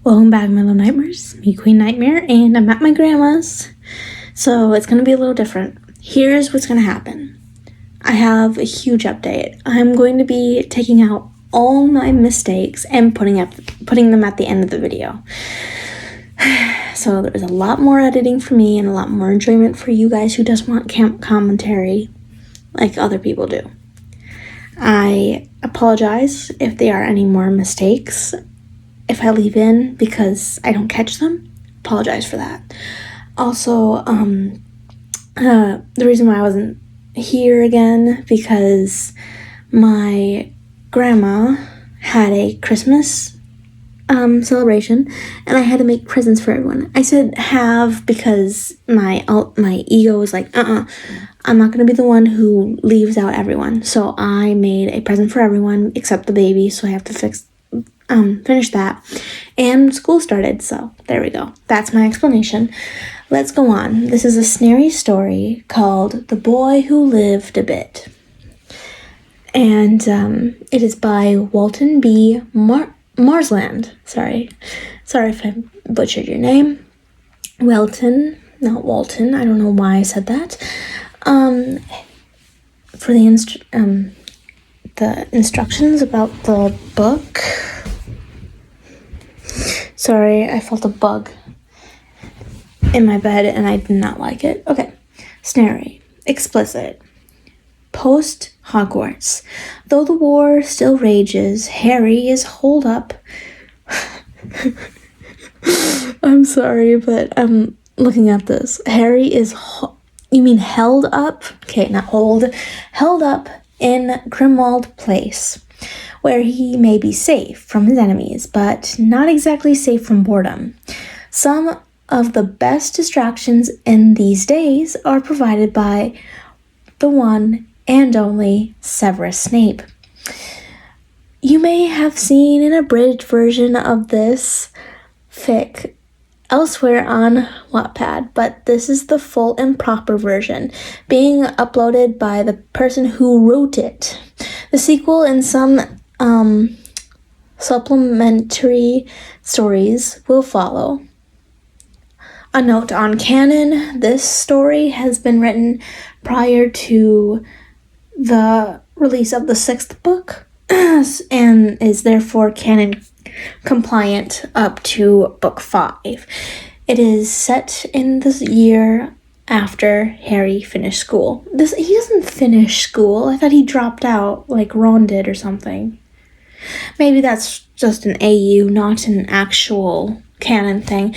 Welcome back, my little nightmares. Me, Queen Nightmare, and I'm at my grandma's. So it's going to be a little different. Here's what's going to happen. I have a huge update. I'm going to be taking out all my mistakes and putting them at the end of the video. So there's a lot more editing for me and a lot more enjoyment for you guys who just want commentary like other people do. I apologize if there are any more mistakes. If I leave in because I don't catch them, apologize for that. Also, the reason why I wasn't here again, because my grandma had a Christmas celebration, and I had to make presents for everyone. I said have because my ego was like, I'm not going to be the one who leaves out everyone. So I made a present for everyone except the baby, so I have to finish that. And school started, so there we go. That's my explanation. Let's go on. This is a Snarry story called The Boy Who Lived a Bit. And it is by Walton B. Marsland. Sorry if I butchered your name. Welton, not Walton. I don't know why I said that. For the instructions about the book. Sorry, I felt a bug in my bed and I did not like it. Okay. Snarry. Explicit. Post Hogwarts. Though the war still rages, Harry is holed up. I'm sorry, but I'm looking at this. Harry is you mean held up? Okay, not hold. Held up in Grimmauld Place, where he may be safe from his enemies, but not exactly safe from boredom. Some of the best distractions in these days are provided by the one and only Severus Snape. You may have seen an abridged version of this fic elsewhere on Wattpad, but this is the full and proper version, being uploaded by the person who wrote it. The sequel and some supplementary stories will follow. A note on canon: this story has been written prior to the release of the 6th book and is therefore canon compliant up to book 5. It is set in the year after Harry finished school. He doesn't finish school. I thought he dropped out like Ron did or something. Maybe that's just an AU, not an actual canon thing.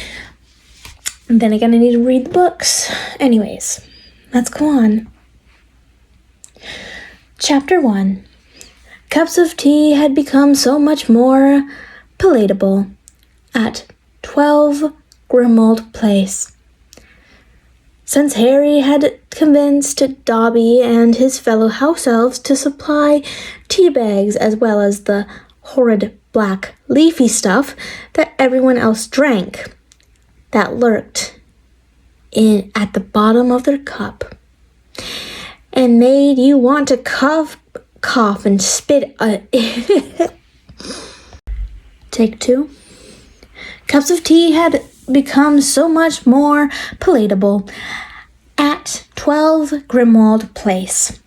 And then again, I need to read the books. Anyways, let's go on. Chapter 1. Cups of tea had become so much more palatable at 12 Grimmauld Place. Since Harry had convinced Dobby and his fellow house elves to supply tea bags as well as the horrid black leafy stuff that everyone else drank, that lurked at the bottom of their cup and made you want to cough and spit. Take 2. Cups of tea had become so much more palatable at 12 Grimmauld Place.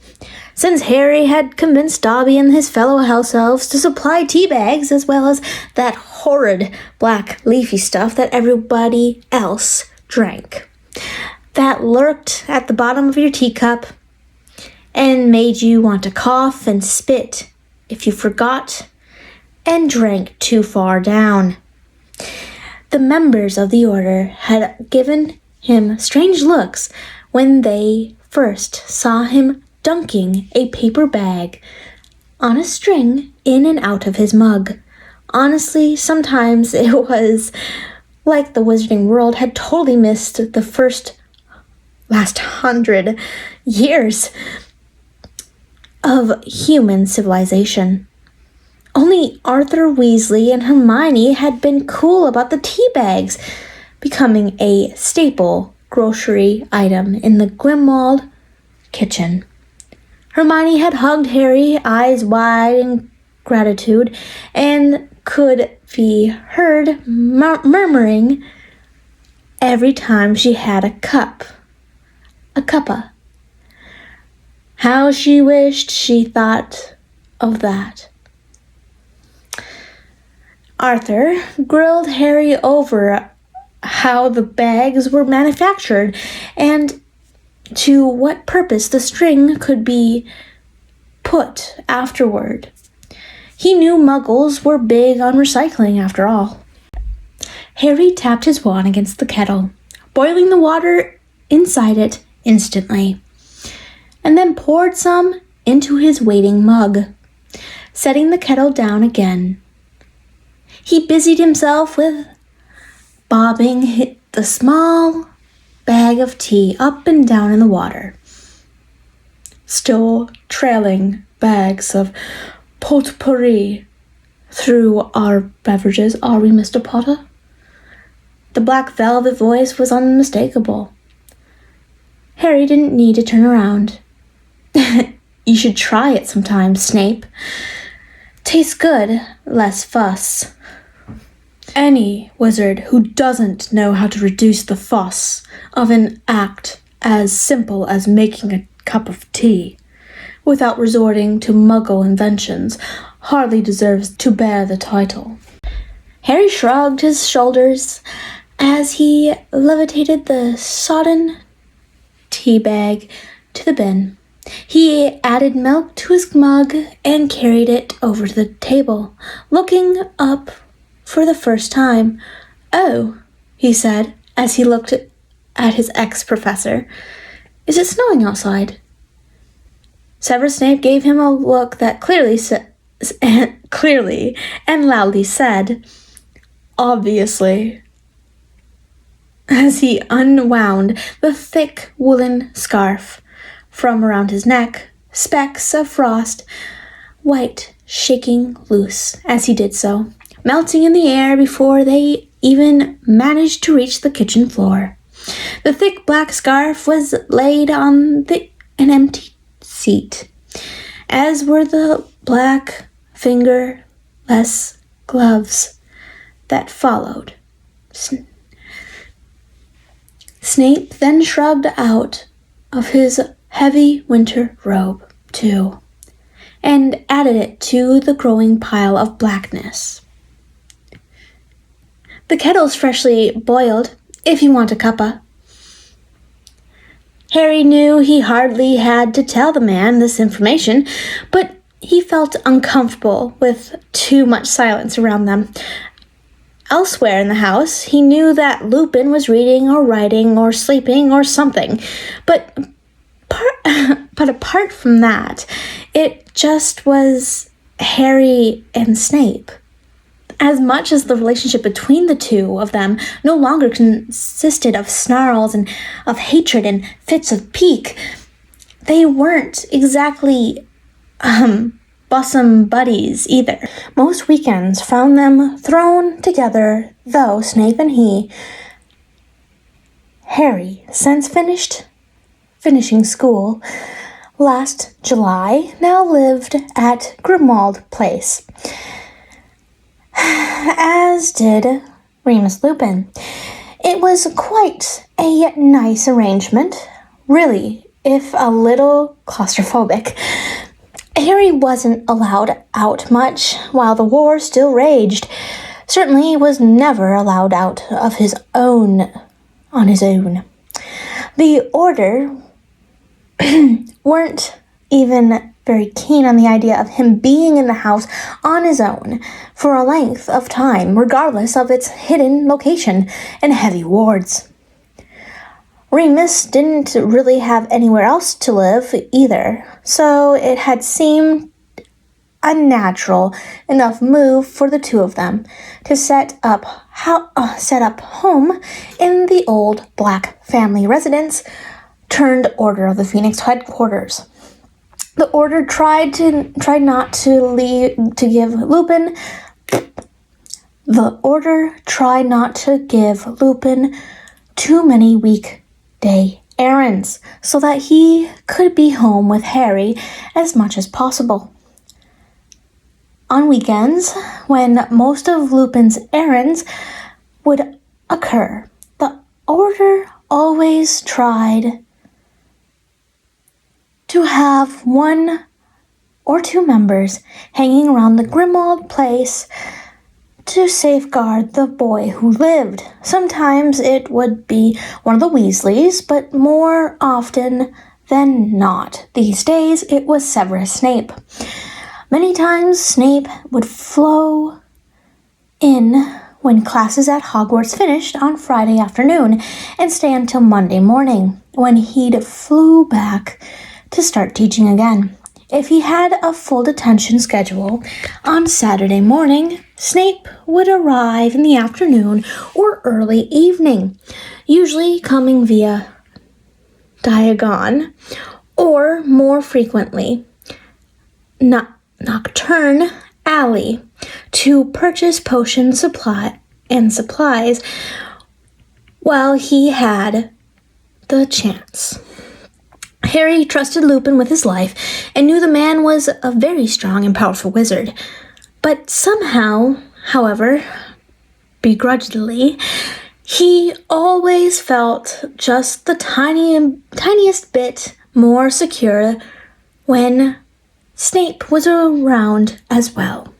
Since Harry had convinced Dobby and his fellow house elves to supply tea bags as well as that horrid black leafy stuff that everybody else drank, that lurked at the bottom of your teacup and made you want to cough and spit if you forgot and drank too far down. The members of the order had given him strange looks when they first saw him dunking a paper bag on a string in and out of his mug. Honestly, sometimes it was like the wizarding world had totally missed the last 100 years of human civilization. Only Arthur Weasley and Hermione had been cool about the tea bags becoming a staple grocery item in the Grimmauld kitchen. Hermione had hugged Harry, eyes wide in gratitude, and could be heard murmuring every time she had a cuppa. How she wished she thought of that. Arthur grilled Harry over how the bags were manufactured and to what purpose the string could be put afterward. He knew muggles were big on recycling after all. Harry tapped his wand against the kettle, boiling the water inside it instantly, and then poured some into his waiting mug, setting the kettle down again. He busied himself with bobbing the small bag of tea up and down in the water, still trailing bags of potpourri through our beverages, are we, Mr. Potter? The black velvet voice was unmistakable. Harry didn't need to turn around. You should try it sometime, Snape. Tastes good, less fuss. Any wizard who doesn't know how to reduce the fuss of an act as simple as making a cup of tea without resorting to muggle inventions hardly deserves to bear the title. Harry shrugged his shoulders as he levitated the sodden tea bag to the bin. He added milk to his mug and carried it over to the table, looking up for the first time. "Oh," he said as he looked at his ex-professor. "Is it snowing outside?" Severus Snape gave him a look that clearly and loudly said, "Obviously," as he unwound the thick woolen scarf from around his neck, specks of frost, white, shaking loose as he did so, melting in the air before they even managed to reach the kitchen floor. The thick black scarf was laid on an empty seat, as were the black fingerless gloves that followed. Snape then shrugged out of his heavy winter robe, too, and added it to the growing pile of blackness. "The kettle's freshly boiled, if you want a cuppa." Harry knew he hardly had to tell the man this information, but he felt uncomfortable with too much silence around them. Elsewhere in the house, he knew that Lupin was reading or writing or sleeping or something, but apart from that, it just was Harry and Snape. As much as the relationship between the two of them no longer consisted of snarls and of hatred and fits of pique, they weren't exactly bosom buddies either. Most weekends found them thrown together, though Snape and Harry, since finishing school last July, now lived at Grimmauld Place, as did Remus Lupin. It was quite a nice arrangement, really, if a little claustrophobic. Harry wasn't allowed out much while the war still raged. Certainly he was never allowed out of on his own. The Order weren't even very keen on the idea of him being in the house on his own for a length of time, regardless of its hidden location and heavy wards. Remus didn't really have anywhere else to live either, so it had seemed a natural enough move for the two of them to set up home in the old Black family residence turned Order of the Phoenix headquarters. The Order tried not to give Lupin too many weekday errands so that he could be home with Harry as much as possible. On weekends, when most of Lupin's errands would occur, the Order always tried to have one or two members hanging around the Grimmauld place to safeguard the boy who lived. Sometimes it would be one of the Weasleys, but more often than not, these days, it was Severus Snape. Many times, Snape would flow in when classes at Hogwarts finished on Friday afternoon and stay until Monday morning, when he'd flew back to start teaching again. If he had a full detention schedule on Saturday morning, Snape would arrive in the afternoon or early evening, usually coming via Diagon, or more frequently, Nocturne Alley, to purchase potion supplies while he had the chance. Harry trusted Lupin with his life and knew the man was a very strong and powerful wizard. But somehow, however, begrudgingly, he always felt just the tiniest bit more secure when Snape was around as well.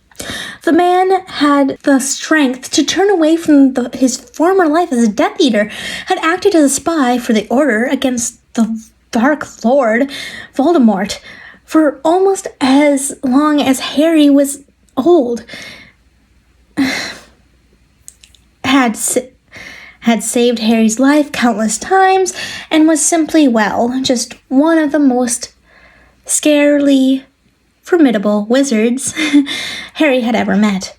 The man had the strength to turn away from his former life as a Death Eater, had acted as a spy for the Order against the Dark Lord Voldemort for almost as long as Harry was old. Had saved Harry's life countless times and was simply, well, just one of the most scarily formidable wizards Harry had ever met.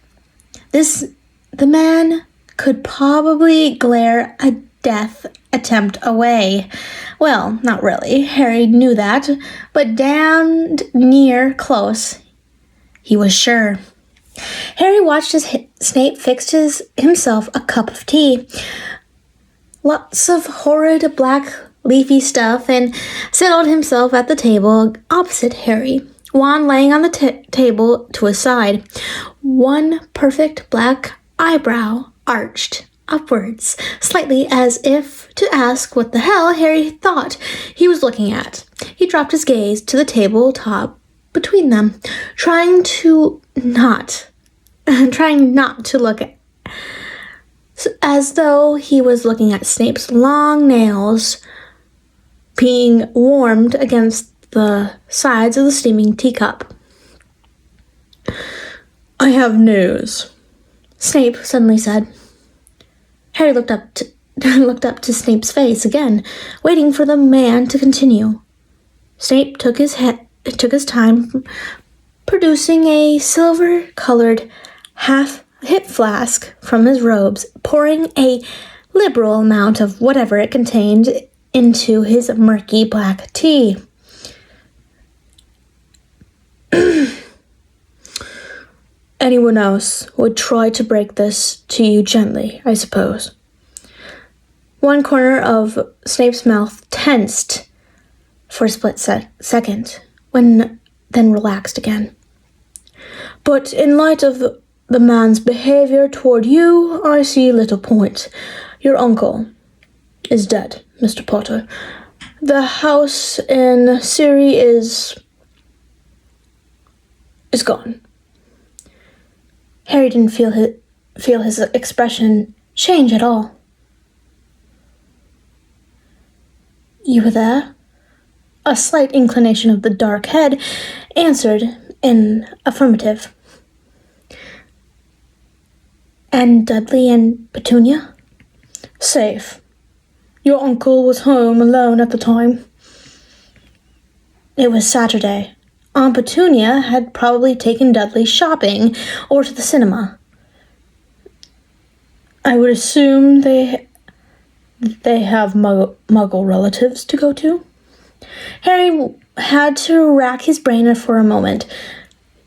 The man could probably glare a death attempt away. Well, not really. Harry knew that, but damned near close, he was sure. Harry watched as Snape fixed himself a cup of tea, lots of horrid black leafy stuff, and settled himself at the table opposite Harry, wand laying on the table to his side, one perfect black eyebrow arched upwards, slightly as if to ask what the hell Harry thought he was looking at. He dropped his gaze to the table top between them, trying not to look as though he was looking at Snape's long nails being warmed against the sides of the steaming teacup. "I have news," Snape suddenly said. Harry looked up to Snape's face again, waiting for the man to continue. Snape took his time, producing a silver-colored half-hip flask from his robes, pouring a liberal amount of whatever it contained into his murky black tea. "Anyone else would try to break this to you gently, I suppose." One corner of Snape's mouth tensed for a split second, then relaxed again. "But in light of the man's behavior toward you, I see little point. Your uncle is dead, Mr. Potter. The house in Snarry is gone." Harry didn't feel his expression change at all. "You were there?" A slight inclination of the dark head answered in affirmative. "And Dudley and Petunia?" "Safe. Your uncle was home alone at the time." "It was Saturday. Aunt Petunia had probably taken Dudley shopping or to the cinema." "I would assume they have Muggle relatives to go to." Harry had to rack his brain for a moment.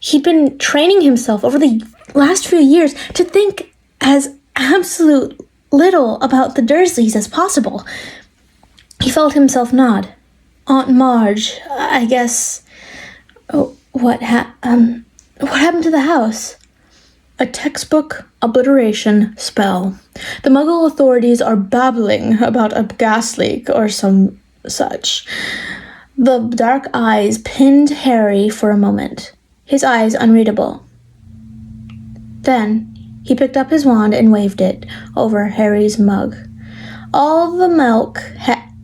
He'd been training himself over the last few years to think as absolute little about the Dursleys as possible. He felt himself nod. "Aunt Marge, I guess." "Oh, what What happened to the house? A textbook obliteration spell. The Muggle authorities are babbling about a gas leak or some such. The dark eyes pinned Harry for a moment, his eyes unreadable. Then he picked up his wand and waved it over Harry's mug. All the milk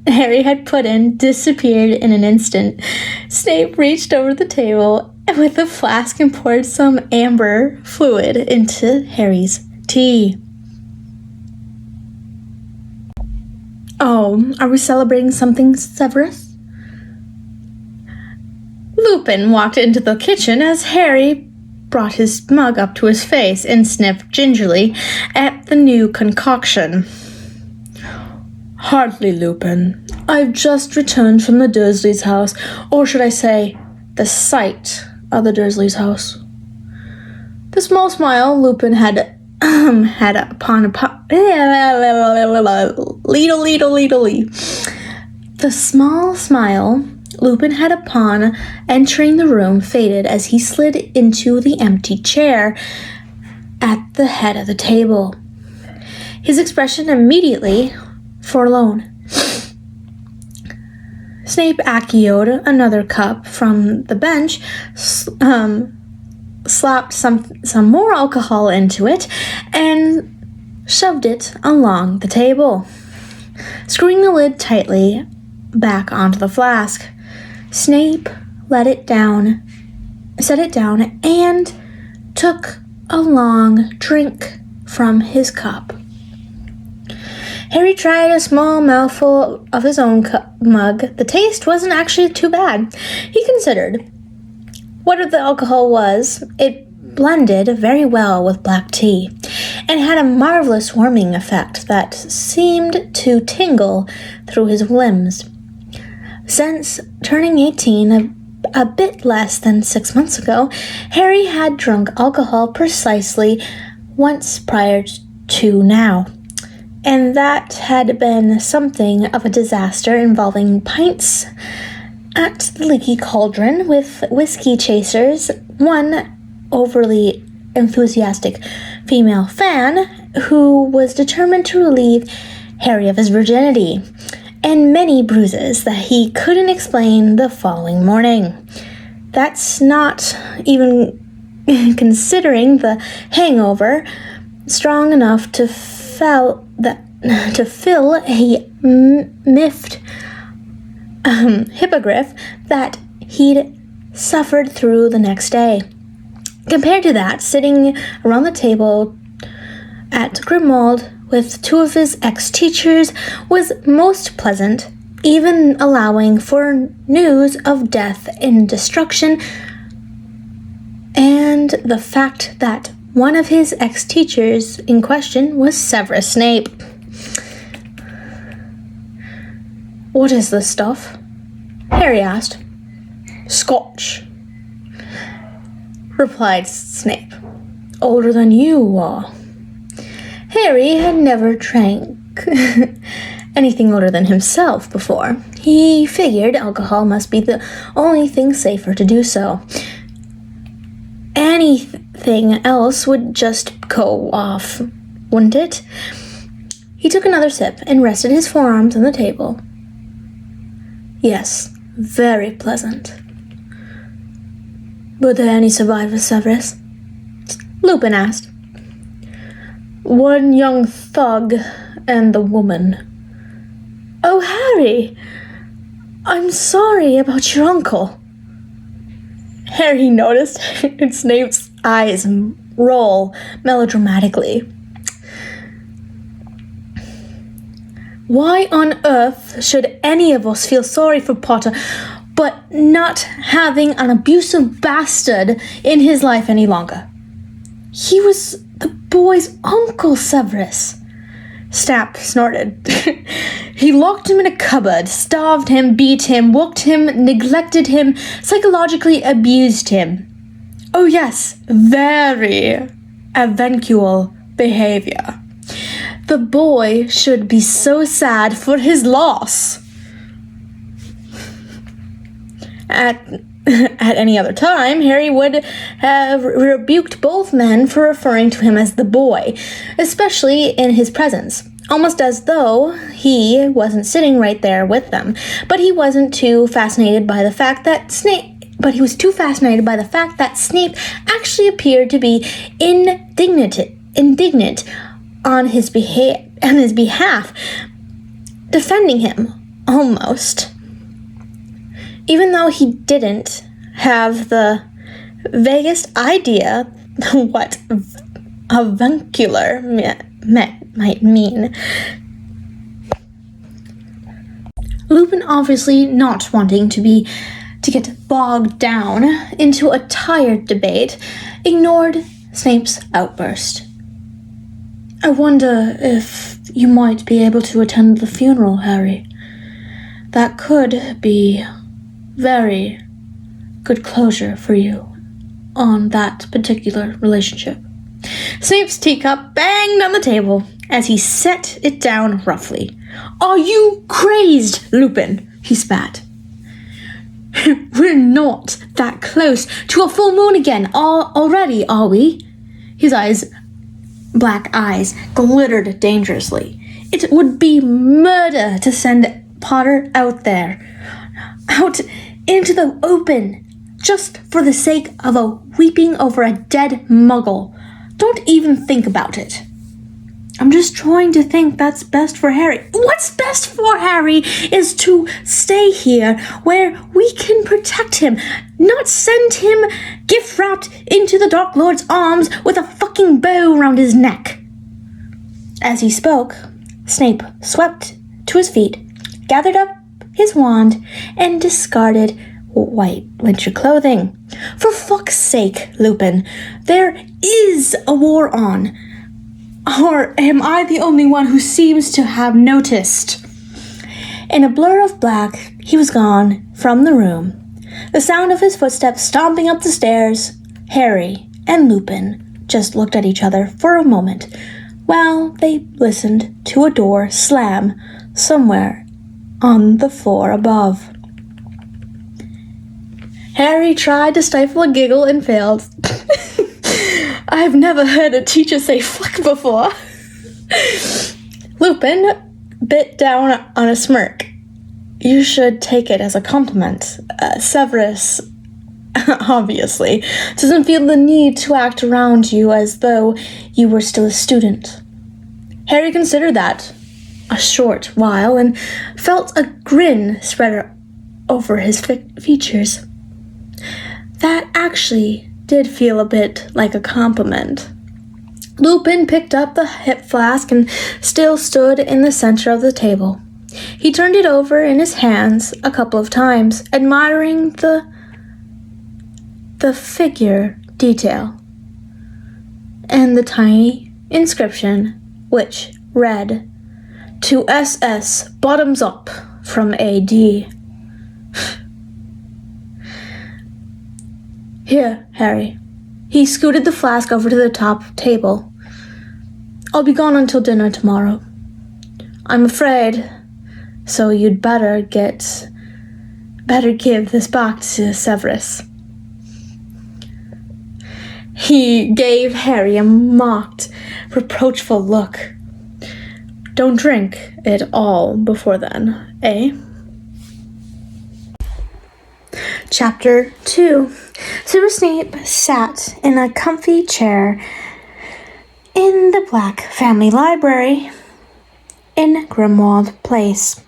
Harry had put in disappeared in an instant. Snape reached over the table with a flask and poured some amber fluid into Harry's tea. Oh, are we celebrating something, Severus? Lupin walked into the kitchen as Harry brought his mug up to his face and sniffed gingerly at the new concoction. Hardly, Lupin. I've just returned from the Dursleys' house, or should I say, the site of the Dursleys' house. The small smile Lupin had upon The small smile Lupin had upon entering the room faded as he slid into the empty chair at the head of the table. His expression immediately forlorn. Snape acioed another cup from the bench, slapped some more alcohol into it, and shoved it along the table. Screwing the lid tightly back onto the flask, Snape set it down, and took a long drink from his cup. Harry tried a small mouthful of his own mug. The taste wasn't actually too bad. He considered. Whatever the alcohol was, it blended very well with black tea, and had a marvelous warming effect that seemed to tingle through his limbs. Since turning 18 a bit less than 6 months ago, Harry had drunk alcohol precisely once prior to now. And that had been something of a disaster involving pints at the Leaky Cauldron with whiskey chasers, one overly enthusiastic female fan who was determined to relieve Harry of his virginity, and many bruises that he couldn't explain the following morning. That's not even considering the hangover strong enough to fill a miffed hippogriff that he'd suffered through the next day. Compared to that, sitting around the table at Grimmauld with two of his ex-teachers was most pleasant, even allowing for news of death and destruction, and the fact that one of his ex-teachers in question was Severus Snape. What is this stuff? Harry asked. Scotch, replied Snape. Older than you are. Harry had never drank anything older than himself before. He figured alcohol must be the only thing safer to do so. Anything else would just go off, wouldn't it? He took another sip and rested his forearms on the table. Yes, very pleasant. Were there any survivors, Severus? Lupin asked. One young thug and the woman. Oh, Harry! I'm sorry about your uncle. Harry noticed Snape's eyes roll melodramatically. Why on earth should any of us feel sorry for Potter, but not having an abusive bastard in his life any longer? He was the boy's uncle, Severus. Snap snorted. He locked him in a cupboard, starved him, beat him, whooped him, neglected him, psychologically abused him. Oh yes, very avuncular behavior. The boy should be so sad for his loss. At any other time, Harry would have rebuked both men for referring to him as the boy, especially in his presence, almost as though he wasn't sitting right there with them. But he wasn't too fascinated by the fact that Snape actually appeared to be indignant on his behalf, defending him almost. Even though he didn't have the vaguest idea what avuncular might mean. Lupin, obviously not wanting to get bogged down into a tired debate, ignored Snape's outburst. I wonder if you might be able to attend the funeral, Harry. That could be very good closure for you on that particular relationship. Snape's teacup banged on the table as he set it down roughly. Are you crazed, Lupin? He spat. We're not that close to a full moon again already, are we? His black eyes glittered dangerously. It would be murder to send Potter out into the open, just for the sake of weeping over a dead muggle. Don't even think about it. I'm just trying to think that's best for Harry. What's best for Harry is to stay here where we can protect him, not send him gift-wrapped into the Dark Lord's arms with a fucking bow around his neck. As he spoke, Snape swept to his feet, gathered up his wand, and discarded white winter clothing. For fuck's sake, Lupin, there is a war on. Or am I the only one who seems to have noticed? In a blur of black, he was gone from the room. The sound of his footsteps stomping up the stairs. Harry and Lupin just looked at each other for a moment while they listened to a door slam somewhere on the floor above. Harry tried to stifle a giggle and failed. I've never heard a teacher say fuck before. Lupin bit down on a smirk. You should take it as a compliment. Severus, obviously, doesn't feel the need to act around you as though you were still a student. Harry considered that a short while and felt a grin spread over his features. That actually did feel a bit like a compliment. Lupin picked up the hip flask and still stood in the center of the table. He turned it over in his hands a couple of times, admiring the figure detail and the tiny inscription, which read, "To SS, bottoms up from AD." Here, Harry. He scooted the flask over to the top table. I'll be gone until dinner tomorrow. I'm afraid, so you'd better give this back to Severus. He gave Harry a mocked, reproachful look. Don't drink it all before then, eh? Chapter 2. Severus Snape sat in a comfy chair in the Black family library in Grimmauld Place.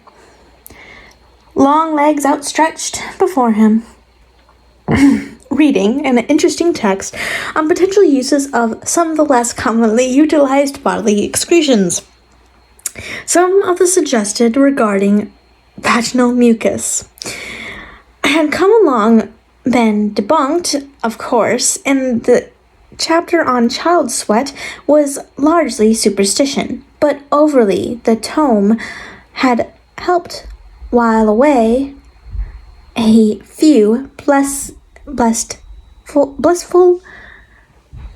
Long legs outstretched before him, reading an interesting text on potential uses of some of the less commonly utilized bodily excretions. Some of the suggested regarding vaginal mucus had come along, been debunked, of course, and the chapter on child sweat was largely superstition, but overly the tome had helped while away a few blissful,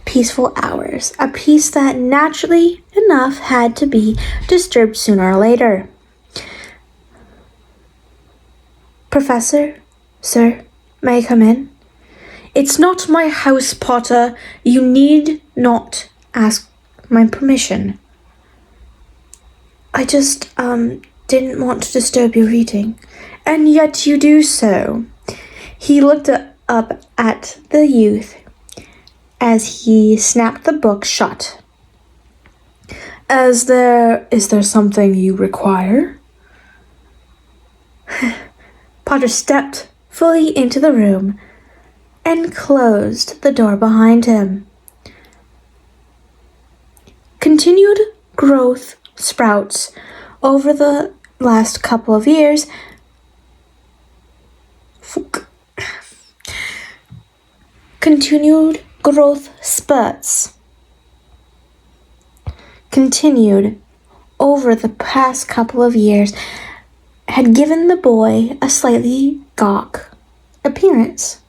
peaceful hours, a peace that naturally enough had to be disturbed sooner or later. Professor, sir, May I come in? It's not my house, Potter. You need not ask my permission. I just, didn't want to disturb your reading. And yet you do so. He looked up at the youth as he snapped the book shut. Is there something you require? Potter stepped fully into the room and closed the door behind him. Continued growth sprouts over the last couple of years continued over the past couple of years had given the boy a slightly gawk appearance.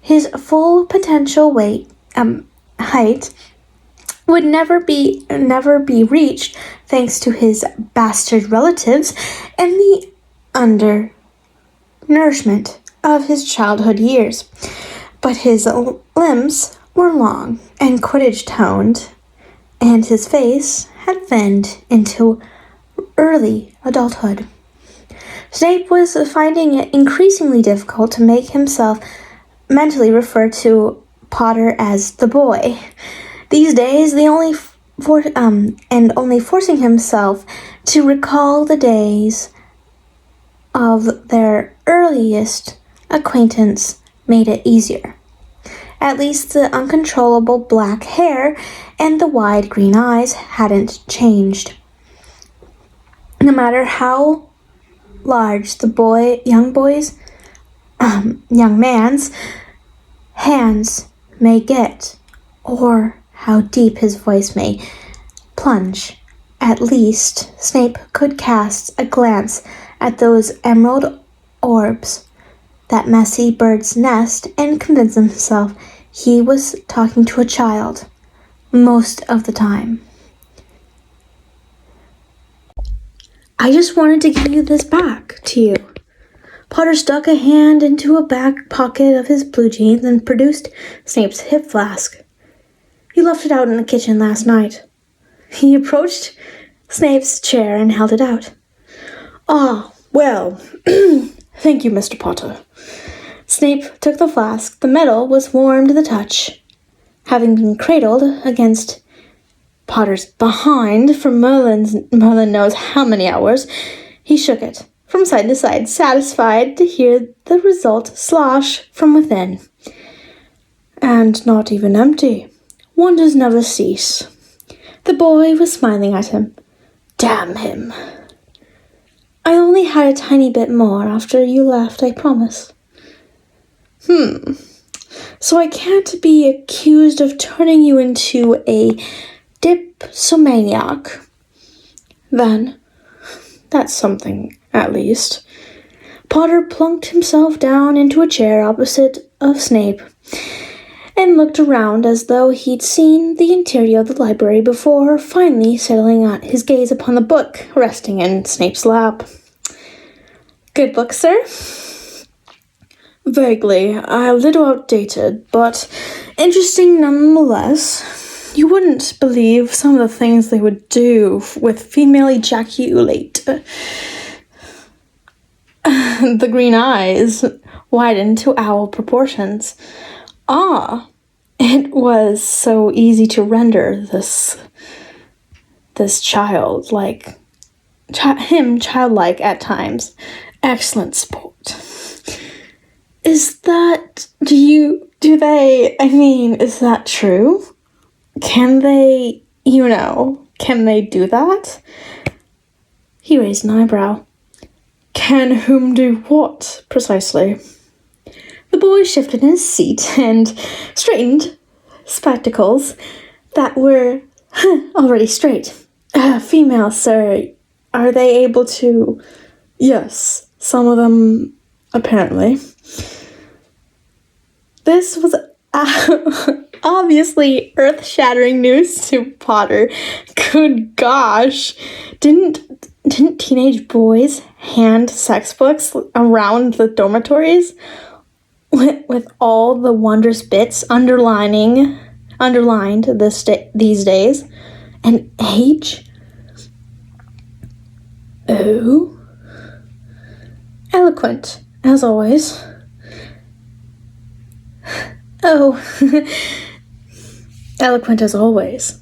His full potential height would never be reached thanks to his bastard relatives and the undernourishment of his childhood years. But his limbs were long and Quidditch-toned, and his face had thinned into early adulthood. Snape was finding it increasingly difficult to make himself mentally refer to Potter as the boy. These days, only forcing himself to recall the days of their earliest acquaintance made it easier. At least the uncontrollable black hair and the wide green eyes hadn't changed. No matter how large the young man's hands may get, or how deep his voice may plunge, at least Snape could cast a glance at those emerald orbs, that messy bird's nest, and convince himself he was talking to a child most of the time. I just wanted to give this back to you. Potter stuck a hand into a back pocket of his blue jeans and produced Snape's hip flask. You left it out in the kitchen last night. He approached Snape's chair and held it out. Ah, well, thank you, Mr. Potter. Snape took the flask. The metal was warm to the touch. Having been cradled against Potter's behind for Merlin knows how many hours, he shook it from side to side, satisfied to hear the result slosh from within. And not even empty. Wonders never cease. The boy was smiling at him. Damn him. I only had a tiny bit more after you left, I promise. So I can't be accused of turning you into a dipsomaniac. Then, that's something, at least. Potter plunked himself down into a chair opposite of Snape and looked around as though he'd seen the interior of the library before, finally settling his gaze upon the book resting in Snape's lap. Good book, sir? Vaguely, a little outdated, but interesting nonetheless. You wouldn't believe some of the things they would do with female ejaculate. The green eyes widened to owl proportions. Ah, it was so easy to render this childlike at times. Excellent sport. Is that true? Can they do that? He raised an eyebrow. Can whom do what, precisely? The boy shifted in his seat and straightened spectacles that were already straight. Female, sir, are they able to? Yes, some of them, apparently. This was obviously earth-shattering news to Potter. Good gosh. Didn't teenage boys hand sex books around the dormitories? with all the wondrous bits underlined these days. An age? Oh. Eloquent, as always. Oh. Eloquent as always.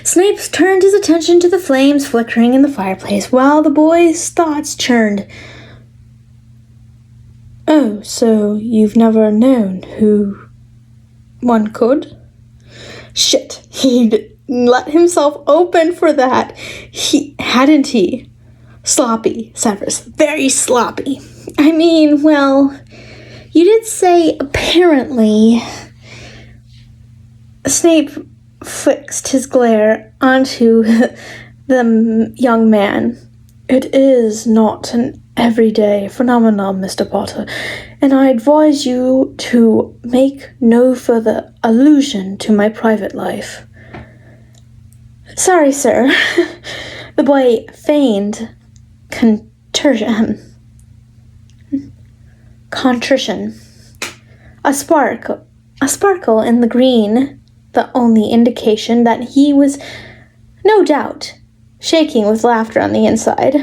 Snape turned his attention to the flames flickering in the fireplace while the boy's thoughts churned. Oh, so you've never known who one could? Shit, he'd let himself open for that. Hadn't he? Sloppy, Severus. Very sloppy. I mean, well, you did say apparently. Snape fixed his glare onto the young man. It is not an everyday phenomenon, Mr. Potter, and I advise you to make no further allusion to my private life. Sorry, sir. The boy feigned contrition. A sparkle in the green, the only indication that he was, no doubt, shaking with laughter on the inside.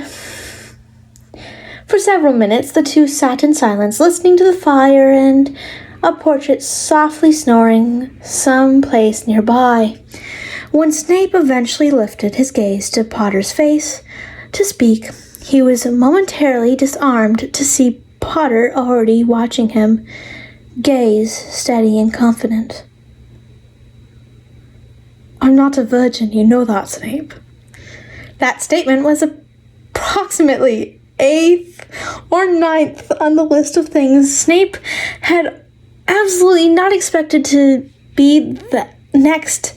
For several minutes, the two sat in silence, listening to the fire and a portrait softly snoring someplace nearby. When Snape eventually lifted his gaze to Potter's face to speak, he was momentarily disarmed to see Potter already watching him, gaze steady and confident. I'm not a virgin, you know that, Snape. That statement was approximately 8th or 9th on the list of things Snape had absolutely not expected to be the next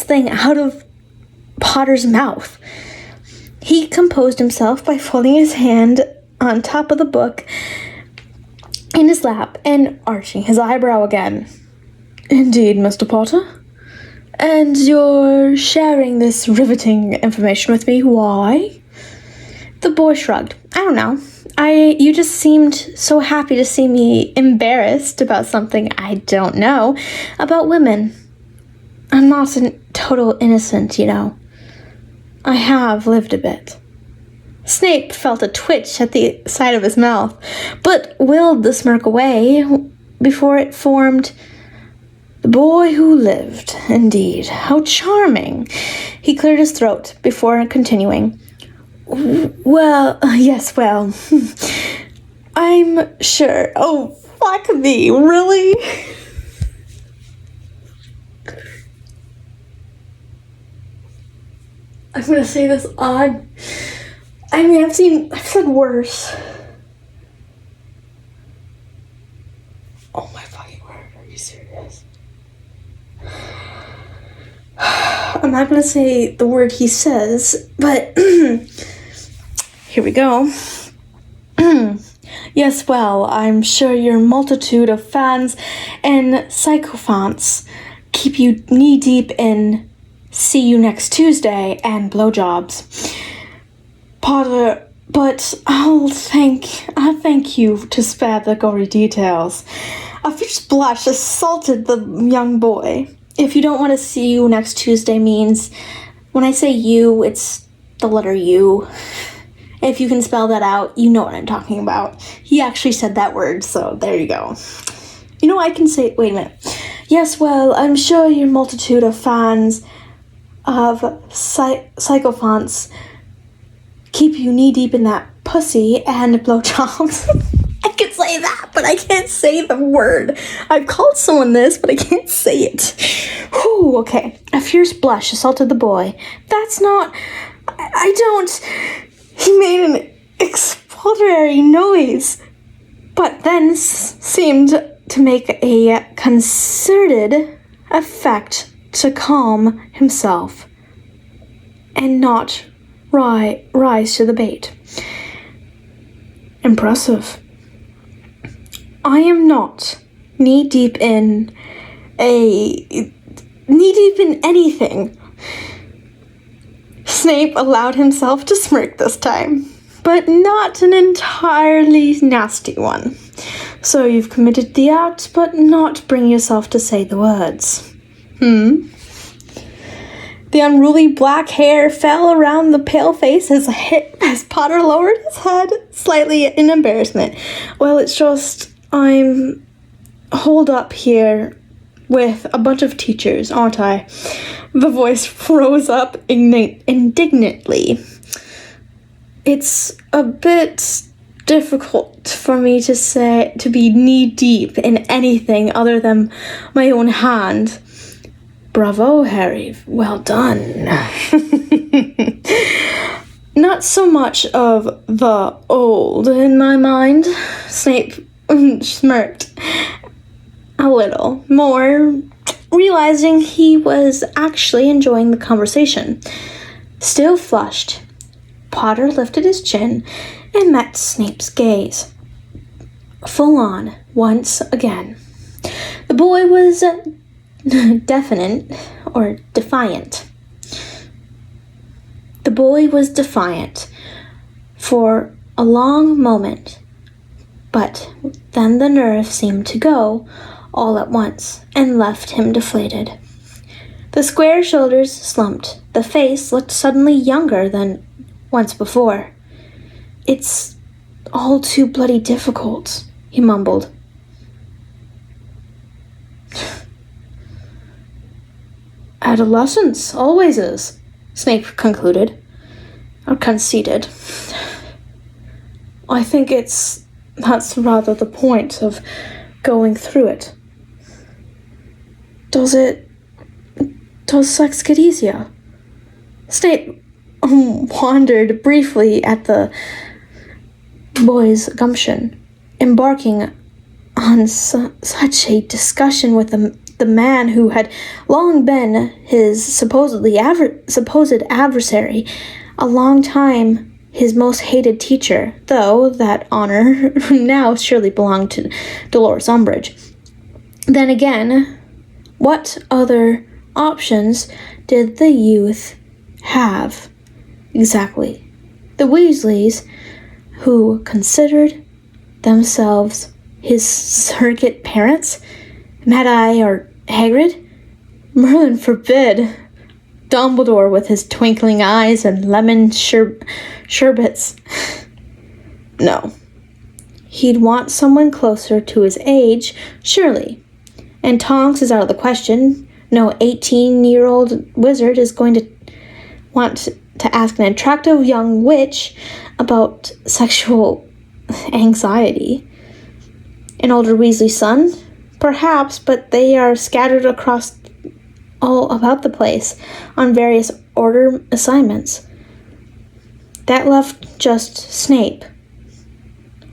thing out of Potter's mouth. He composed himself by folding his hand on top of the book in his lap and arching his eyebrow again. Indeed, Mr. Potter. And you're sharing this riveting information with me. Why? The boy shrugged. I don't know. You just seemed so happy to see me embarrassed about something I don't know about women. I'm not a total innocent, you know. I have lived a bit. Snape felt a twitch at the side of his mouth, but willed the smirk away before it formed. The boy who lived, indeed. How charming. He cleared his throat before continuing. Well, yes, well, I'm sure. Oh, fuck me, really? I'm gonna say this odd. I mean, I've said worse. Oh my fucking word, are you serious? I'm not gonna say the word he says, but here we go. Yes, well, I'm sure your multitude of fans and sycophants keep you knee-deep in see you next Tuesday and blowjobs. Potter, but I'll thank you to spare the gory details. A fierce blush assaulted the young boy. If you don't want to see you next Tuesday means, when I say you, it's the letter U. If you can spell that out, you know what I'm talking about. He actually said that word, so there you go. You know, I can say, wait a minute. Yes, well, I'm sure your multitude of fans of sycophants keep you knee-deep in that pussy and blowjobs. I could say that, but I can't say the word. I've called someone this, but I can't say it. Whew, okay. A fierce blush assaulted the boy. That's not... I don't... He made an exploratory noise, but then seemed to make a concerted effort to calm himself and not rise to the bait. Impressive. I am not knee-deep in anything. Snape allowed himself to smirk this time, but not an entirely nasty one. So you've committed the act, but not bring yourself to say the words. The unruly black hair fell around the pale face as Potter lowered his head slightly in embarrassment. Well, it's just, I'm holed up here with a bunch of teachers, aren't I? The voice rose up indignantly. It's a bit difficult for me to be knee-deep in anything other than my own hand. Bravo, Harry. Well done. Not so much of the old in my mind. Snape smirked a little more, realizing he was actually enjoying the conversation. Still flushed, Potter lifted his chin and met Snape's gaze. Full on, once again. The boy was defiant. The boy was defiant for a long moment, but then the nerve seemed to go all at once and left him deflated. The square shoulders slumped. The face looked suddenly younger than once before. It's all too bloody difficult, he mumbled. Adolescence always is, Snape conceded. I think that's rather the point of going through it. Does sex get easier? Snape wondered briefly at the boy's gumption, embarking on such a discussion with the man who had long been his supposed adversary, a long time his most hated teacher, though that honor now surely belonged to Dolores Umbridge. Then again, what other options did the youth have? Exactly. The Weasleys, who considered themselves his surrogate parents? Mad-Eye or Hagrid? Merlin forbid. Dumbledore with his twinkling eyes and lemon sherbets. No. He'd want someone closer to his age, surely. And Tonks is out of the question. No 18-year-old wizard is going to want to ask an attractive young witch about sexual anxiety. An older Weasley son? Perhaps, but they are scattered across all about the place on various order assignments. That left just Snape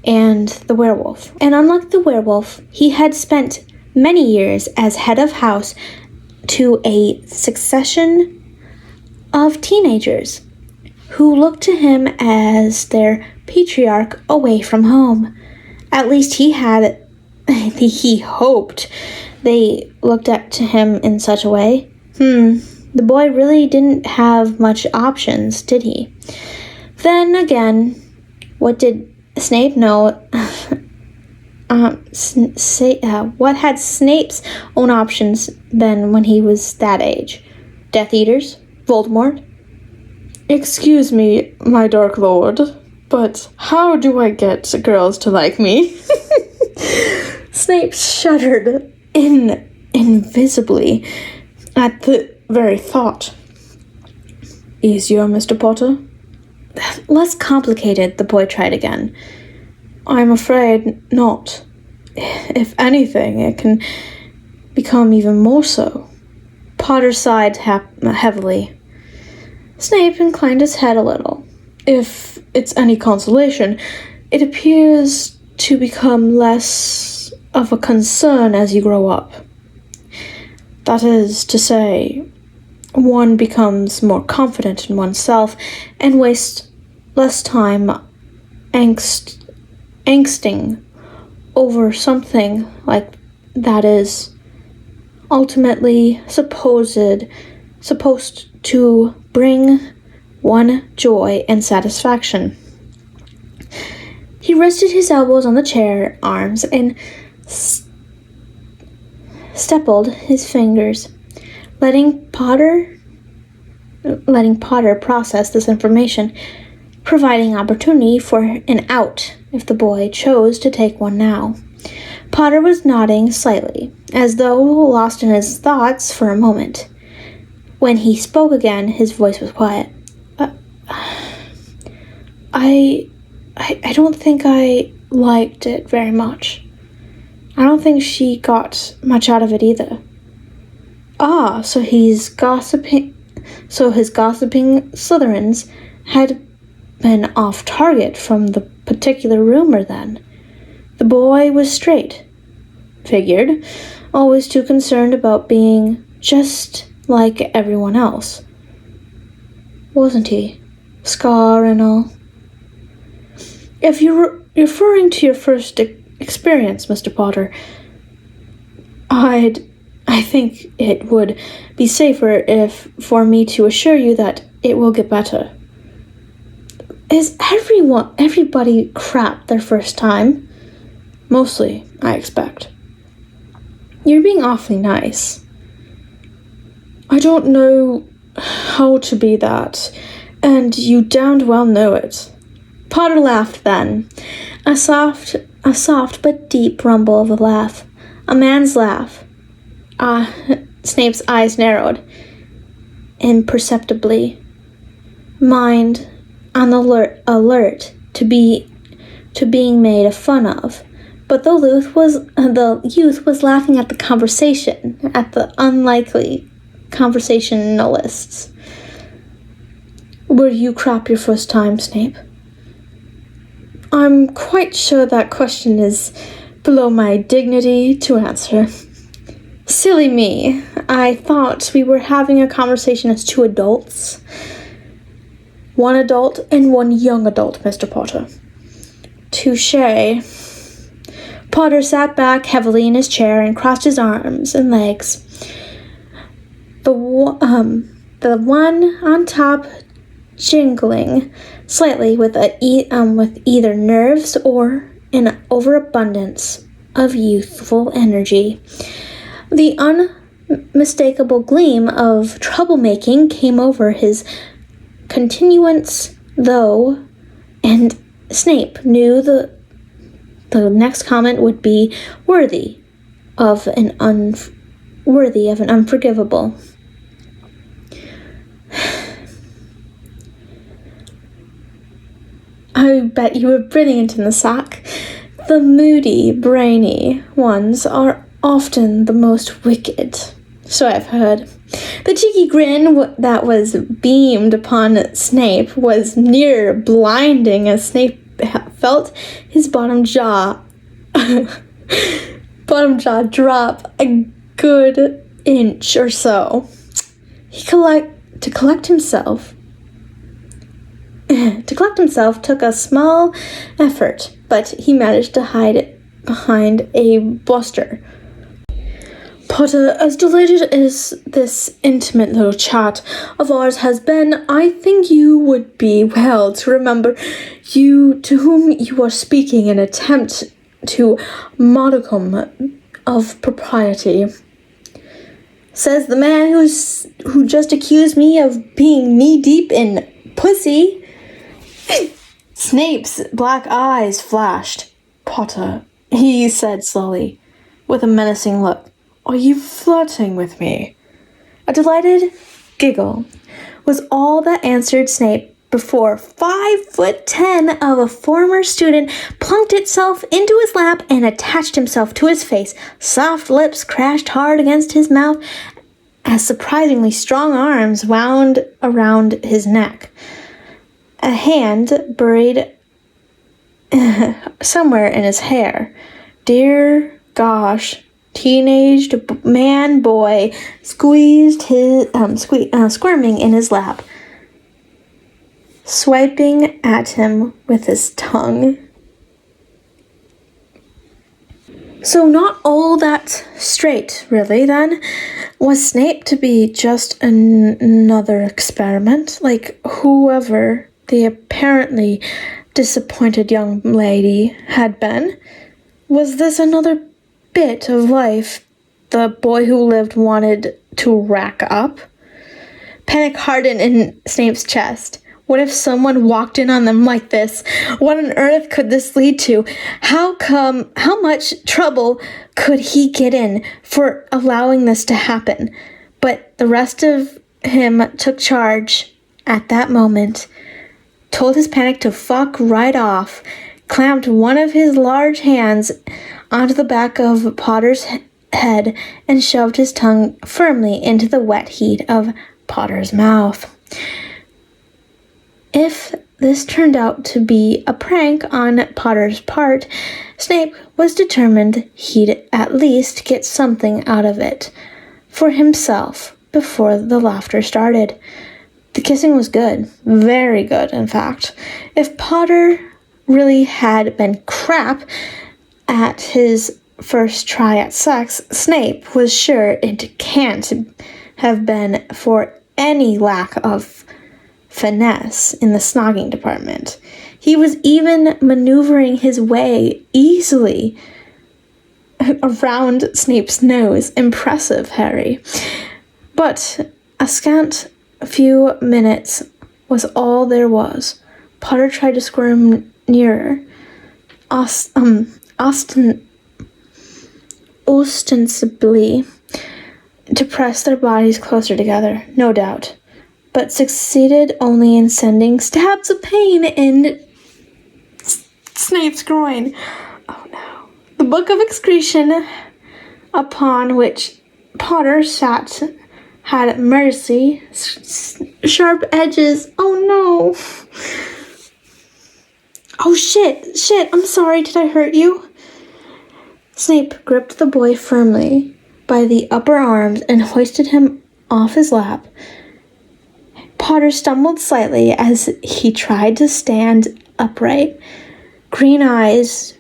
and the werewolf. And unlike the werewolf, he had spent many years as head of house to a succession of teenagers who looked to him as their patriarch away from home. At least he hoped they looked up to him in such a way. The boy really didn't have much options, did he? Then again, what did Snape know? What had Snape's own options been when he was that age? Death Eaters? Voldemort? Excuse me, my Dark Lord, but how do I get girls to like me? Snape shuddered invisibly at the very thought. Easier, Mr. Potter? Less complicated, the boy tried again. I'm afraid not. If anything, it can become even more so. Potter sighed heavily. Snape inclined his head a little. If it's any consolation, it appears to become less of a concern as you grow up. That is to say, one becomes more confident in oneself and wastes less time angsting over something like that is ultimately supposed to bring one joy and satisfaction. He rested his elbows on the chair arms and stippled his fingers, letting Potter process this information, providing opportunity for an out if the boy chose to take one now. Potter was nodding slightly, as though lost in his thoughts for a moment. When he spoke again, his voice was quiet. I don't think I liked it very much. I don't think she got much out of it either. So his gossiping Slytherins had been off target from the particular rumor then. The boy was straight, figured, always too concerned about being just like everyone else. Wasn't he? Scar and all. If you're referring to your first experience, Mr. Potter, I think it would be safer for me to assure you that it will get better. Is everybody crap their first time? Mostly, I expect. You're being awfully nice. I don't know how to be that, and you damned well know it. Potter laughed then, a soft but deep rumble of a laugh, a man's laugh. Snape's eyes narrowed imperceptibly, mind on the alert to being made fun of. But the youth was laughing at the conversation, at the unlikely conversationalists. Were you crap your first time, Snape? I'm quite sure that question is below my dignity to answer. Silly me. I thought we were having a conversation as two adults. One adult and one young adult, Mr. Potter. Touché. Potter sat back heavily in his chair and crossed his arms and legs. The one on top jingling slightly with either nerves or an overabundance of youthful energy. The unmistakable gleam of troublemaking came over his continuance, though, and Snape knew the next comment would be worthy of an unforgivable. I bet you were brilliant in the sack. The moody, brainy ones are often the most wicked, so I've heard. The cheeky grin that was beamed upon Snape was near blinding as Snape felt his bottom jaw drop a good inch or so. To collect himself took a small effort, but he managed to hide it behind a bluster. Potter, as delighted as this intimate little chat of ours has been, I think you would be well to remember to whom you are speaking in attempt to modicum of propriety. Says the man who just accused me of being knee-deep in pussy. Snape's black eyes flashed. Potter, he said slowly, with a menacing look, are you flirting with me? A delighted giggle was all that answered Snape before 5'10" of a former student plunked itself into his lap and attached himself to his face. Soft lips crashed hard against his mouth as surprisingly strong arms wound around his neck. A hand buried somewhere in his hair. Dear gosh, teenaged boy squeezed his squirming in his lap, swiping at him with his tongue. So not all that straight, really, then? Was Snape to be just another experiment? Like whoever the apparently disappointed young lady had been. Was this another bit of life the boy who lived wanted to rack up? Panic hardened in Snape's chest. What if someone walked in on them like this? What on earth could this lead to? How much trouble could he get in for allowing this to happen? But the rest of him took charge at that moment, told his panic to fuck right off, clamped one of his large hands onto the back of Potter's head, and shoved his tongue firmly into the wet heat of Potter's mouth. If this turned out to be a prank on Potter's part, Snape was determined he'd at least get something out of it for himself before the laughter started. The kissing was good, very good, in fact. If Potter really had been crap at his first try at sex, Snape was sure it can't have been for any lack of finesse in the snogging department. He was even maneuvering his way easily around Snape's nose. Impressive, Harry. But a scant few minutes was all there was. Potter tried to squirm nearer, ostensibly to press their bodies closer together, no doubt, but succeeded only in sending stabs of pain in Snape's groin. Oh no. The book of excretion upon which Potter sat had mercy, sharp edges. Oh no. Oh shit, I'm sorry, did I hurt you? Snape gripped the boy firmly by the upper arms and hoisted him off his lap. Potter stumbled slightly as he tried to stand upright, green eyes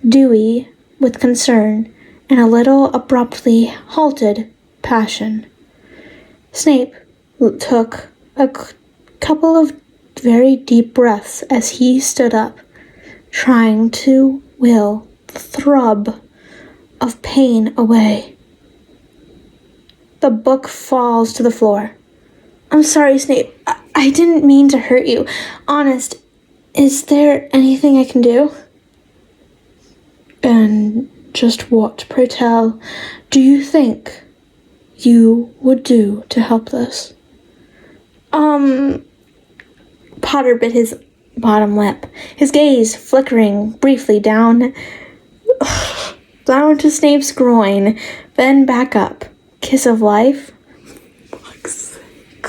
dewy with concern and a little abruptly halted passion. Snape took a couple of very deep breaths as he stood up, trying to will the throb of pain away. The book falls to the floor. I'm sorry, Snape. I didn't mean to hurt you. Honest, is there anything I can do? And just what, pray tell, do you think you would do to help this? Potter bit his bottom lip, his gaze flickering briefly down to Snape's groin, then back up. Kiss of life? Fuck's sake.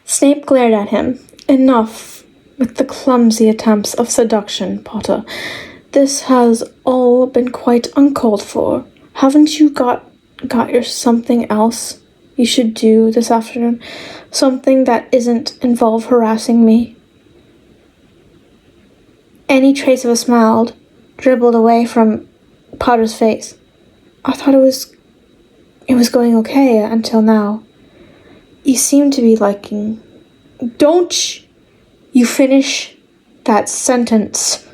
Snape glared at him. Enough with the clumsy attempts of seduction, Potter. This has all been quite uncalled for. Haven't you got your something else you should do this afternoon? Something that isn't involve harassing me? Any trace of a smile dribbled away from Potter's face. I thought it was going okay until now. You seem to be liking... Don't you finish that sentence.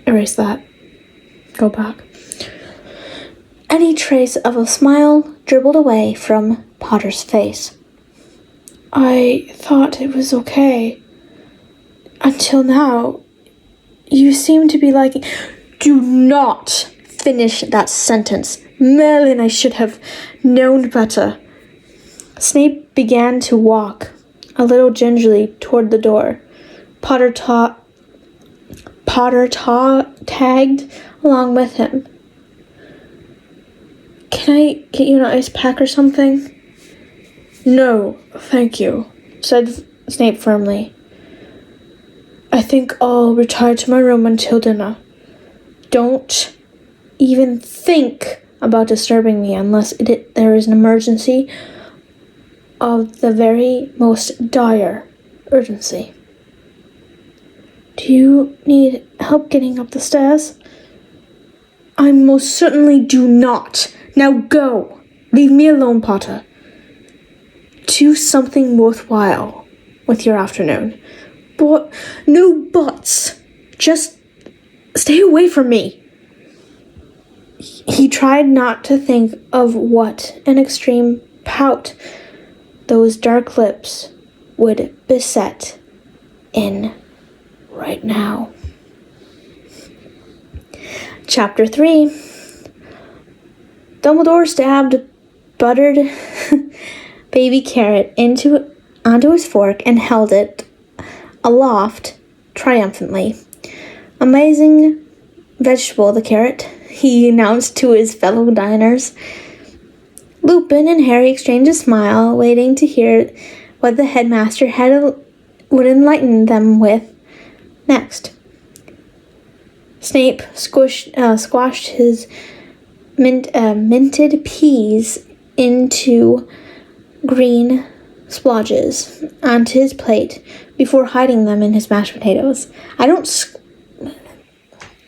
Erase that. Go back. Any trace of a smile dribbled away from Potter's face. I thought it was okay. Until now, you seem to be liking... Do not finish that sentence. Merlin, I should have known better. Snape began to walk a little gingerly toward the door. Potter tagged along with him. Can I get you an ice pack or something? No, thank you, said Snape firmly. I think I'll retire to my room until dinner. Don't even think about disturbing me unless there is an emergency of the very most dire urgency. Do you need help getting up the stairs? I most certainly do not Now go! Leave me alone, Potter. Do something worthwhile with your afternoon. But no buts. Just stay away from me. He tried not to think of what an extreme pout those dark lips would beset in right now. Chapter 3. Dumbledore stabbed buttered baby carrot onto his fork and held it aloft triumphantly. Amazing vegetable, the carrot, he announced to his fellow diners. Lupin and Harry exchanged a smile, waiting to hear what the headmaster would enlighten them with next. Snape squashed his minted peas into green splodges onto his plate before hiding them in his mashed potatoes.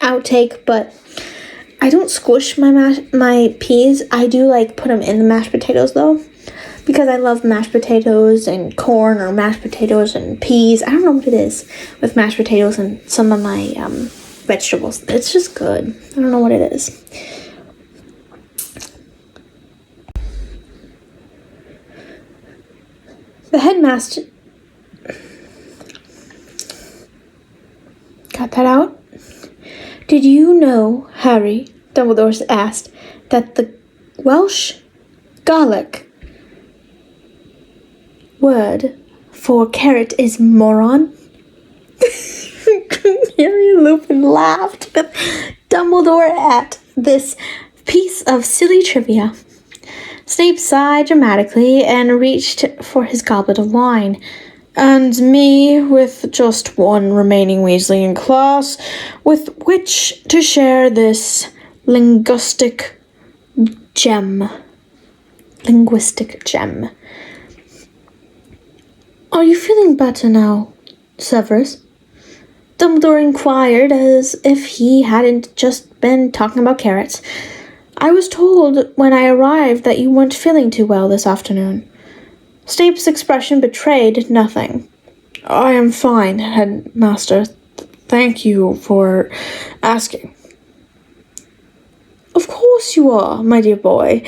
Outtake, but I don't squish my peas. I do put them in the mashed potatoes though, because I love mashed potatoes and corn, or mashed potatoes and peas. I don't know what it is with mashed potatoes and some of my vegetables. It's just good. I don't know what it is. The headmaster... Got that out? Did you know, Harry, Dumbledore asked, that the Welsh Gaelic word for carrot is moron? Harry and Lupin laughed with Dumbledore at this piece of silly trivia. Snape sighed dramatically and reached for his goblet of wine. And me, with just one remaining Weasley in class, with which to share this linguistic gem. Are you feeling better now, Severus? Dumbledore inquired, as if he hadn't just been talking about carrots. I was told when I arrived that you weren't feeling too well this afternoon. Snape's expression betrayed nothing. I am fine, Headmaster. Thank you for asking. Of course you are, my dear boy.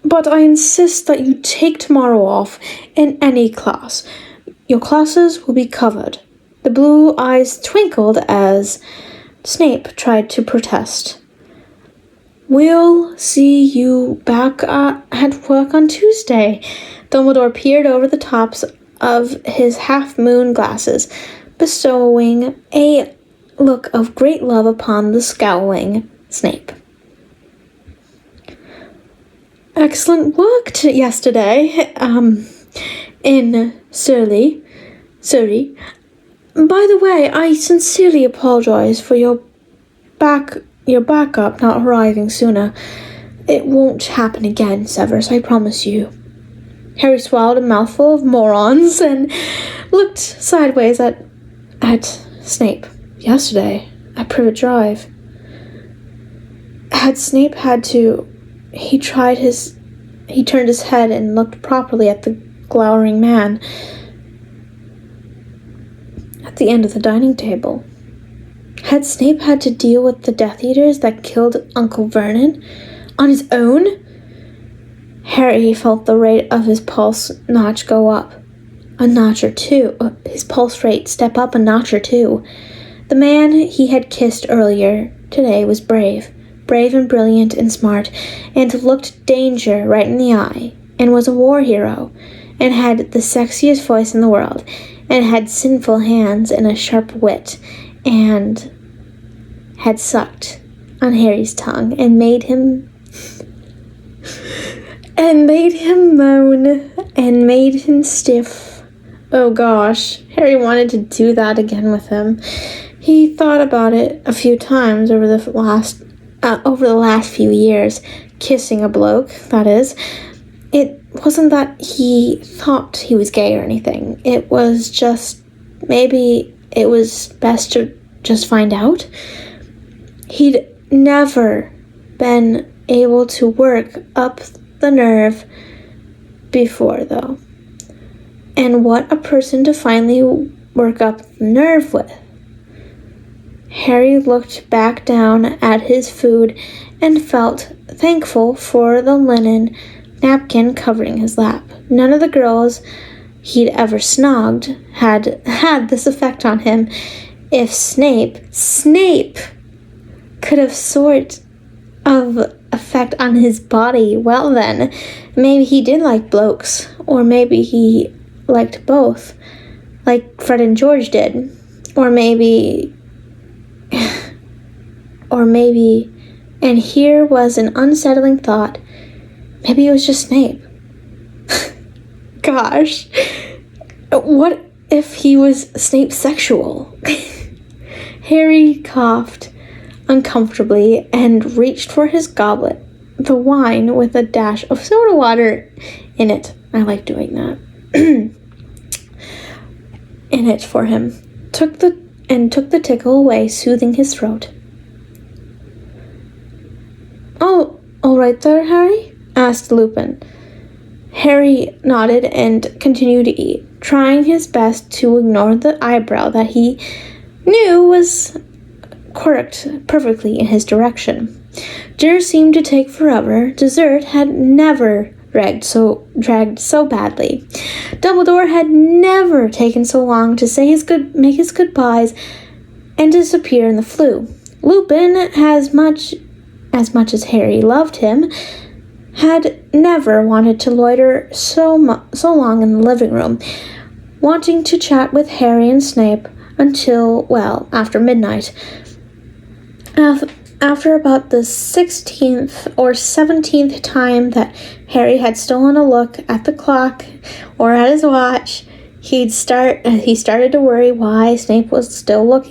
But I insist that you take tomorrow off in any class. Your classes will be covered. The blue eyes twinkled as Snape tried to protest. We'll see you back at work on Tuesday. Dumbledore peered over the tops of his half-moon glasses, bestowing a look of great love upon the scowling Snape. Excellent work yesterday, in Surrey. By the way, I sincerely apologize for your backup not arriving sooner. It won't happen again, Severus, I promise you. Harry swallowed a mouthful of morons and looked sideways at Snape. Yesterday, at Privet Drive. Had Snape had to... He turned his head and looked properly at the glowering man at the end of the dining table. Had Snape had to deal with the Death Eaters that killed Uncle Vernon on his own? Harry felt the rate of his pulse notch go up a notch or two. His pulse rate step up a notch or two. The man he had kissed earlier today was brave and brilliant and smart, and looked danger right in the eye, and was a war hero, and had the sexiest voice in the world, and had sinful hands and a sharp wit, and had sucked on Harry's tongue and made him moan and made him stiff. Oh gosh, Harry wanted to do that again with him. He thought about it a few times over the last few years, kissing a bloke, that is. It wasn't that he thought he was gay or anything. It was just, maybe it was best to just find out. He'd never been able to work up the nerve before, though. And what a person to finally work up the nerve with. Harry looked back down at his food and felt thankful for the linen napkin covering his lap. None of the girls he'd ever snogged had this effect on him. If Snape could have sort of effect on his body, well then, maybe he did like blokes, or maybe he liked both, like Fred and George did, or maybe, and here was an unsettling thought, maybe it was just Snape. Gosh, what if he was Snape sexual? Harry coughed uncomfortably and reached for his goblet, the wine with a dash of soda water in it. I like doing that. In it for him. Took the tickle away, soothing his throat. "Oh, all right there, Harry?" asked Lupin. Harry nodded and continued to eat, trying his best to ignore the eyebrow that he knew was quirked perfectly in his direction. Dinner seemed to take forever. Dessert had never dragged so badly. Dumbledore had never taken so long to make his goodbyes and disappear in the flue. Lupin, as much as Harry loved him, had never wanted to loiter so long in the living room, wanting to chat with Harry and Snape until, well, after midnight. After about the 16th or 17th time that Harry had stolen a look at the clock or at his watch, he started to worry why Snape was still up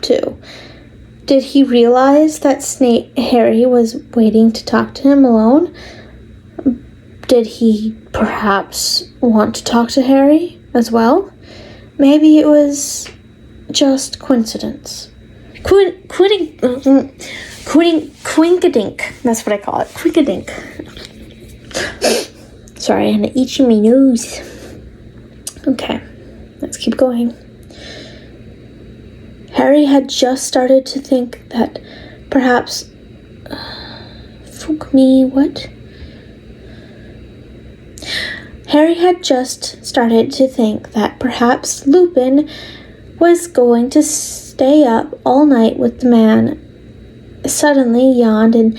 too. Did he realize that Harry was waiting to talk to him alone? Did he perhaps want to talk to Harry as well? Maybe it was just coincidence. Quinkadink. That's what I call it. Quinkadink. Sorry, I'm itching my nose. Okay, let's keep going. Harry had just started to think that perhaps... Harry had just started to think that perhaps Lupin was going to stay up all night with the man. Suddenly yawned and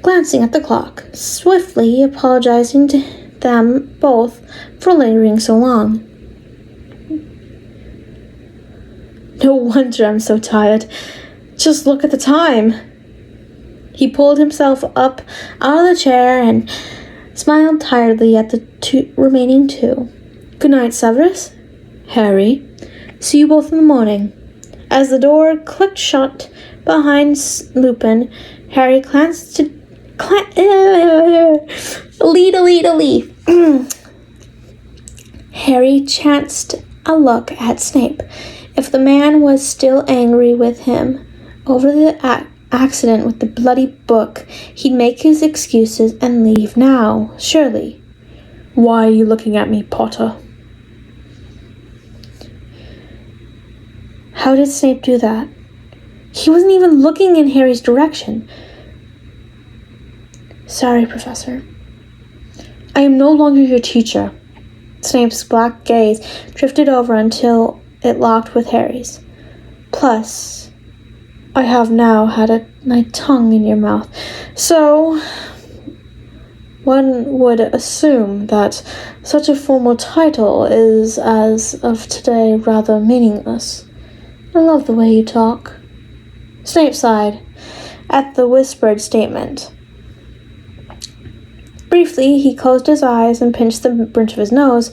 glancing at the clock, swiftly apologizing to them both for lingering so long. No wonder I'm so tired. Just look at the time. He pulled himself up out of the chair and smiled tiredly at the remaining two. Good night, Severus. Harry. See you both in the morning. As the door clicked shut behind Lupin, Harry glanced to... Harry chanced a look at Snape. If the man was still angry with him over the accident with the bloody book, he'd make his excuses and leave now, surely. Why are you looking at me, Potter? How did Snape do that? He wasn't even looking in Harry's direction. Sorry, Professor. I am no longer your teacher. Snape's black gaze drifted over until it locked with Harry's. Plus, I have now had my tongue in your mouth, so one would assume that such a formal title is, as of today, rather meaningless. I love the way you talk. Snape sighed at the whispered statement. Briefly, he closed his eyes and pinched the bridge of his nose,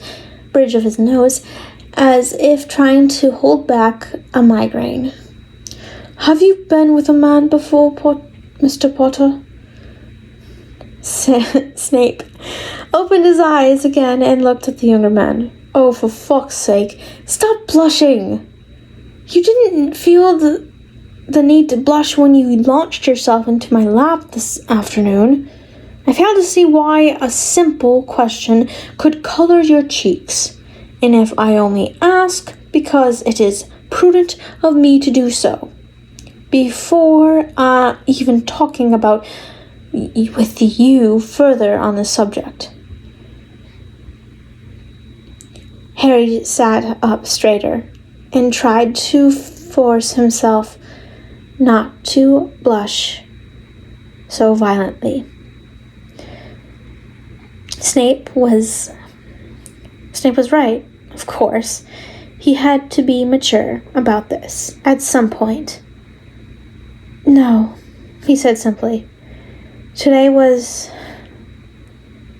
as if trying to hold back a migraine. Have you been with a man before, Mr. Potter? Snape opened his eyes again and looked at the younger man. Oh, for fuck's sake, stop blushing! You didn't feel the need to blush when you launched yourself into my lap this afternoon. I fail to see why a simple question could color your cheeks. And if I only ask because it is prudent of me to do so. Before even talking about with you further on the subject. Harry sat up straighter and tried to force himself not to blush so violently. Snape was right, of course. He had to be mature about this at some point. No, he said simply. Today was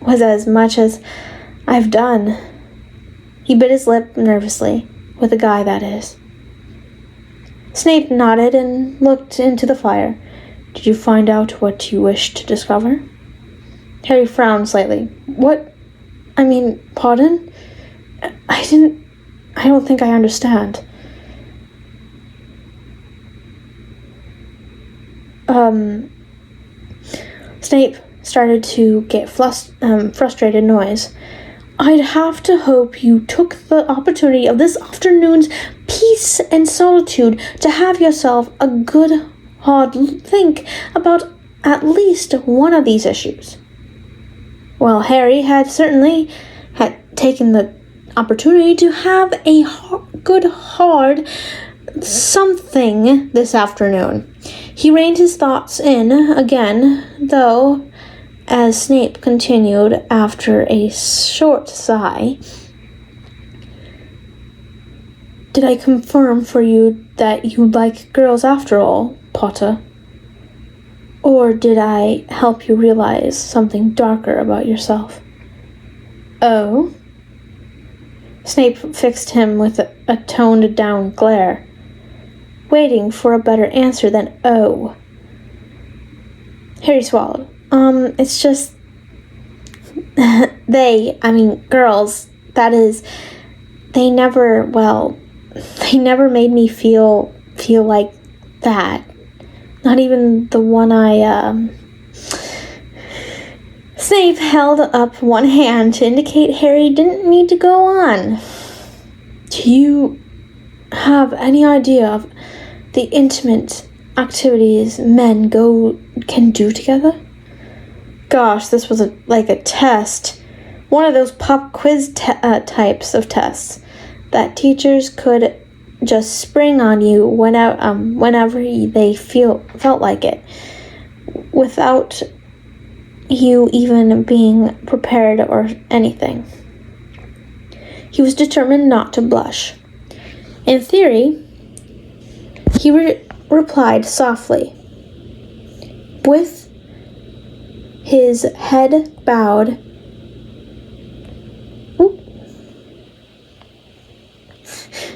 as much as I've done. He bit his lip nervously, with a guy, that is. Snape nodded and looked into the fire. Did you find out what you wished to discover? Harry frowned slightly. What? I mean, pardon? I don't think I understand. Snape started to get frustrated noise. I'd have to hope you took the opportunity of this afternoon's peace and solitude to have yourself a good hard think about at least one of these issues. Well, Harry had certainly taken the opportunity to have a good hard something this afternoon. He reined his thoughts in again, though, as Snape continued after a short sigh. Did I confirm for you that you like girls after all, Potter? Or did I help you realize something darker about yourself? Oh? Snape fixed him with a toned-down glare, waiting for a better answer than oh. Harry swallowed. It's just... girls, that is, they never made me feel like that. Not even the one Snape held up one hand to indicate Harry didn't need to go on. Do you have any idea of the intimate activities men can do together? Gosh, this was like a test. One of those pop quiz types of tests that teachers could just spring on you whenever they felt like it, without you even being prepared or anything. He was determined not to blush. In theory, he replied softly, with his head bowed.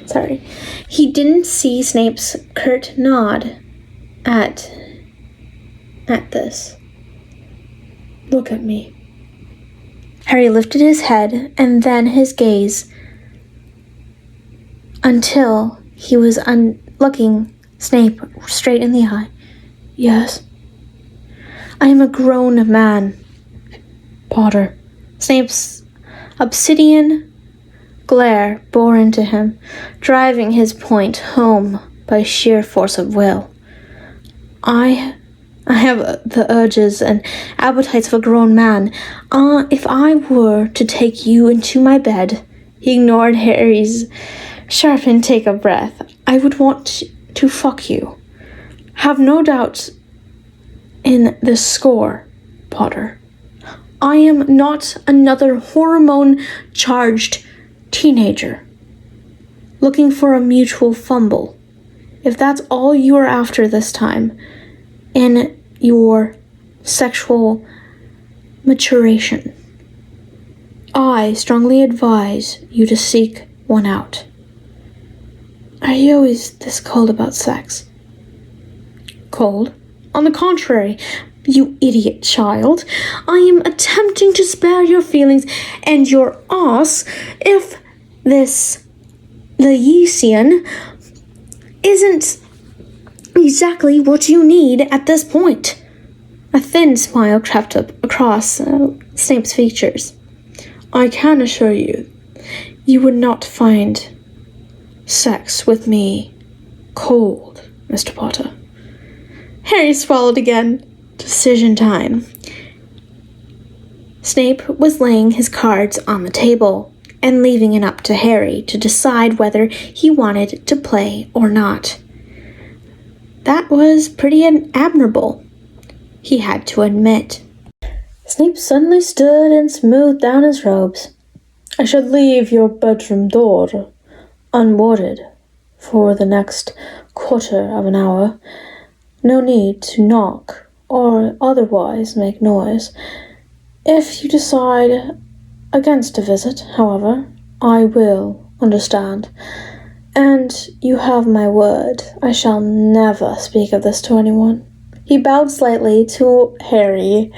Sorry. He didn't see Snape's curt nod at this. Look at me. Harry lifted his head and then his gaze until he was looking Snape straight in the eye. Yes. I am a grown man, Potter. Snape's obsidian glare bore into him, driving his point home by sheer force of will. I have the urges and appetites of a grown man. If I were to take you into my bed, he ignored Harry's sharp intake of breath, I would want to fuck you. Have no doubts in this score, Potter. I am not another hormone-charged teenager looking for a mutual fumble. If that's all you are after this time in your sexual maturation, I strongly advise you to seek one out. Are you always this cold about sex? Cold? On the contrary, you idiot child. I am attempting to spare your feelings and your ass if the Yeesian isn't exactly what you need at this point. A thin smile crept up across Snape's features. I can assure you, you would not find sex with me cold, Mr. Potter. Harry swallowed again. Decision time. Snape was laying his cards on the table and leaving it up to Harry to decide whether he wanted to play or not. That was pretty admirable, he had to admit. Snape suddenly stood and smoothed down his robes. I should leave your bedroom door unwarded for the next quarter of an hour. No need to knock or otherwise make noise. If you decide against a visit, however, I will understand. And you have my word, I shall never speak of this to anyone. He bowed slightly to Harry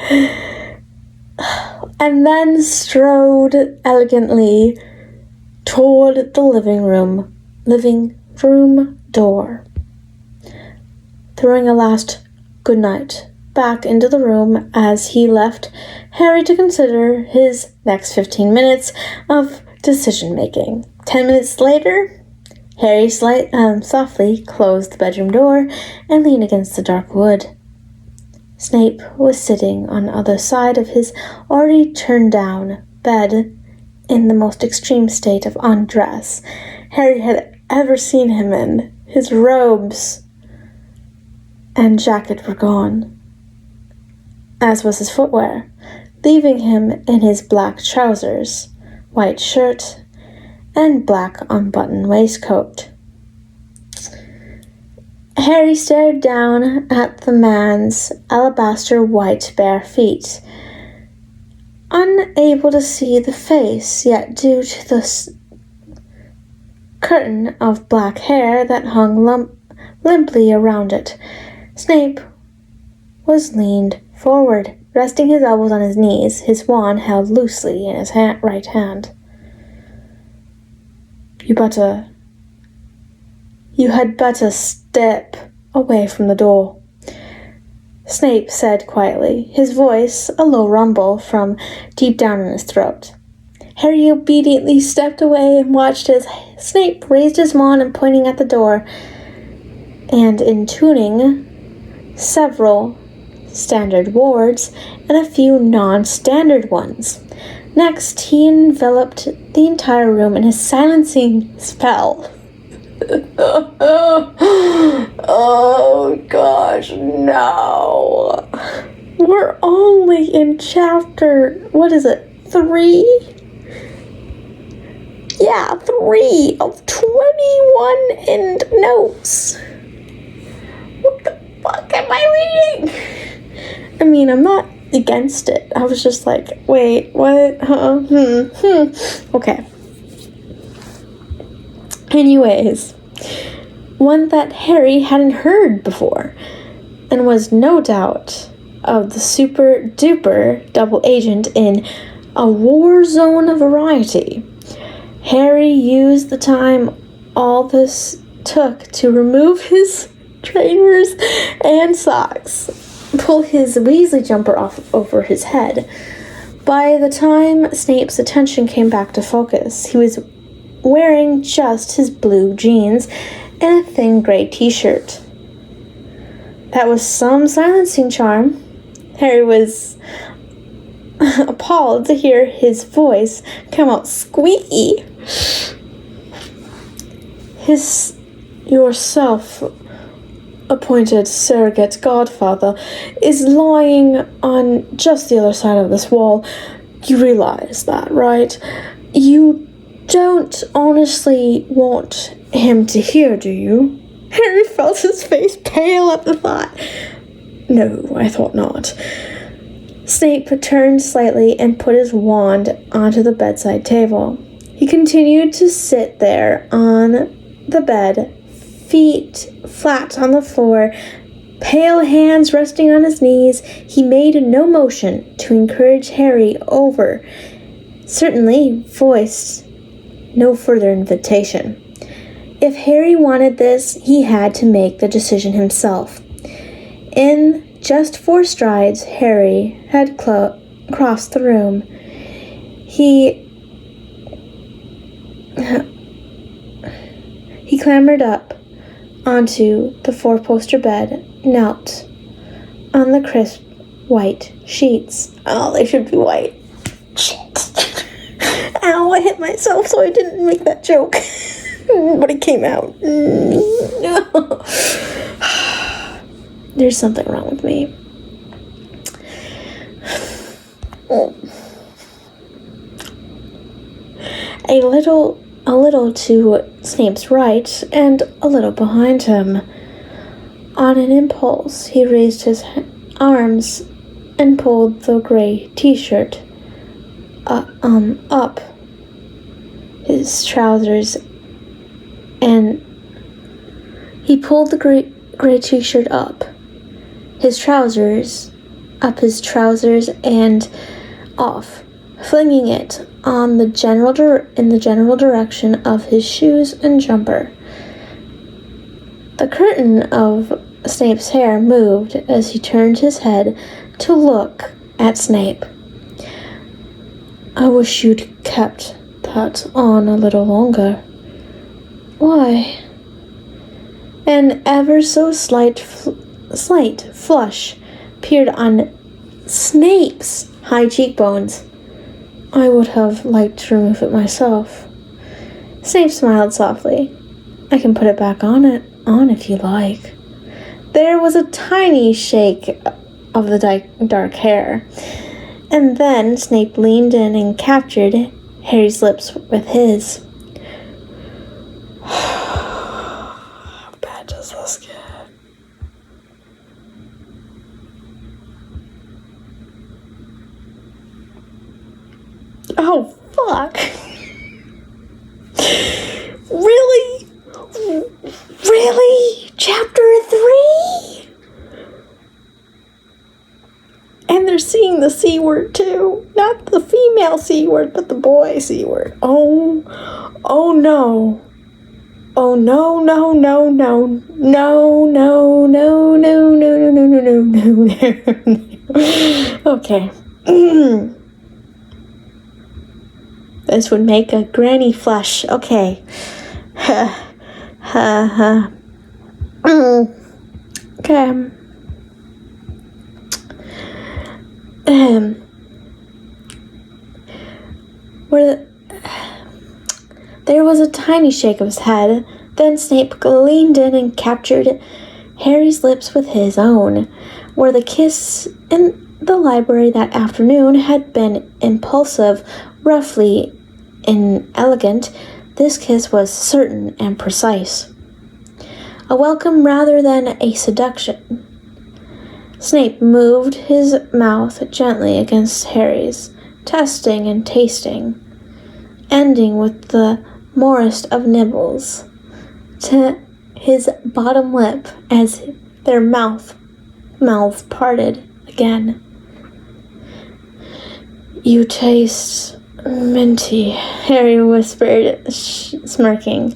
and then strode elegantly toward the living room door. Throwing a last good night back into the room as he left Harry to consider his next 15 minutes of decision-making. 10 minutes later, Harry softly closed the bedroom door and leaned against the dark wood. Snape was sitting on the other side of his already turned-down bed in the most extreme state of undress Harry had ever seen him in. His robes and jacket were gone, as was his footwear, leaving him in his black trousers, white shirt, and black unbuttoned waistcoat. Harry stared down at the man's alabaster white bare feet, unable to see the face, yet due to the curtain of black hair that hung limply around it, Snape was leaned forward, resting his elbows on his knees, his wand held loosely in his right hand. You had better step away from the door, Snape said quietly, his voice a low rumble from deep down in his throat. Harry obediently stepped away and watched as Snape raised his wand and pointing at the door, and intoning several standard words and a few non-standard ones. Next, he enveloped the entire room in his silencing spell. Oh gosh, no. We're only in chapter, 3? Yeah, 3 of 21 end notes. What the fuck am I reading? I mean, I'm not against it. I was just like, wait, what? Okay. Anyways, one that Harry hadn't heard before, and was no doubt of the super duper double agent in a war zone variety. Harry used the time all this took to remove his trainers and socks, pull his Weasley jumper off over his head. By the time Snape's attention came back to focus, he was wearing just his blue jeans and a thin gray t-shirt. That was some silencing charm. Harry was appalled to hear his voice come out squeaky. Your self-appointed surrogate godfather is lying on just the other side of this wall. You realize that, right? You don't honestly want him to hear, do you? Harry felt his face pale at the thought. No, I thought not. Snape turned slightly and put his wand onto the bedside table. He continued to sit there on the bed, feet flat on the floor, pale hands resting on his knees. He made no motion to encourage Harry over, certainly voiced no further invitation. If Harry wanted this, he had to make the decision himself. In just 4 strides, Harry had crossed the room. He clambered up onto the 4-poster bed, knelt on the crisp white sheets. Oh, they should be white. Shit. Ow, I hit myself, so I didn't make that joke. But it came out. There's something wrong with me. A little to Snape's right and a little behind him. On an impulse, he raised his arms and pulled the gray t-shirt up his trousers, and he pulled the gray t-shirt up his trousers and off, flinging it in the general direction of his shoes and jumper. The curtain of Snape's hair moved as he turned his head to look at Snape. I wish you'd kept that on a little longer. Why? An ever so slight flush appeared on Snape's high cheekbones. I would have liked to remove it myself. Snape smiled softly. I can put it back on if you like. There was a tiny shake of the dark hair, and then Snape leaned in and captured Harry's lips with his. How bad does this get? Oh, fuck. Really? Really? Chapter 3? And they're seeing the C word too. Not the female C word, but the boy C word. Oh no. Oh no, no, no, no. No, no, no, no, no, no, no, no, no, no. Okay. This would make a granny flush. Okay. Okay. There was a tiny shake of his head. Then Snape leaned in and captured Harry's lips with his own. Where the kiss in the library that afternoon had been impulsive, roughly inelegant, this kiss was certain and precise. A welcome rather than a seduction. Snape moved his mouth gently against Harry's, testing and tasting, ending with the moorest of nibbles to his bottom lip as their mouths parted again. You taste minty, Harry whispered, smirking,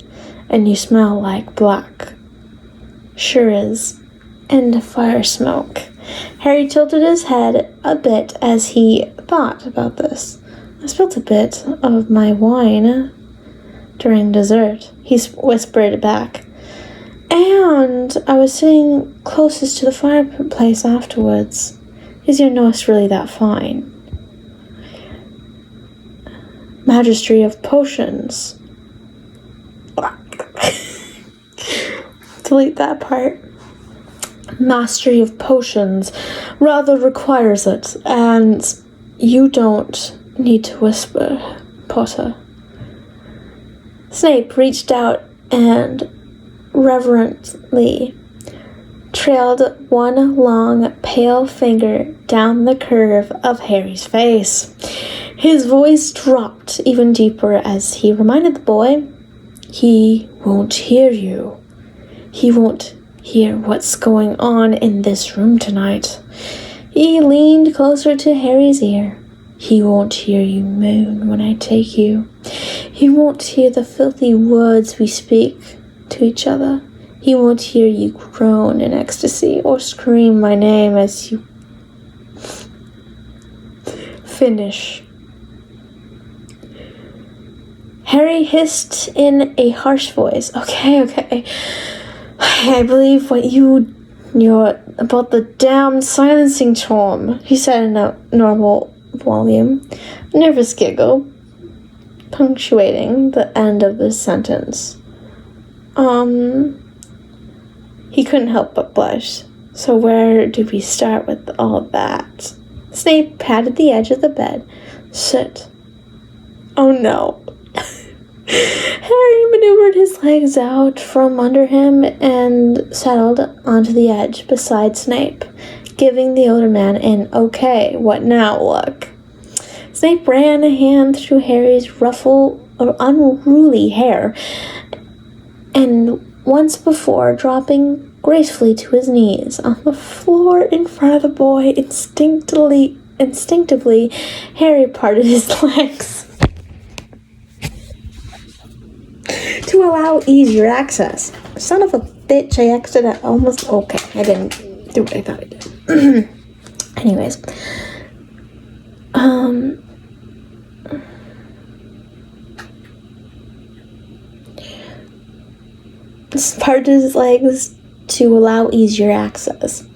and you smell like black. Sure is. And fire smoke. Harry tilted his head a bit as he thought about this. I spilled a bit of my wine during dessert, he whispered back. And I was sitting closest to the fireplace afterwards. Is your nose really that fine? Mastery of potions. Delete that part. Mastery of potions rather requires it, and you don't need to whisper, Potter. Snape reached out and reverently trailed one long, pale finger down the curve of Harry's face. His voice dropped even deeper as he reminded the boy, he won't hear you. He won't hear what's going on in this room tonight. He leaned closer to Harry's ear. He won't hear you moan when I take you. He won't hear the filthy words we speak to each other. He won't hear you groan in ecstasy or scream my name as you finish. Harry hissed in a harsh voice. Okay. I believe what you're about the damned silencing charm, he said in a normal volume, a nervous giggle punctuating the end of the sentence. He couldn't help but blush. So where do we start with all that? Snape patted the edge of the bed. Sit. Oh no. Harry maneuvered his legs out from under him and settled onto the edge beside Snape, giving the older man an okay, what now look. Snape ran a hand through Harry's unruly hair, and once before dropping gracefully to his knees on the floor in front of the boy, instinctively, Harry parted his legs to allow easier access. Son of a bitch, I I didn't do what I thought I did. Anyways. Parted his legs to allow easier access.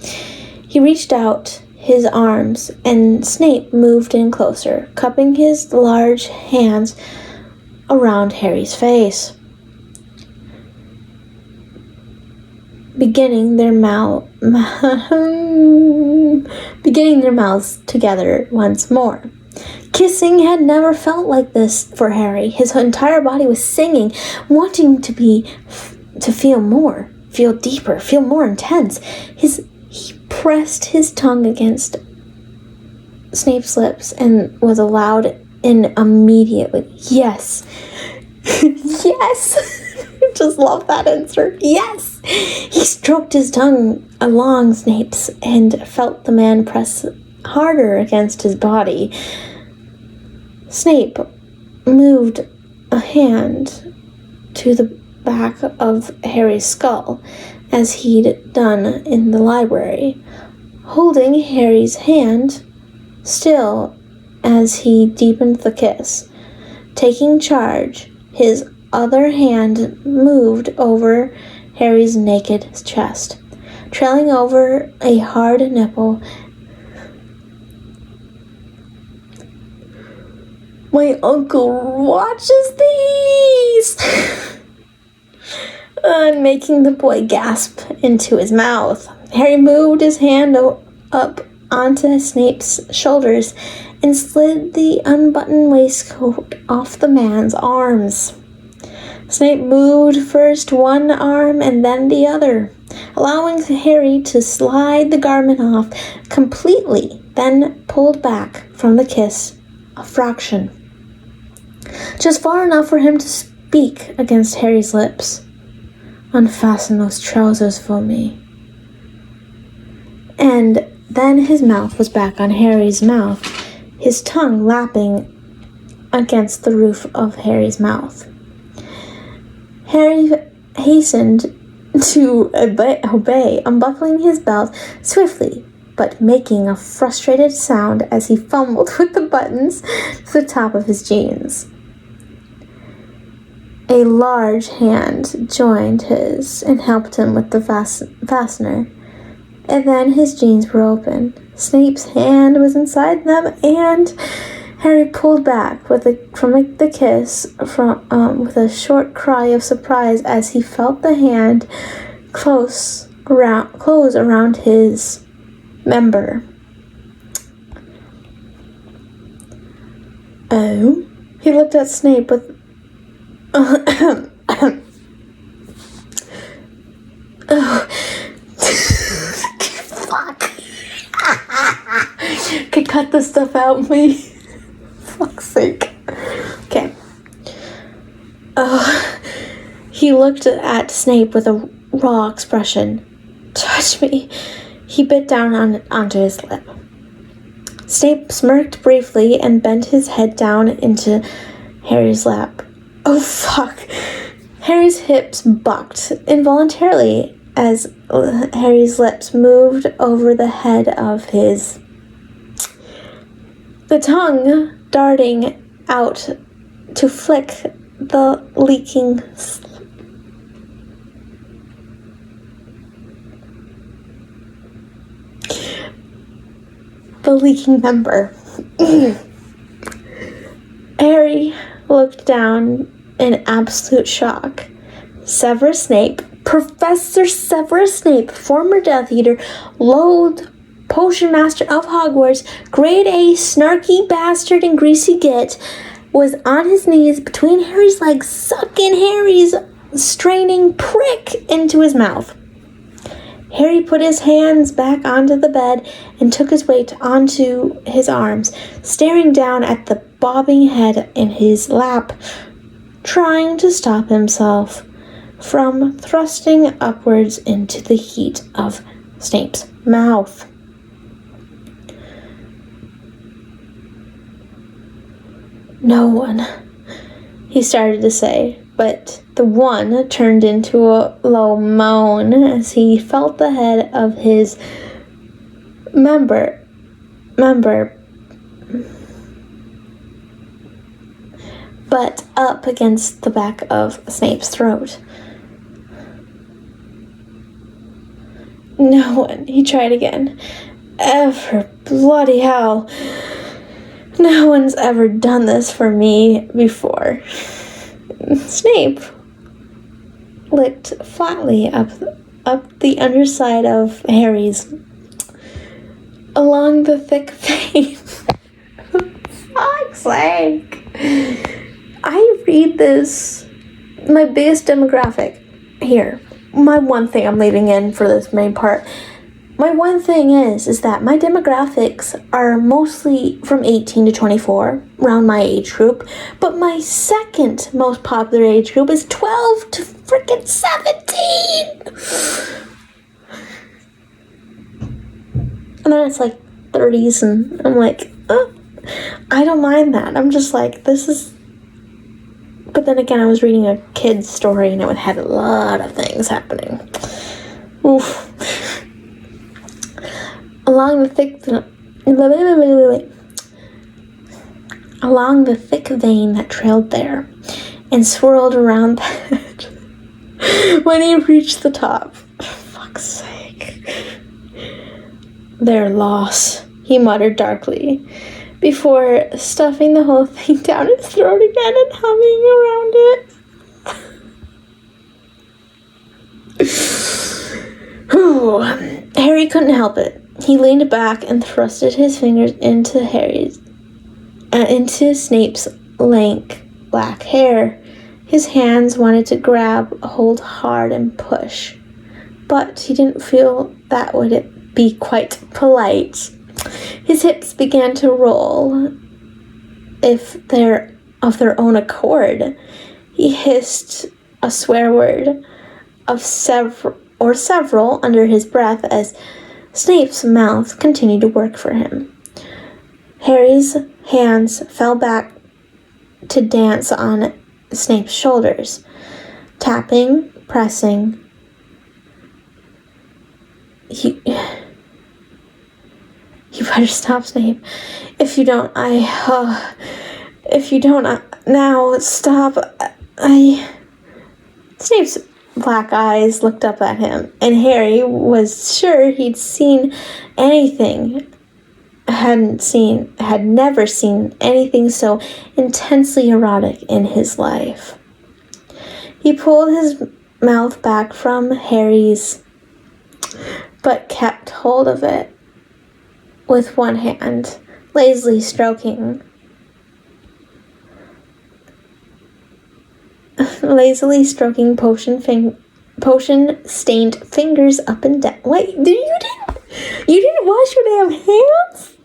He reached out his arms, and Snape moved in closer, cupping his large hands around Harry's face, beginning their mouths together once more. Kissing had never felt like this for Harry. His entire body was singing, wanting to feel more, feel deeper, feel more intense. He pressed his tongue against Snape's lips and was allowed in immediately. Yes. Yes. Just love that answer. Yes. He stroked his tongue along Snape's and felt the man press harder against his body. Snape moved a hand to the back of Harry's skull, as he'd done in the library, holding Harry's hand still as he deepened the kiss. Taking charge, his other hand moved over Harry's naked chest, trailing over a hard nipple. My uncle watches these! And making the boy gasp into his mouth. Harry moved his hand up onto Snape's shoulders and slid the unbuttoned waistcoat off the man's arms. Snape moved first one arm and then the other, allowing Harry to slide the garment off completely, then pulled back from the kiss a fraction, just far enough for him to speak against Harry's lips. Unfasten those trousers for me. And then his mouth was back on Harry's mouth, his tongue lapping against the roof of Harry's mouth. Harry hastened to obey, unbuckling his belt swiftly, but making a frustrated sound as he fumbled with the buttons to the top of his jeans. A large hand joined his and helped him with the fastener, and then his jeans were open. Snape's hand was inside them, and Harry pulled back from the kiss with a short cry of surprise as he felt the hand close around his member. Oh? He looked at Snape with Fuck. Okay, cut this stuff out, please. Fuck's sake. Okay. He looked at Snape with a raw expression. Touch me. He bit down onto his lip. Snape smirked briefly and bent his head down into Harry's lap. Oh, fuck. Harry's hips bucked involuntarily as Harry's lips moved over the head of the tongue darting out to flick the leaking member. Harry looked down in absolute shock. Severus Snape, Professor Severus Snape, former Death Eater, loathed Potion Master of Hogwarts, grade A, snarky bastard and greasy git, was on his knees between Harry's legs, sucking Harry's straining prick into his mouth. Harry put his hands back onto the bed and took his weight onto his arms, staring down at the bobbing head in his lap, trying to stop himself from thrusting upwards into the heat of Snape's mouth. No one, he started to say, but the one turned into a low moan as he felt the head of his member butt up against the back of Snape's throat. No one, he tried again. Ever bloody hell. No one's ever done this for me before. Snape licked flatly up the underside of Harry's along the thick vein. Fuck's sake. I read this, my biggest demographic here. My one thing I'm leaving in for this main part. My one thing is that my demographics are mostly from 18 to 24, around my age group, but my second most popular age group is 12 to freaking 17! And then it's like 30s, and I'm like, oh, I don't mind that. I'm just like, this is... But then again, I was reading a kid's story, and it had a lot of things happening. Oof. Along the thick vein that trailed there and swirled around that when he reached the top. Fuck's sake. Their loss, he muttered darkly, before stuffing the whole thing down his throat again and humming around it. Harry couldn't help it. He leaned back and thrusted his fingers into Snape's lank black hair. His hands wanted to grab, hold hard, and push, but he didn't feel that would be quite polite. His hips began to roll of their own accord. He hissed a swear word of several under his breath as Snape's mouth continued to work for him. Harry's hands fell back to dance on Snape's shoulders, tapping, pressing. You better stop, Snape. If you don't, now, stop. Snape's black eyes looked up at him, and Harry was sure he'd seen anything, had never seen anything so intensely erotic in his life. He pulled his mouth back from Harry's, but kept hold of it with one hand, lazily stroking potion-stained fingers up and down. Wait, you didn't wash your damn hands?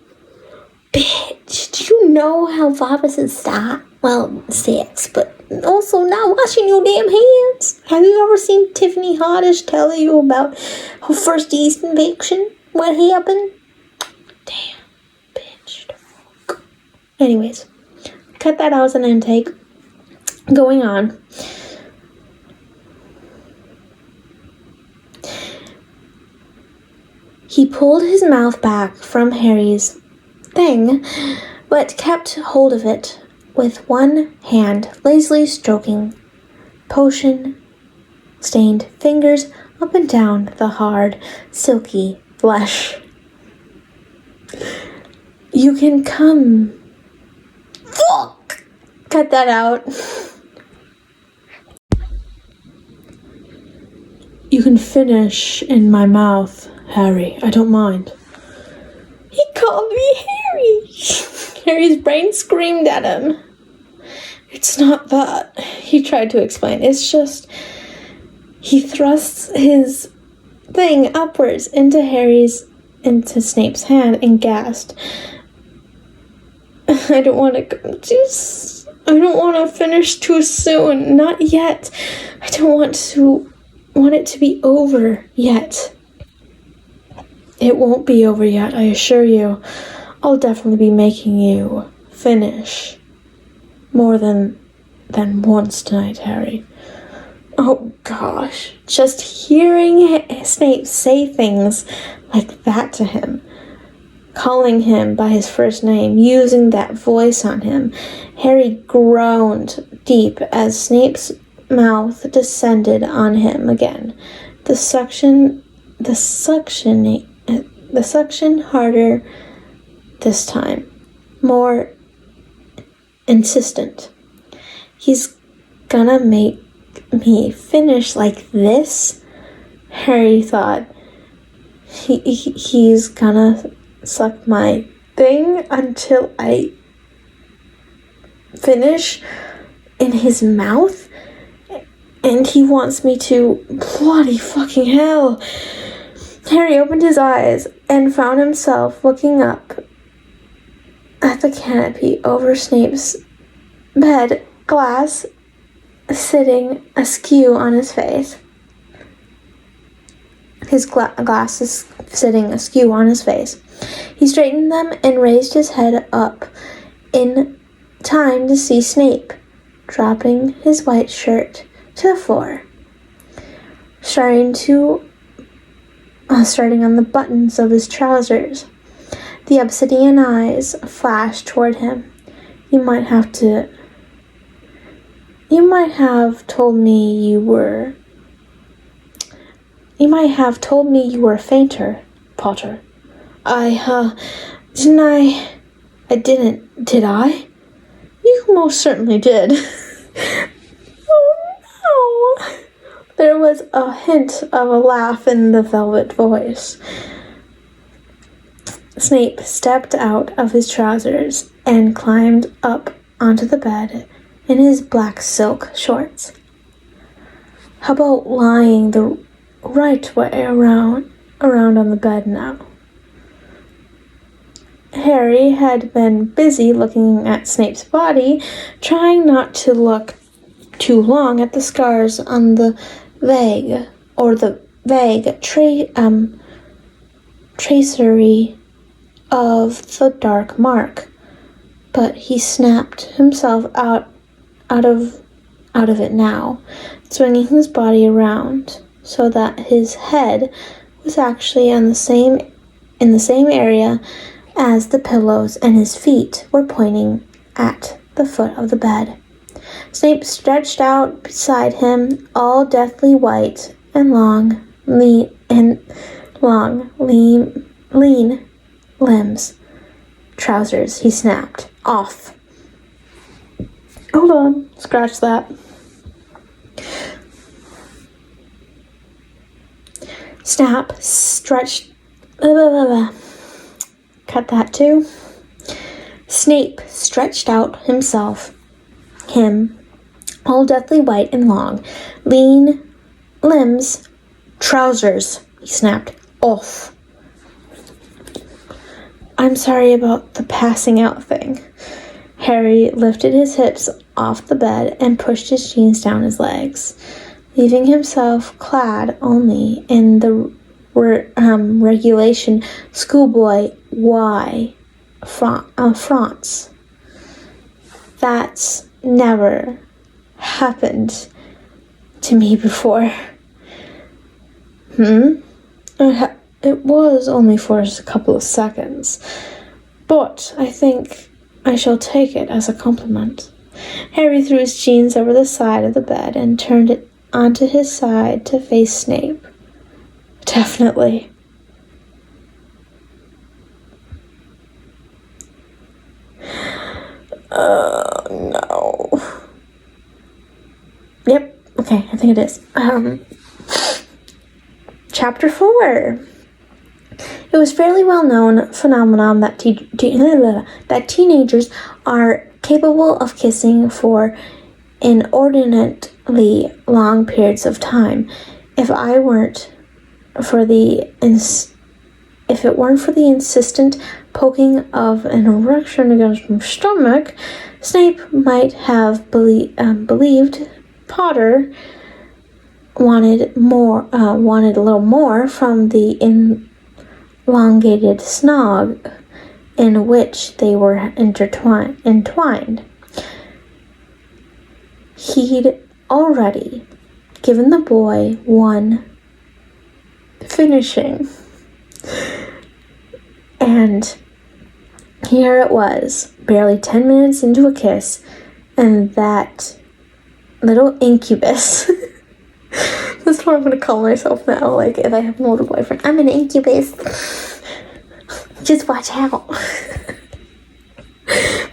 Bitch, do you know how viruses start? Well, sex, but also not washing your damn hands. Have you ever seen Tiffany Haddish tell you about her first yeast infection? What happened? Damn, bitch. Anyways, cut that out as an intake. Going on. He pulled his mouth back from Harry's thing, but kept hold of it with one hand, lazily stroking potion-stained fingers up and down the hard, silky flesh. You can come. Fuck! Cut that out. You can finish in my mouth, Harry. I don't mind. He called me Harry. Harry's brain screamed at him. It's not that, he tried to explain. It's just, he thrusts his thing upwards into Snape's hand and gasped. I don't want to finish too soon. Not yet. I don't want it to be over yet. It won't be over yet, I assure you. I'll definitely be making you finish more than once tonight, Harry. Oh gosh, just hearing Snape say things like that to him, calling him by his first name, using that voice on him, Harry groaned deep as Snape's mouth descended on him again. The suction harder this time, more insistent. He's gonna make me finish like this? Harry thought. He's gonna suck my thing until I finish in his mouth? And he wants me to... Bloody fucking hell! Harry opened his eyes and found himself looking up at the canopy over Snape's bed, glass sitting askew on his face. His glasses sitting askew on his face. He straightened them and raised his head up in time to see Snape dropping his white shirt to the floor, starting on the buttons of his trousers. The obsidian eyes flashed toward him. You might have told me you were a fainter, Potter. I didn't, did I? You most certainly did. Oh no! There was a hint of a laugh in the velvet voice. Snape stepped out of his trousers and climbed up onto the bed in his black silk shorts. How about lying the right way around on the bed now? Harry had been busy looking at Snape's body, trying not to look too long at the scars on the vague tracery of the dark mark, but he snapped himself out of it now, swinging his body around so that his head was actually in the same area as the pillows, and his feet were pointing at the foot of the bed. Snape stretched out beside him, all deathly white and lean limbs. Trousers, he snapped. Off. Hold on, scratch that. Snap, stretched. Cut that too. Snape stretched out him, all deathly white and long, lean limbs, trousers, he snapped. Off. I'm sorry about the passing out thing. Harry lifted his hips off the bed and pushed his jeans down his legs, leaving himself clad only in the regulation schoolboy fronts. That's never happened to me before. It was only for a couple of seconds, but I think I shall take it as a compliment. Harry threw his jeans over the side of the bed and turned it onto his side to face Snape. Definitely. No. Yep, okay, I think it is. Chapter 4. It was fairly well-known phenomenon that teenagers are capable of kissing for inordinately long periods of time. If it weren't for the insistent poking of an erection against my stomach, Snape might have believed Potter wanted a little more from the elongated snog in which they were entwined. He'd already given the boy one finishing, and here it was, barely 10 minutes into a kiss, and that little incubus. That's what I'm gonna call myself now, like, if I have an older boyfriend. I'm an incubus. Just watch out.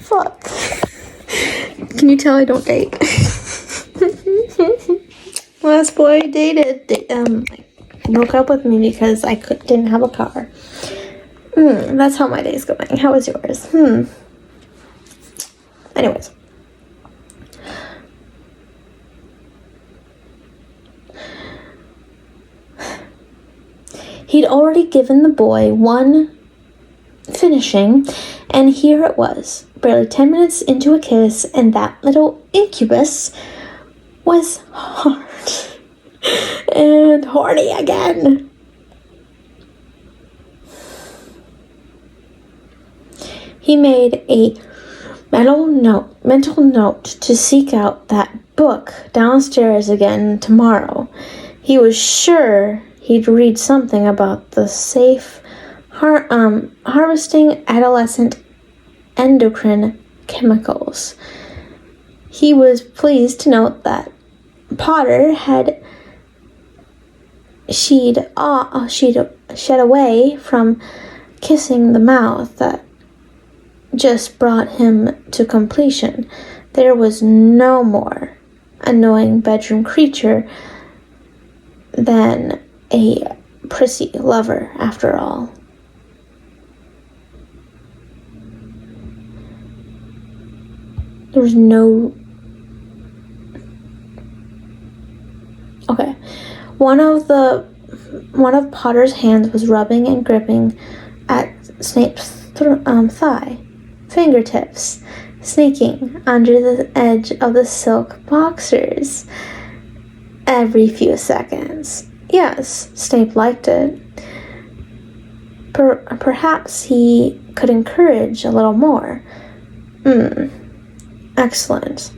Fuck. Can you tell I don't date? Last boy I dated, broke up with me because I didn't have a car. That's how my day's going. How was yours? Anyways. He'd already given the boy one finishing, and here it was, barely 10 minutes into a kiss, and that little incubus was hard and horny again. He made a mental note to seek out that book downstairs again tomorrow. He was sure he'd read something about the safe harvesting adolescent endocrine chemicals. He was pleased to note that Potter had shied away from kissing the mouth that just brought him to completion. There was no more annoying bedroom creature than a prissy lover, after all. There was no... Okay. One of Potter's hands was rubbing and gripping at Snape's thigh, fingertips sneaking under the edge of the silk boxers every few seconds. Yes, Snape liked it. Perhaps he could encourage a little more. Excellent.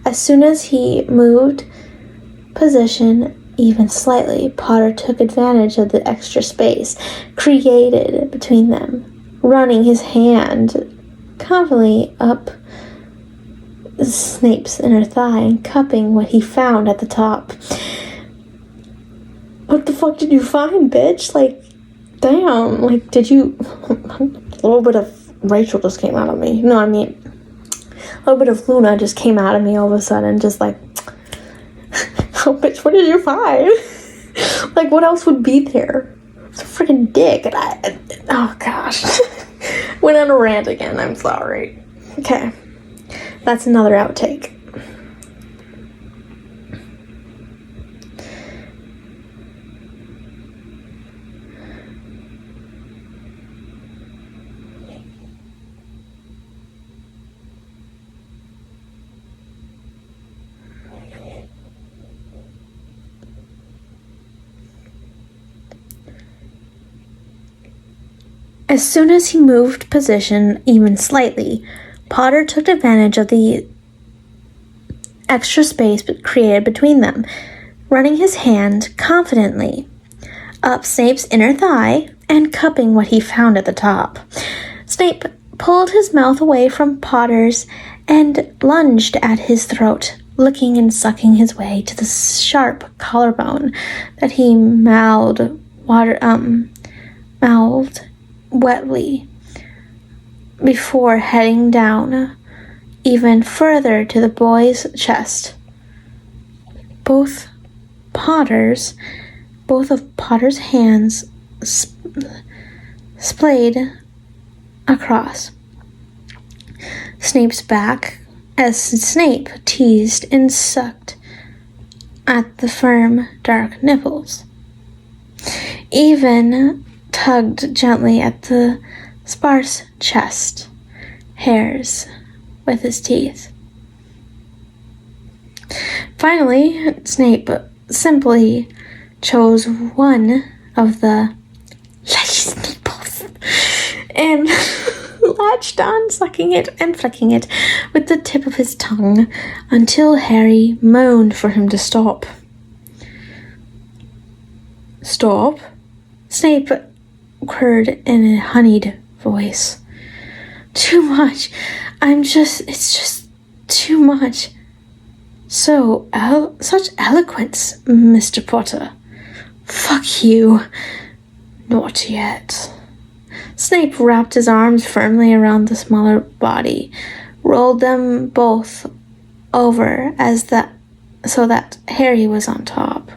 As soon as he moved position even slightly, Potter took advantage of the extra space created between them, running his hand confidently up Snape's inner thigh and cupping what he found at the top. What the fuck did you find, bitch? Like, damn. Like, did you... A little bit of Rachel just came out of me. No, I mean... A little bit of Luna just came out of me all of a sudden. Just like... Oh, bitch, what did you find? Like, what else would be there? It's a freaking dick. And oh, gosh. Went on a rant again. I'm sorry. Okay. That's another outtake. As soon as he moved position even slightly, Potter took advantage of the extra space created between them, running his hand confidently up Snape's inner thigh and cupping what he found at the top. Snape pulled his mouth away from Potter's and lunged at his throat, licking and sucking his way to the sharp collarbone that he mouthed wetly before heading down even further to the boy's chest. Both of Potter's hands splayed across Snape's back as Snape teased and sucked at the firm, dark nipples. Even tugged gently at the sparse chest hairs with his teeth. Finally, Snape simply chose one of the nipples and latched on, sucking it and flicking it with the tip of his tongue until Harry moaned for him to stop. Stop? Snape quirred in a honeyed voice. Too much. It's just too much. Such eloquence, Mr. Potter. Fuck you. Not yet. Snape wrapped his arms firmly around the smaller body, rolled them both over so that Harry was on top.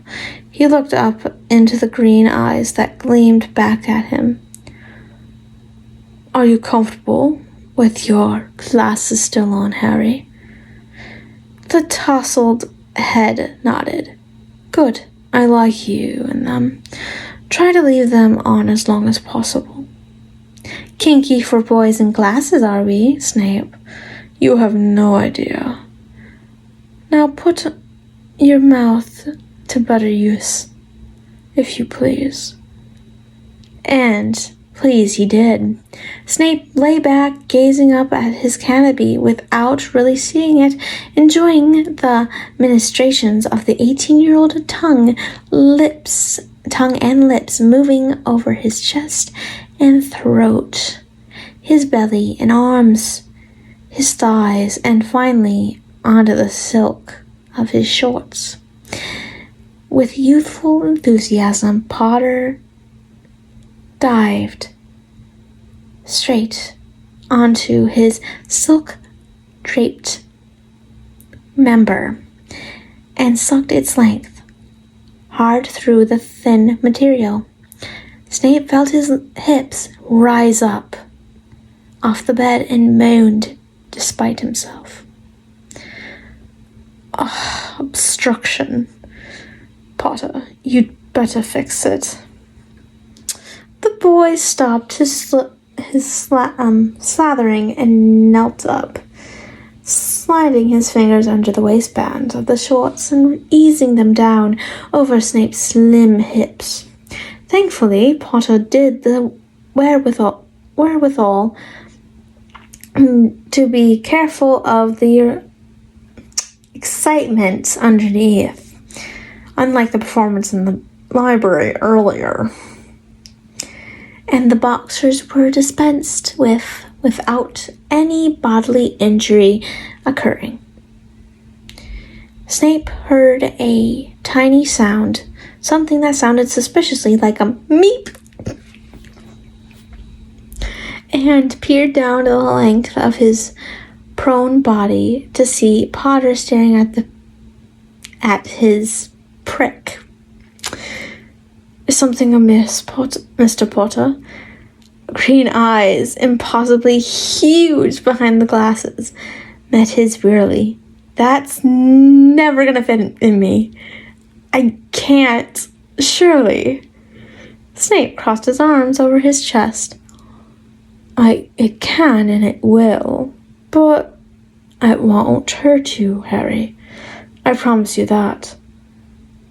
He looked up into the green eyes that gleamed back at him. Are you comfortable with your glasses still on, Harry? The tousled head nodded. Good, I like you in them. Try to leave them on as long as possible. Kinky for boys in glasses, are we, Snape? You have no idea. Now put your mouth to better use, if you please. And please he did. Snape lay back, gazing up at his canopy without really seeing it, enjoying the ministrations of the 18-year-old tongue and lips moving over his chest and throat, his belly and arms, his thighs, and finally onto the silk of his shorts. With youthful enthusiasm, Potter dived straight onto his silk-draped member and sucked its length hard through the thin material. Snape felt his hips rise up off the bed and moaned despite himself. Oh, obstruction. Potter, you'd better fix it. The boy stopped his slathering and knelt up, sliding his fingers under the waistband of the shorts and easing them down over Snape's slim hips. Thankfully, Potter did the wherewithal to be careful of the excitement underneath, unlike the performance in the library earlier. And the boxers were dispensed with without any bodily injury occurring. Snape heard a tiny sound, something that sounded suspiciously like a meep, and peered down the length of his prone body to see Potter staring at his prick. Is something amiss, Mr. Potter? Green eyes, impossibly huge behind the glasses, met his wearily. That's never gonna fit in me. I can't, surely. Snape crossed his arms over his chest. It can and it will, but it won't hurt you, Harry. I promise you that.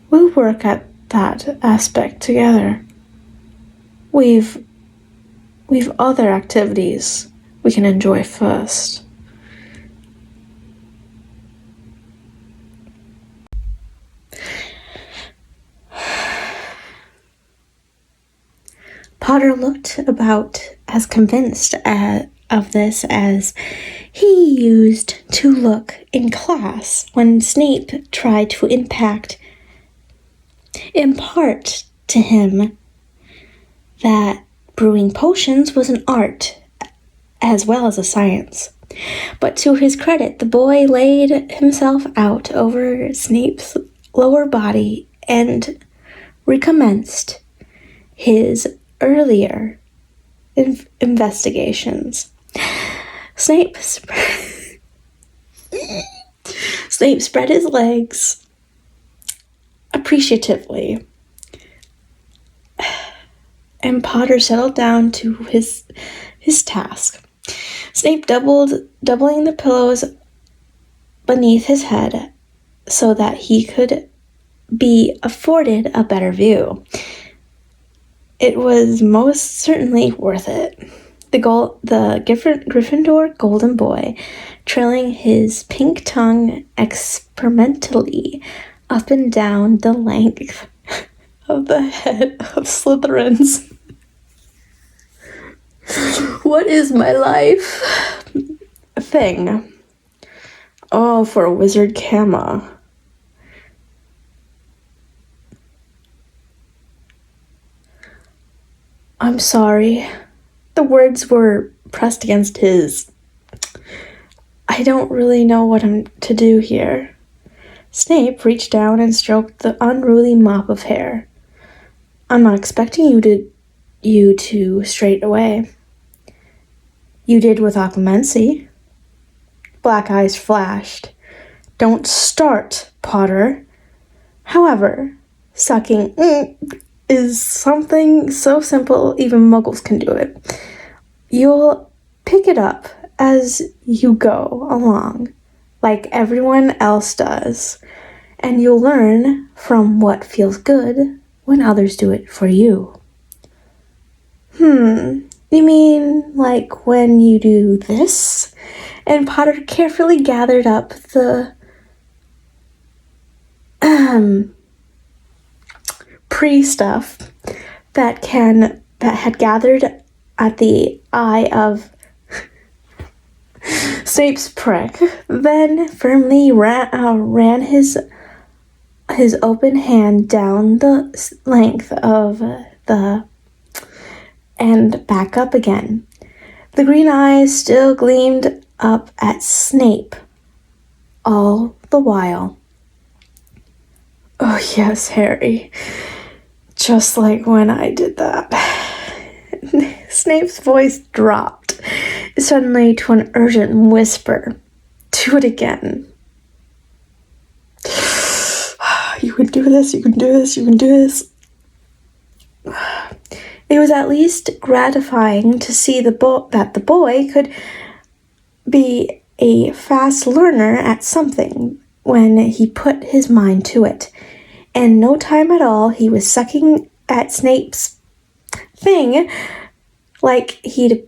We'll work at that aspect together. We've other activities we can enjoy first. Potter looked about as convinced of this as he used to look in class when Snape tried to impart to him that brewing potions was an art as well as a science. But to his credit, the boy laid himself out over Snape's lower body and recommenced his earlier investigations. Snape spread his legs appreciatively, and Potter settled down to his task. Snape doubling the pillows beneath his head so that he could be afforded a better view. It was most certainly worth it. The Gryffindor golden boy, trailing his pink tongue experimentally up and down the length of the head of Slytherins. What is my life? Thing. Oh, for a wizard Kama. I'm sorry. The words were pressed against his. I don't really know what I'm to do here. Snape reached down and stroked the unruly mop of hair. I'm not expecting you to straight away. You did with Occlumency. Black eyes flashed. Don't start, Potter. However, sucking is something so simple even muggles can do it. You'll pick it up as you go along, like everyone else does, and you'll learn from what feels good when others do it for you. You mean like when you do this? And Potter carefully gathered up the pre-stuff that had gathered at the eye of Snape's prick, then firmly ran his open hand down the length of the and back up again. The green eyes still gleamed up at Snape all the while. Oh yes, Harry. Just like when I did that. Snape's voice dropped suddenly to an urgent whisper. Do it again. You can do this, you can do this, you can do this. It was at least gratifying to see that the boy could be a fast learner at something when he put his mind to it. In no time at all, he was sucking at Snape's thing like he'd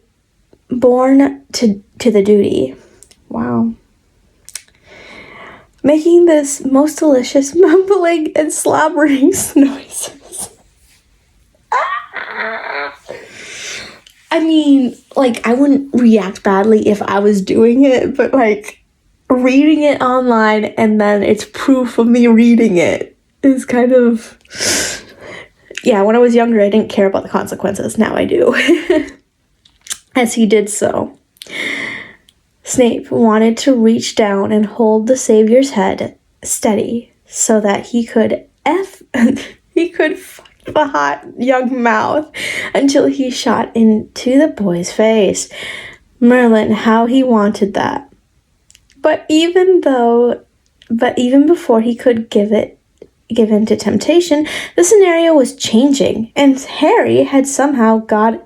born to the duty. Wow. Making this most delicious mumbling and slobbering noises. I mean, like, I wouldn't react badly if I was doing it, but, like, reading it online and then it's proof of me reading it is kind of... Yeah, when I was younger, I didn't care about the consequences. Now I do. As he did so, Snape wanted to reach down and hold the Savior's head steady so that he could fuck the hot young mouth until he shot into the boy's face. Merlin, how he wanted that. But even before he could give in to temptation, the scenario was changing, and Harry had somehow got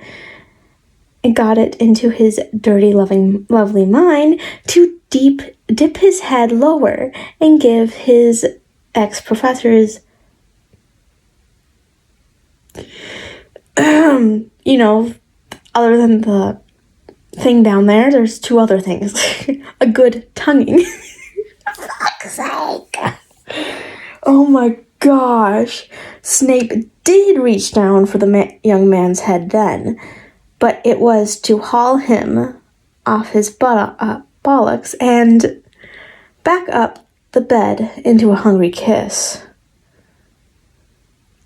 it into his dirty, lovely mind to dip his head lower and give his ex-professors, other than the thing down there's two other things. A good tonguing. For fuck's sake. Oh my gosh. Snape did reach down for the young man's head then, but it was to haul him off his bollocks and back up the bed into a hungry kiss.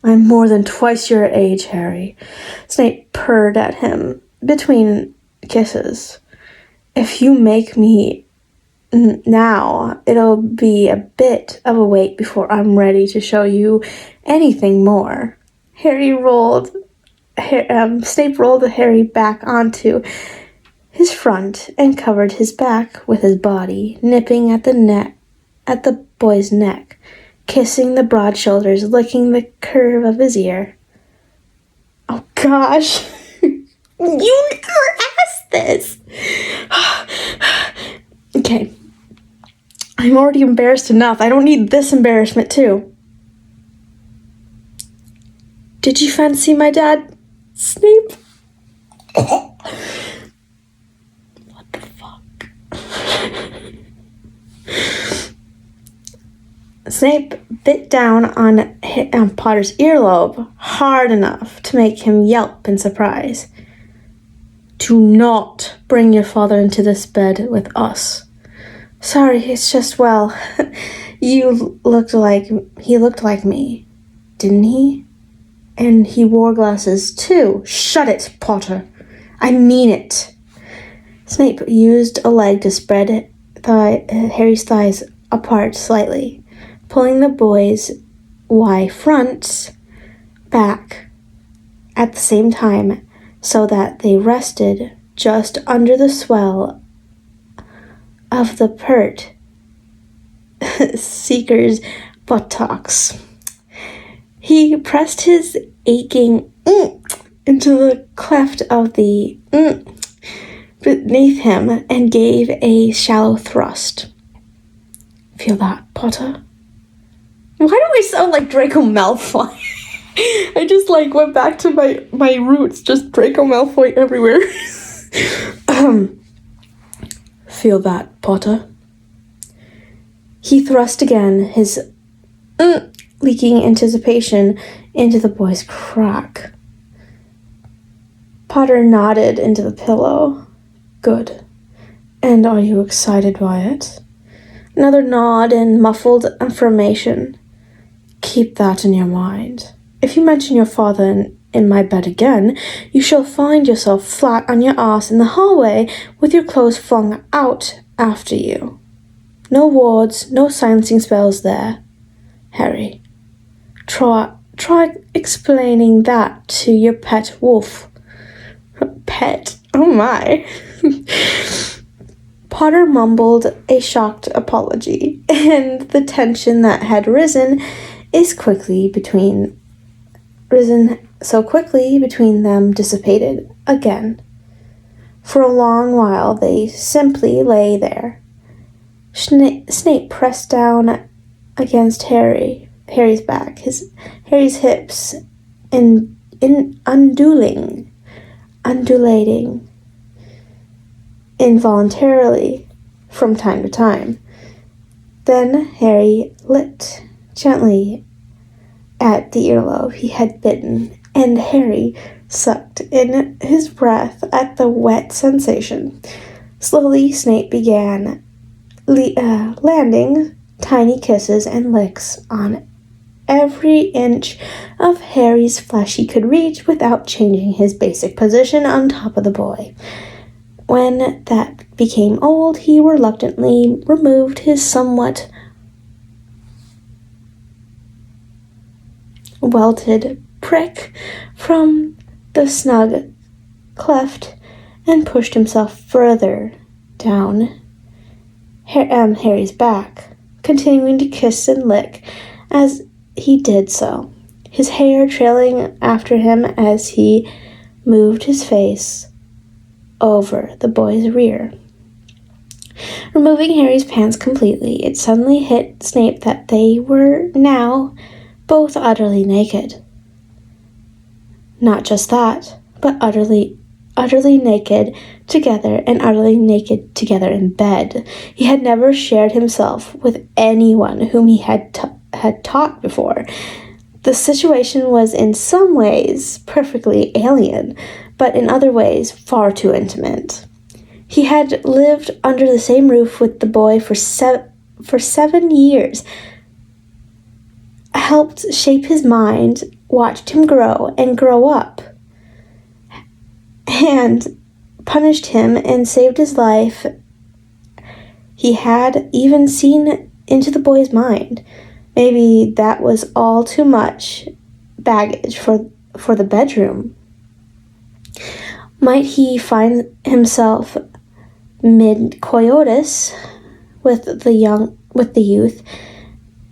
I'm more than twice your age, Harry. Snape purred at him between kisses. If you make me now, it'll be a bit of a wait before I'm ready to show you anything more. Snape rolled Harry back onto his front and covered his back with his body, nipping at the boy's neck, kissing the broad shoulders, licking the curve of his ear. Oh gosh, you never asked this. Okay, I'm already embarrassed enough. I don't need this embarrassment too. Did you fancy my dad, Snape? What the fuck? Snape bit down on Potter's earlobe hard enough to make him yelp in surprise. Do not bring your father into this bed with us. Sorry, it's just, well, he looked like me, didn't he? And he wore glasses too. Shut it, Potter. I mean it. Snape used a leg to spread Harry's thighs apart slightly, pulling the boy's front back at the same time so that they rested just under the swell of the pert seeker's buttocks. He pressed his aching into the cleft of the beneath him and gave a shallow thrust. Feel that, Potter? Why do I sound like Draco Malfoy? I just went back to my roots, just Draco Malfoy everywhere. Feel that, Potter? He thrust again, his leaking anticipation into the boy's crack. Potter nodded into the pillow. Good. And are you excited by it? Another nod and muffled affirmation. Keep that in your mind. If you mention your father in my bed again, you shall find yourself flat on your ass in the hallway with your clothes flung out after you. No wards, no silencing spells there. Harry, try explaining that to your pet wolf. Pet? Oh my. Potter mumbled a shocked apology, and the tension that had risen so quickly between them dissipated again. For a long while they simply lay there. Snape pressed down against Harry's back, Harry's hips undulating involuntarily from time to time. Then Harry licked gently at the earlobe he had bitten, and Harry sucked in his breath at the wet sensation. Slowly, Snape began landing tiny kisses and licks on every inch of Harry's flesh he could reach without changing his basic position on top of the boy. When that became old, he reluctantly removed his somewhat welted prick from the snug cleft and pushed himself further down Harry's back, continuing to kiss and lick as he did so, his hair trailing after him as he moved his face over the boy's rear. Removing Harry's pants completely, it suddenly hit Snape that they were now both utterly naked. Not just that, but utterly naked together, and utterly naked together in bed. He had never shared himself with anyone whom he had taught before, The situation was in some ways perfectly alien, but in other ways far too intimate. He had lived under the same roof with the boy for 7 years, helped shape his mind, watched him grow and grow up, and punished him and saved his life. He had even seen into the boy's mind. Maybe that was all too much baggage for the bedroom. Might he find himself mid-coitus with the youth,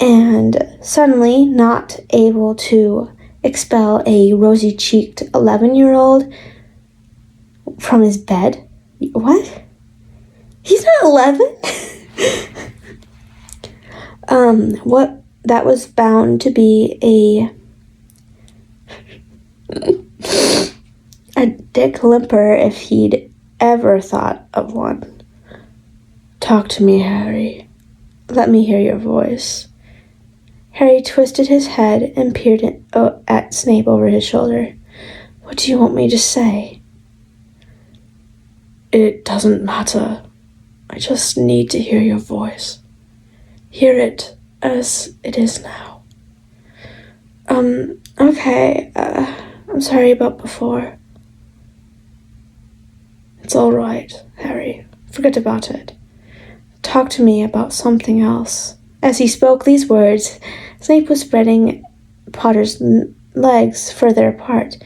and suddenly not able to expel a rosy-cheeked 11-year-old from his bed? What? He's not 11? What? That was bound to be a dick limper if he'd ever thought of one. Talk to me, Harry. Let me hear your voice. Harry twisted his head and peered at Snape over his shoulder. What do you want me to say? It doesn't matter. I just need to hear your voice. Hear it as it is now. Okay, I'm sorry about before. It's all right, Harry. Forget about it. Talk to me about something else. As he spoke these words, Snape was spreading Potter's legs further apart,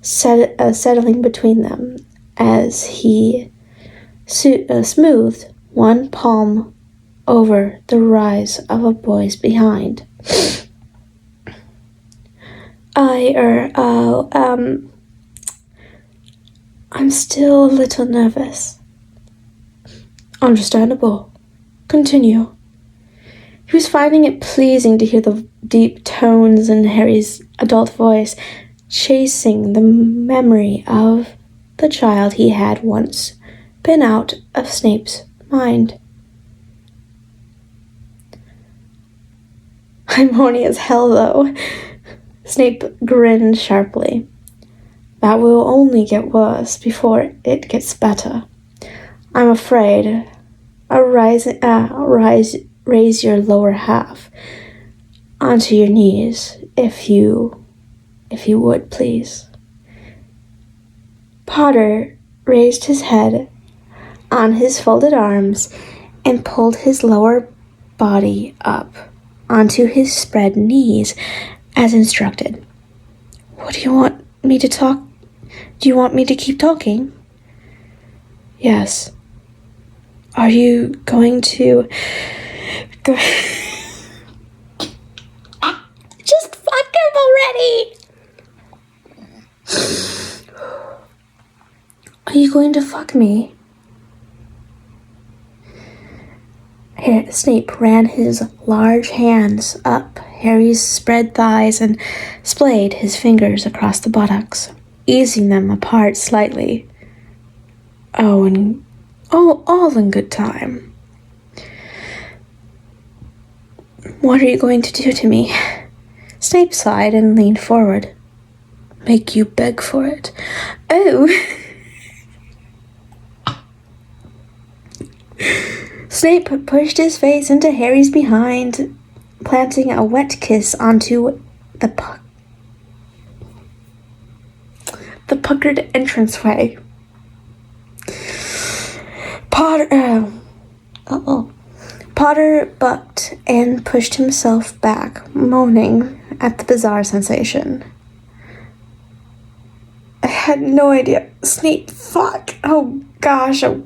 settling between them as he smoothed one palm over the rise of a boy's behind. I'm still a little nervous. Understandable. Continue. He was finding it pleasing to hear the deep tones in Harry's adult voice, chasing the memory of the child he had once been out of Snape's mind. I'm horny as hell, though. Snape grinned sharply. That will only get worse before it gets better. I'm afraid. Raise your lower half onto your knees, if you would, please. Potter raised his head on his folded arms and pulled his lower body up onto his spread knees as instructed. What do you want me to talk? Do you want me to keep talking? Yes. Are you going to go? Just fuck him already! Are you going to fuck me? Snape ran his large hands up Harry's spread thighs and splayed his fingers across the buttocks, easing them apart slightly. All in good time. What are you going to do to me? Snape sighed and leaned forward. Make you beg for it. Oh! Snape pushed his face into Harry's behind, planting a wet kiss onto the puckered entranceway. Potter bucked and pushed himself back, moaning at the bizarre sensation. I had no idea. Snape, fuck. Oh, gosh. Oh,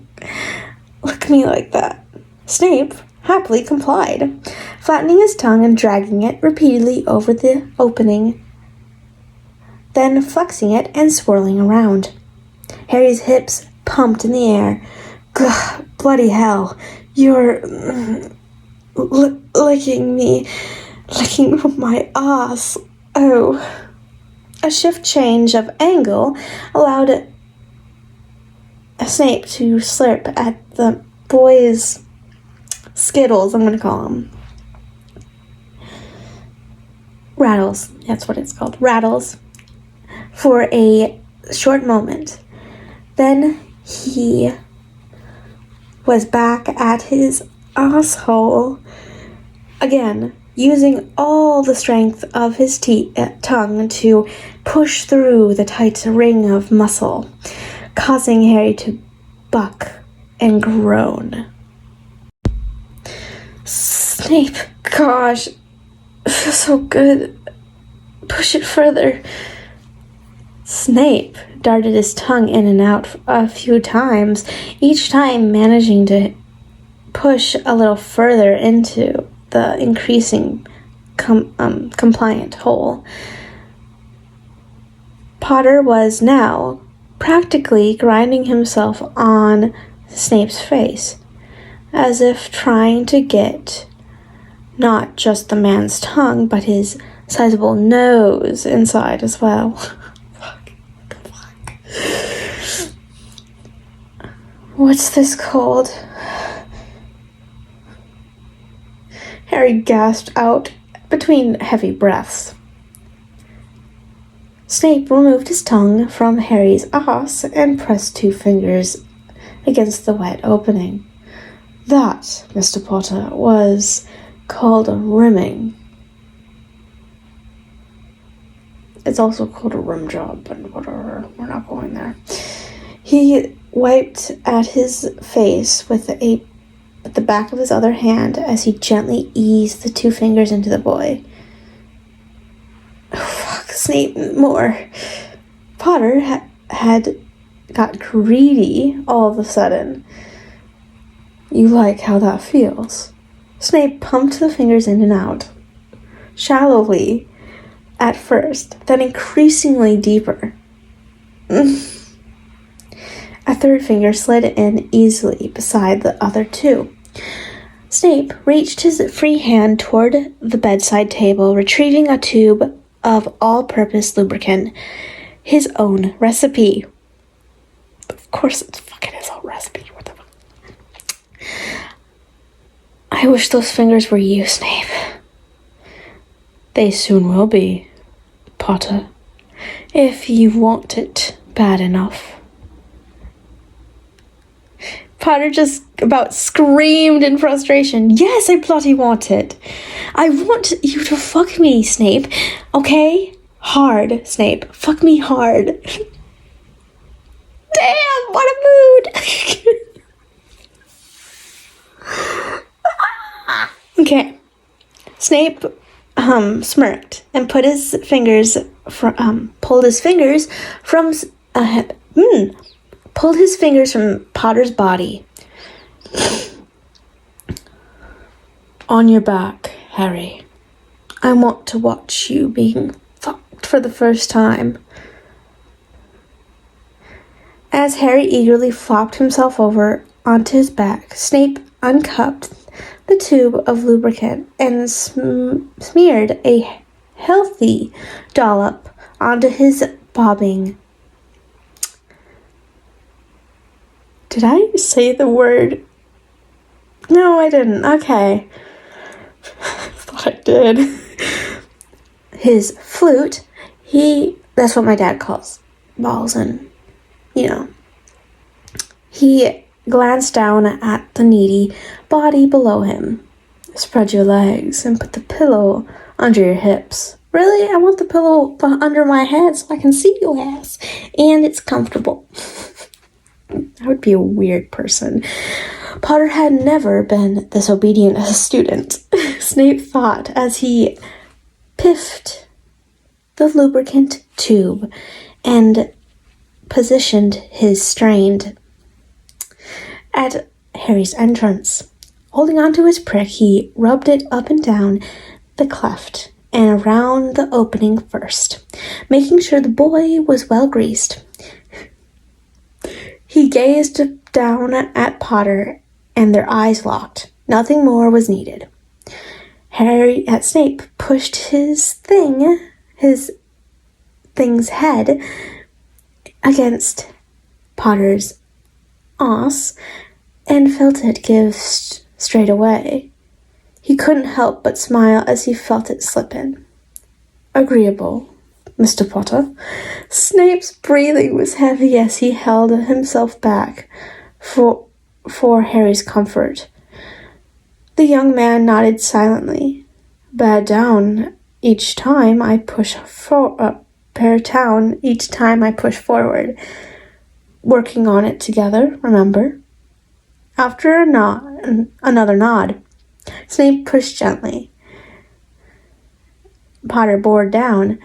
look at me like that. Snape happily complied, flattening his tongue and dragging it repeatedly over the opening, then flexing it and swirling around. Harry's hips pumped in the air. Gah, bloody hell. You're licking my ass. Oh. A shift change of angle allowed Snape to slurp at the boy's Skittles, I'm going to call them. rattles, that's what it's called, rattles, for a short moment. Then he was back at his asshole again, using all the strength of his tongue to push through the tight ring of muscle, causing Harry to buck and groan. Snape, gosh, it feels so good. Push it further. Snape darted his tongue in and out a few times, each time managing to push a little further into the increasing compliant hole. Potter was now practically grinding himself on Snape's face, as if trying to get not just the man's tongue, but his sizable nose inside as well. What's this called? Harry gasped out between heavy breaths. Snape removed his tongue from Harry's ass and pressed 2 fingers against the wet opening. That, Mr. Potter, was called a rimming. It's also called a rim job, but whatever, we're not going there. He wiped at his face with the back of his other hand as he gently eased the 2 fingers into the boy. Oh, fuck, Snape, more. Potter had got greedy all of a sudden. You like how that feels? Snape pumped the fingers in and out, shallowly at first, then increasingly deeper. A 3rd finger slid in easily beside the other 2. Snape reached his free hand toward the bedside table, retrieving a tube of all-purpose lubricant, his own recipe. Of course it's fucking his own recipe. What the fuck? I wish those fingers were you, Snape. They soon will be, Potter, if you want it bad enough. Potter just about screamed in frustration. Yes, I bloody want it. I want you to fuck me, Snape. Okay? Hard, Snape. Fuck me hard. Damn, what a mood. Okay. Snape smirked and pulled his fingers from Potter's body. On your back, Harry. I want to watch you being fucked for the first time. As Harry eagerly flopped himself over onto his back, Snape uncupped the tube of lubricant and smeared a healthy dollop onto his bobbing. Did I say the word? No, I didn't. Okay. Thought I did. His flute, that's what my dad calls balls, and, he glanced down at the needy body below him. Spread your legs and put the pillow under your hips. Really? I want the pillow under my head so I can see your ass. And it's comfortable. I would be a weird person. Potter had never been this obedient as a student, Snape thought as he piffed the lubricant tube and positioned his strained at Harry's entrance. Holding onto his prick, he rubbed it up and down the cleft and around the opening first, making sure the boy was well greased. He gazed down at Potter, and their eyes locked. Nothing more was needed. Snape pushed his thing's head against Potter's ass and felt it give straight away. He couldn't help but smile as he felt it slip in. agreeable, Mr. Potter." Snape's breathing was heavy as he held himself back for Harry's comfort. The young man nodded silently. "Bear down each time I push forward. Working on it together, remember?" After another nod, Snape pushed gently. Potter bore down,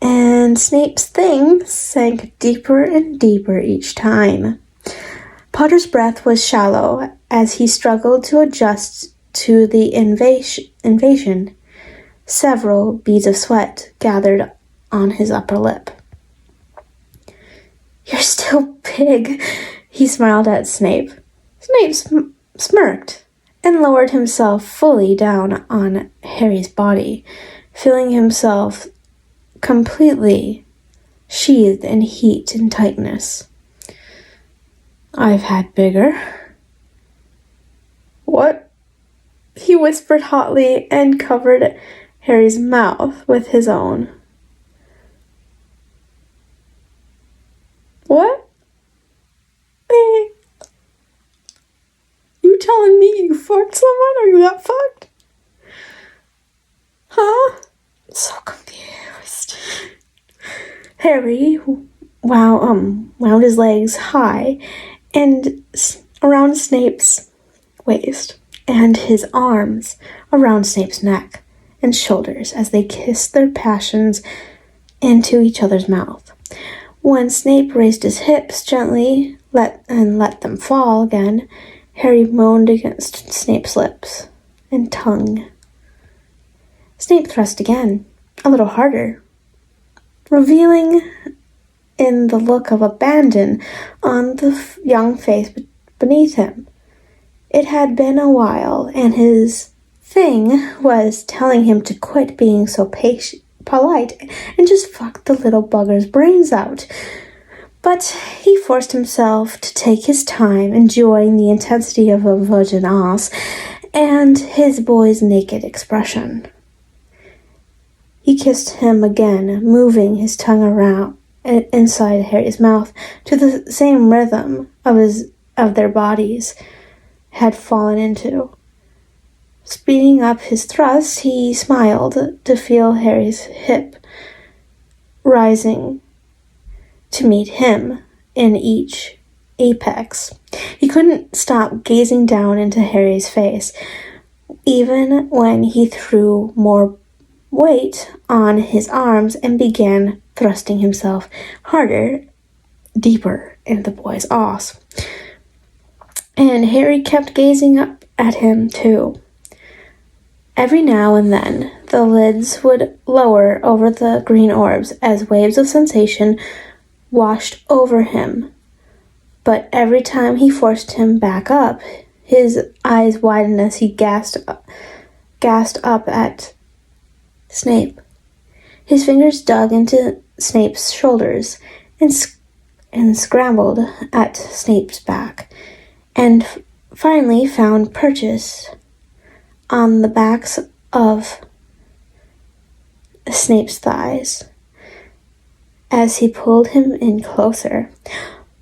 and Snape's thing sank deeper and deeper each time. Potter's breath was shallow as he struggled to adjust to the invasion. Several beads of sweat gathered on his upper lip. "You're still big," he smiled at Snape. Snape smirked and lowered himself fully down on Harry's body, feeling himself completely sheathed in heat and tightness. "I've had bigger." "What?" he whispered hotly and covered Harry's mouth with his own. "What? Hey, you telling me you fucked someone or you got fucked? Huh?" So confused. Harry wound his legs high and around Snape's waist, and his arms around Snape's neck and shoulders as they kissed their passions into each other's mouth. When Snape raised his hips gently let them fall again, Harry moaned against Snape's lips and tongue. Snape thrust again, a little harder, revealing in the look of abandon on the young face beneath him. It had been a while, and his thing was telling him to quit being so polite and just fuck the little bugger's brains out. But he forced himself to take his time, enjoying the intensity of a virgin ass and his boy's naked expression. He kissed him again, moving his tongue around inside Harry's mouth to the same rhythm of their bodies had fallen into. Speeding up his thrusts, he smiled to feel Harry's hip rising to meet him in each apex. He couldn't stop gazing down into Harry's face, even when he threw more weight on his arms and began thrusting himself harder, deeper into the boy's ass. And Harry kept gazing up at him too. Every now and then, the lids would lower over the green orbs as waves of sensation washed over him. But every time he forced him back up, his eyes widened as he gasped up at Snape. His fingers dug into Snape's shoulders and scrambled at Snape's back, and finally found purchase on the backs of Snape's thighs as he pulled him in closer,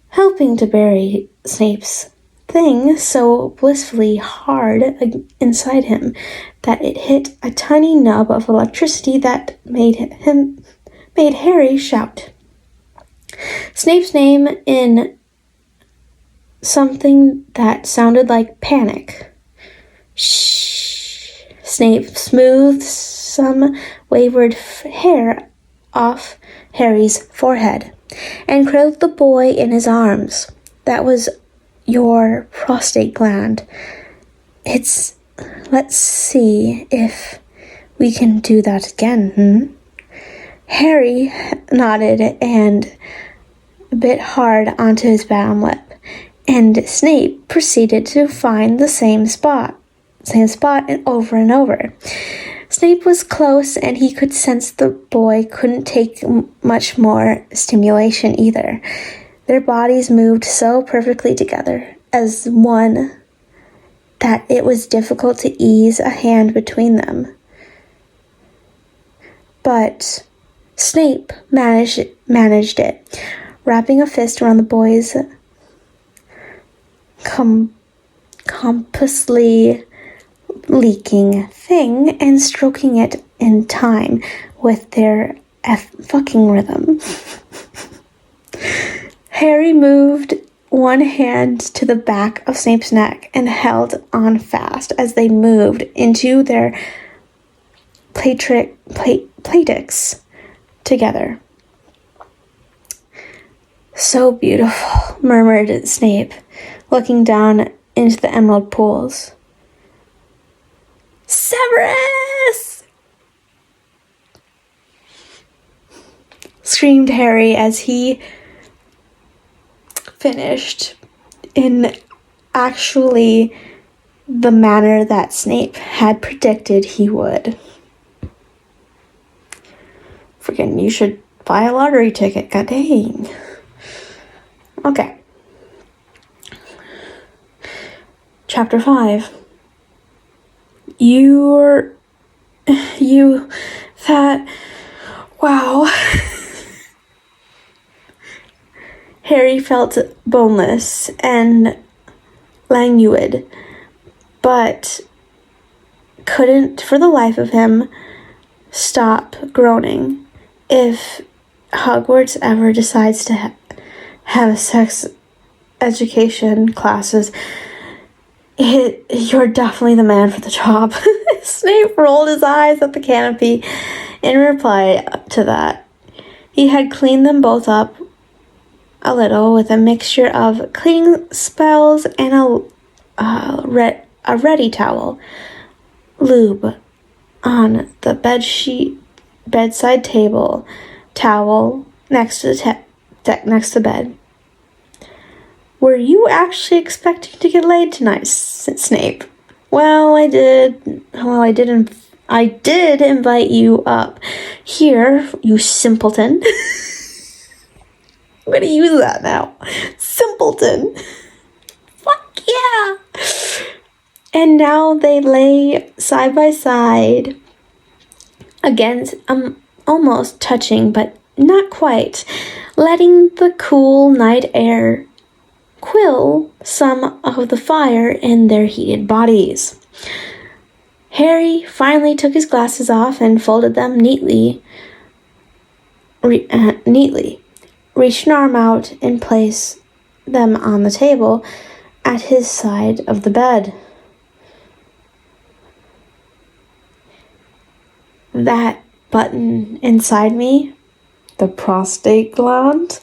helping to bury Snape's thing so blissfully hard inside him that it hit a tiny nub of electricity that made Harry shout Snape's name in something that sounded like panic. "Shh." Snape smoothed some wayward hair off Harry's forehead and cradled the boy in his arms. "That was your prostate gland. Let's see if we can do that again, Harry nodded and bit hard onto his bottom lip, and Snape proceeded to find the same spot over and over. Snape was close, and he could sense the boy couldn't take much more stimulation either. Their bodies moved so perfectly together as one that it was difficult to ease a hand between them. But Snape managed it, wrapping a fist around the boy's compassedly leaking thing and stroking it in time with their fucking rhythm. Harry moved one hand to the back of Snape's neck and held on fast as they moved into their Outtakes together. So beautiful, murmured Snape, looking down into the emerald pools. Severus! Screamed Harry as he finished in actually the manner that Snape had predicted he would. Freaking, you should buy a lottery ticket, god dang. Okay. Chapter 5. Wow. Harry felt boneless and languid, but couldn't for the life of him stop groaning. If Hogwarts ever decides to have sex education classes, you're definitely the man for the job. Snape rolled his eyes at the canopy in reply to that. He had cleaned them both up a little with a mixture of cleaning spells and a ready towel. Lube on the bedside table, towel next to next to bed. Were you actually expecting to get laid tonight, Snape? Well, I did invite you up here, you simpleton. I'm gonna use that now. Simpleton. Fuck yeah. And now they lay side by side against, almost touching, but not quite, letting the cool night air quell some of the fire in their heated bodies. Harry finally took his glasses off and folded them neatly, reached an arm out and placed them on the table at his side of the bed. That button inside me, the prostate gland,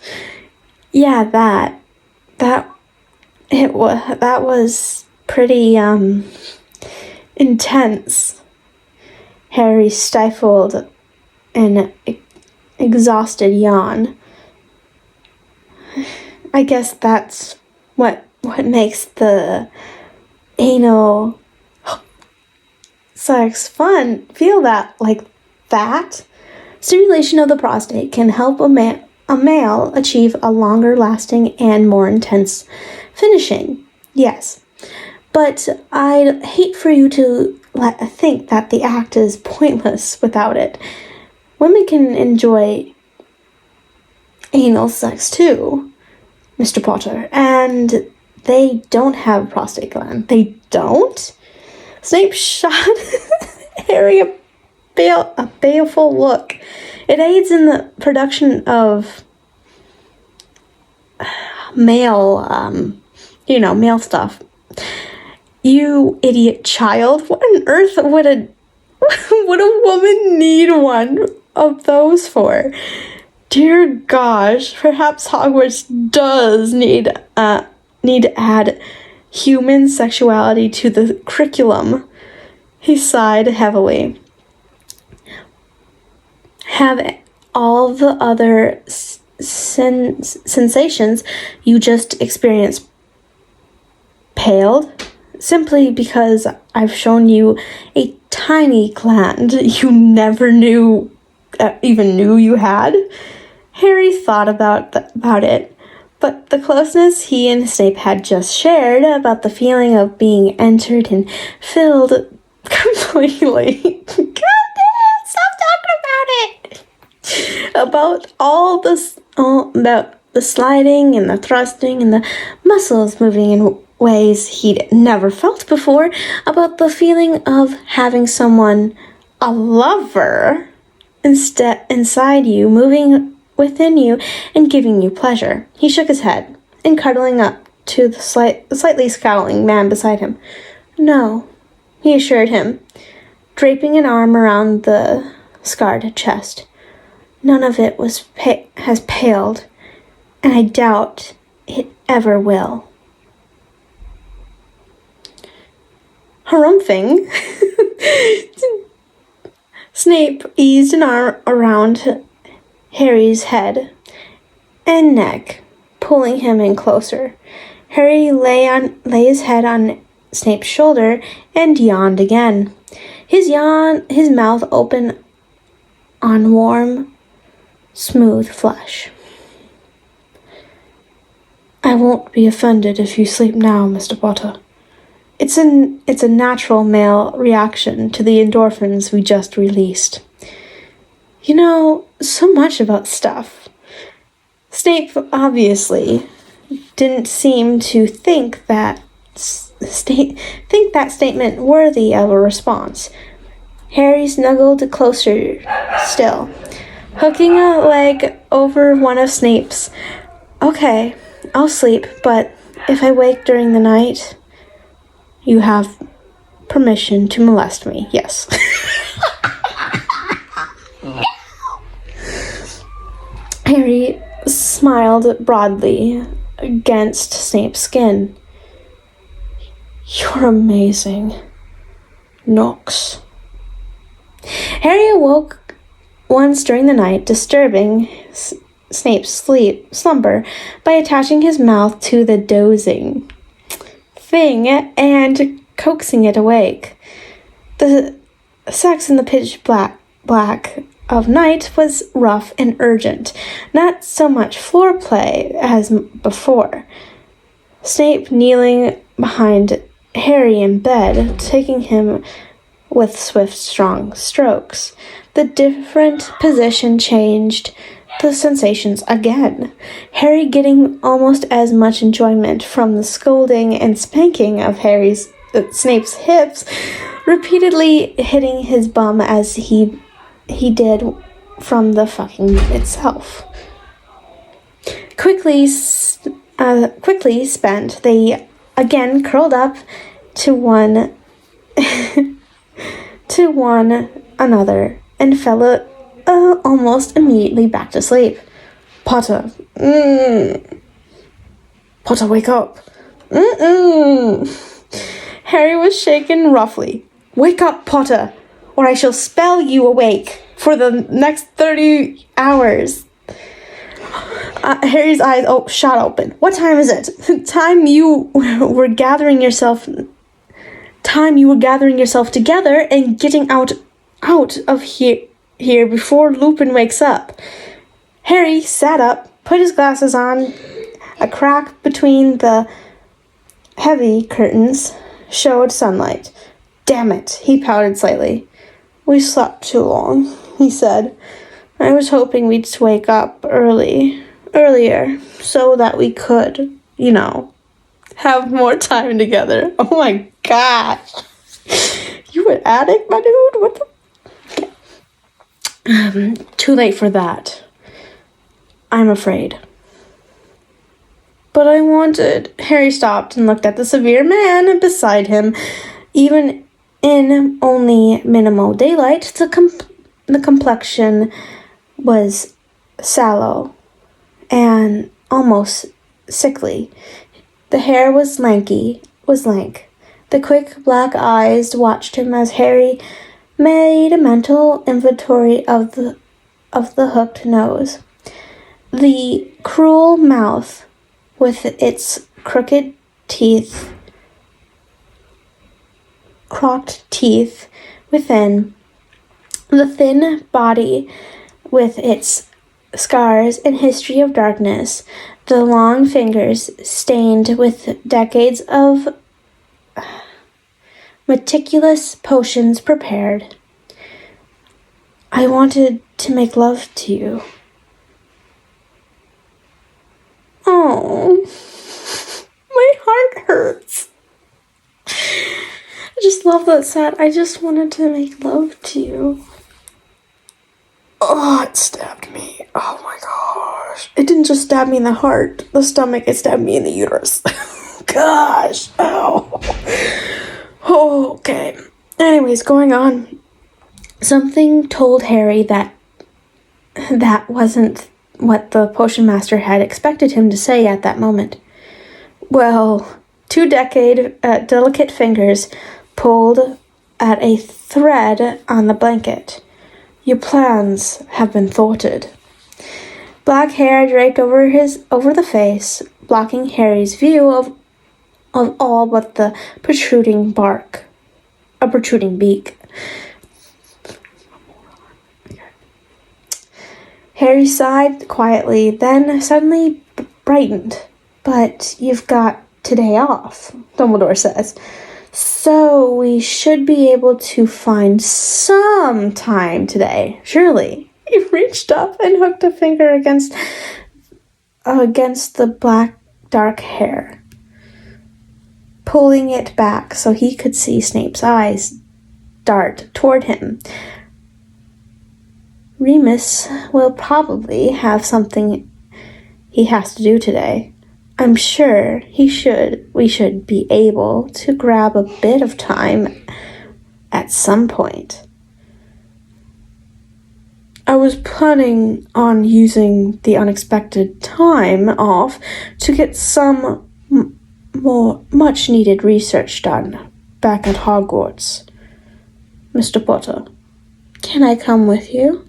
yeah, that was pretty intense. Harry stifled an exhausted yawn. I guess that's what makes the anal sex fun. Feel that like that. Stimulation of the prostate can help a male achieve a longer lasting and more intense finishing. Yes. But I'd hate for you to think that the act is pointless without it. Women can enjoy anal sex too, Mr. Potter, and they don't have a prostate gland. They don't? Snape shot Harry a baleful look. It aids in the production of male stuff. You idiot child. What on earth would a woman need one of those for? Dear gosh, perhaps Hogwarts does need to add human sexuality to the curriculum. He sighed heavily. Have all the other sensations you just experienced paled? Simply because I've shown you a tiny gland you never even knew you had? Harry thought about it, but the closeness he and Snape had just shared about the feeling of being entered and filled completely. God damn, stop talking about it! about all this, about the sliding and the thrusting and the muscles moving in ways he'd never felt before, about the feeling of having someone, a lover, inside you, moving within you and giving you pleasure. He shook his head and cuddling up to the slightly scowling man beside him. No, he assured him, draping an arm around the scarred chest. None of it has paled, and I doubt it ever will. Harumphing. Snape eased an arm around Harry's head and neck, pulling him in closer. Harry lay his head on Snape's shoulder and yawned again. His mouth open on warm, smooth flesh. I won't be offended if you sleep now, Mr. Potter. It's a natural male reaction to the endorphins we just released. You know so much about stuff. Snape obviously didn't seem to think that statement worthy of a response. Harry snuggled closer still, hooking a leg over one of Snape's. Okay, I'll sleep, but if I wake during the night, you have permission to molest me, yes. Harry smiled broadly against Snape's skin. You're amazing, Nox. Harry awoke once during the night, disturbing Snape's slumber by attaching his mouth to the dozing thing and coaxing it awake. The sex in the pitch black of night was rough and urgent, not so much foreplay as before. Snape kneeling behind Harry in bed, taking him with swift, strong strokes. The different position changed the sensations again. Harry getting almost as much enjoyment from the scolding and spanking of Snape's hips, repeatedly hitting his bum as he did from the fucking itself. Quickly spent, they again curled up to one another and fell almost immediately back to sleep. Potter, Potter, wake up. Harry was shaken roughly. Wake up, Potter, or I shall spell you awake for the next 30 hours. Harry's eyes shot open. What time is it? Time you were gathering yourself together and getting out of here before Lupin wakes up. Harry sat up, put his glasses on. A crack between the heavy curtains showed sunlight. Damn it, he pouted slightly. We slept too long, he said. I was hoping we'd wake up earlier, so that we could, have more time together. Oh my gosh. You an addict, my dude? What the? Too late for that. I'm afraid. But I wanted... Harry stopped and looked at the severe man beside him. Even in only minimal daylight, the complexion was sallow and almost sickly. The hair was lank. The quick black eyes watched him as Harry made a mental inventory of the hooked nose. The cruel mouth with its crooked cropped teeth within, the thin body with its scars and history of darkness, the long fingers stained with decades of meticulous potions prepared. I wanted to make love to you, that's sad. I just wanted to make love to you. Oh, it stabbed me. Oh my gosh. It didn't just stab me in the heart, the stomach, it stabbed me in the uterus. Gosh. Ow. Oh, okay. Anyways, going on. Something told Harry that wasn't what the potion master had expected him to say at that moment. Well, two delicate fingers pulled at a thread on the blanket. Your plans have been thwarted. Black hair draped over the face, blocking Harry's view of all but the protruding beak. Harry sighed quietly, then suddenly brightened. But you've got today off, Dumbledore says. So we should be able to find some time today, surely. He reached up and hooked a finger against the black, dark hair, pulling it back so he could see Snape's eyes dart toward him. Remus will probably have something he has to do today. I'm sure we should be able to grab a bit of time at some point. I was planning on using the unexpected time off to get some more much-needed research done back at Hogwarts. Mr. Potter, can I come with you?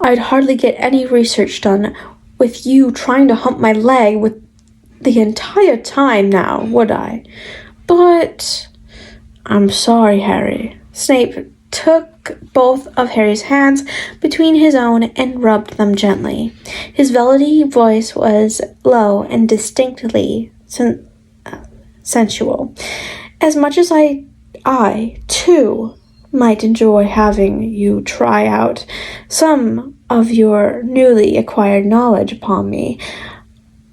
I'd hardly get any research done with you trying to hump my leg with the entire time now, would I? But I'm sorry, Harry. Snape took both of Harry's hands between his own and rubbed them gently. His velvety voice was low and distinctly sensual. As much as I, too, might enjoy having you try out some of your newly acquired knowledge upon me,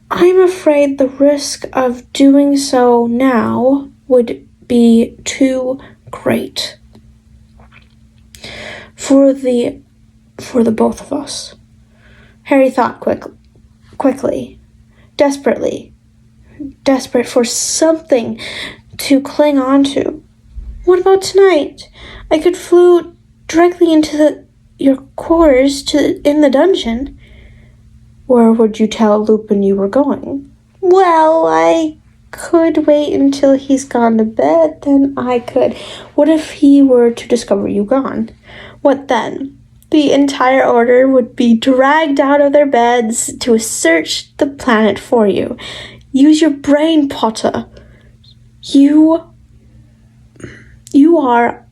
I'm afraid the risk of doing so now would be too great for the both of us. Harry thought quickly, desperate for something to cling on to. What about tonight? I could flew directly into your quarters in the dungeon. Or would you tell Lupin you were going? Well, I could wait until he's gone to bed, then I could. What if he were to discover you gone? What then? The entire order would be dragged out of their beds to search the planet for you. Use your brain, Potter. You are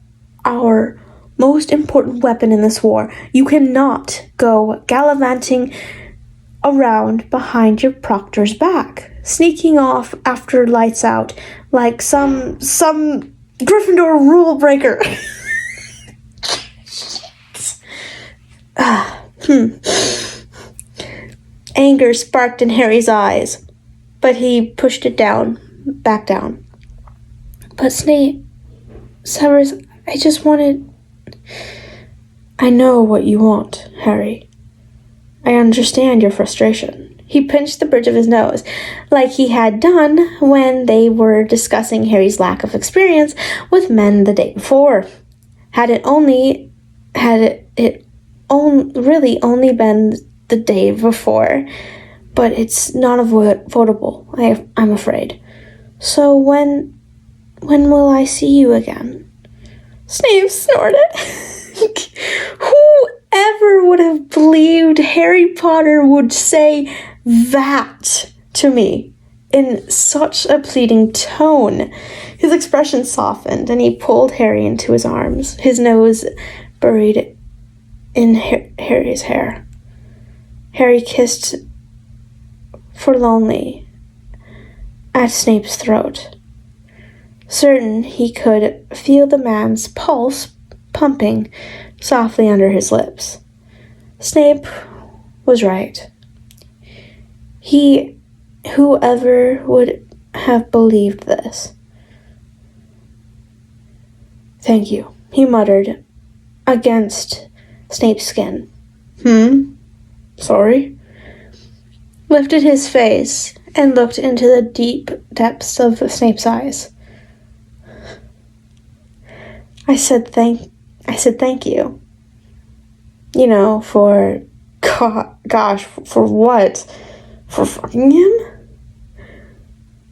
our most important weapon in this war. You cannot go gallivanting around behind your proctor's back, sneaking off after lights out like some Gryffindor rule breaker. Anger sparked in Harry's eyes, but he pushed it back down. But Snape, Severus, I know what you want, Harry. I understand your frustration. He pinched the bridge of his nose, like he had done when they were discussing Harry's lack of experience with men the day before. Had it really only been the day before, but it's not avoidable, I'm afraid. So when will I see you again? Snape snorted. Whoever would have believed Harry Potter would say that to me in such a pleading tone? His expression softened, and he pulled Harry into his arms, his nose buried in Harry's hair. Harry kissed forlornly at Snape's throat, certain he could feel the man's pulse pumping softly under his lips. Snape was right. Whoever would have believed this? Thank you, he muttered against Snape's skin. Sorry? Lifted his face and looked into the deep depths of Snape's eyes. I said thank you. You know, for... Gosh, for what? For fucking him?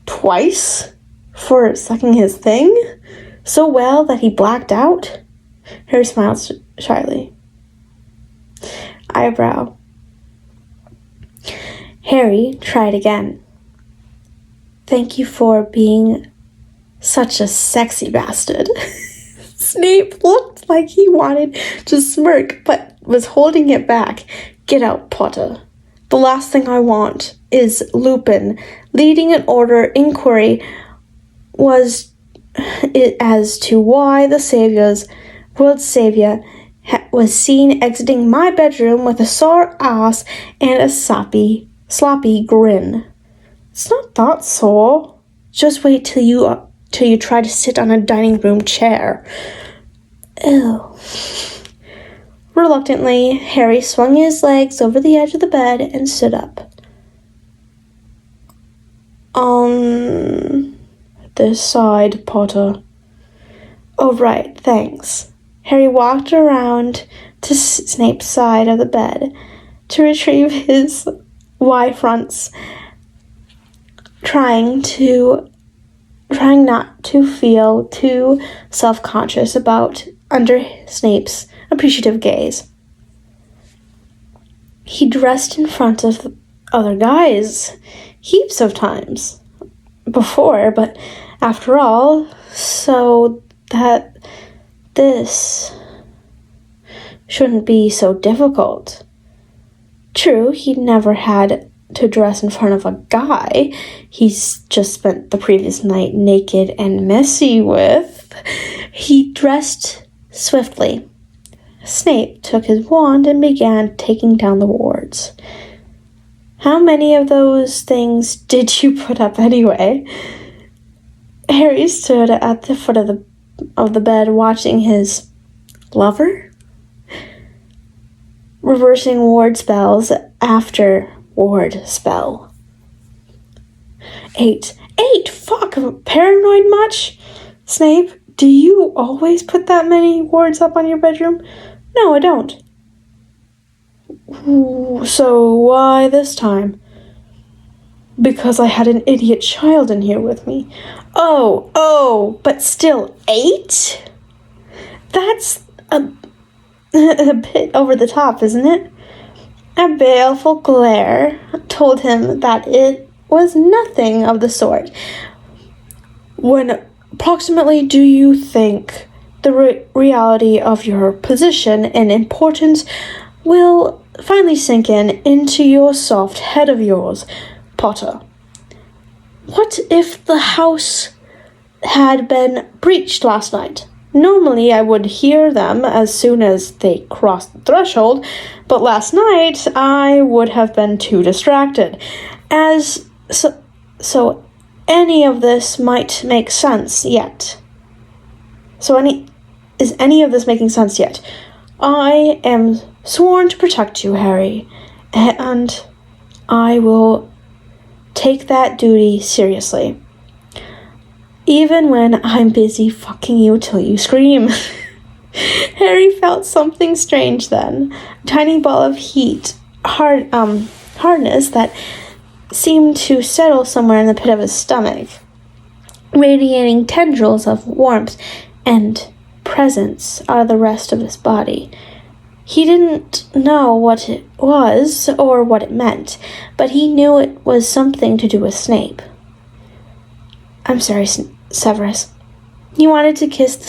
Twice? For sucking his thing? So well that he blacked out? Harry smiled shyly. Eyebrow. Harry tried again. Thank you for being such a sexy bastard. Snape looked like he wanted to smirk, but was holding it back. Get out, Potter. The last thing I want is Lupin leading an order inquiry as to why the world's savior was seen exiting my bedroom with a sore ass and a sloppy grin. It's not that sore. Just wait till you try to sit on a dining room chair. Ew. Reluctantly, Harry swung his legs over the edge of the bed and stood up. On this side, Potter. Oh, right, thanks. Harry walked around to Snape's side of the bed to retrieve his Y-fronts, trying not to feel too self-conscious about under Snape's appreciative gaze. He dressed in front of the other guys heaps of times before, but after all, so that this shouldn't be so difficult. True, he never had to dress in front of a guy he's just spent the previous night naked and messy with. He dressed swiftly. Snape took his wand and began taking down the wards. How many of those things did you put up anyway? Harry stood at the foot of the bed watching his lover reversing ward spells after ward spell. 8. Fuck, paranoid much? Snape, do you always put that many wards up on your bedroom? No, I don't. So why this time? Because I had an idiot child in here with me. Oh, but still 8? That's a bit over the top, isn't it? A baleful glare told him that it was nothing of the sort. When approximately do you think the reality of your position and importance will finally sink into your soft head of yours, Potter? What if the house had been breached last night? Normally I would hear them as soon as they crossed the threshold, but last night I would have been too distracted. So any of this might make sense yet. Is any of this making sense yet? I am sworn to protect you, Harry, and I will take that duty seriously. Even when I'm busy fucking you till you scream. Harry felt something strange then. A tiny ball of heat, hardness that seemed to settle somewhere in the pit of his stomach, radiating tendrils of warmth and presence out of the rest of his body. He didn't know what it was or what it meant, but he knew it was something to do with Snape. I'm sorry, Severus. He wanted to kiss the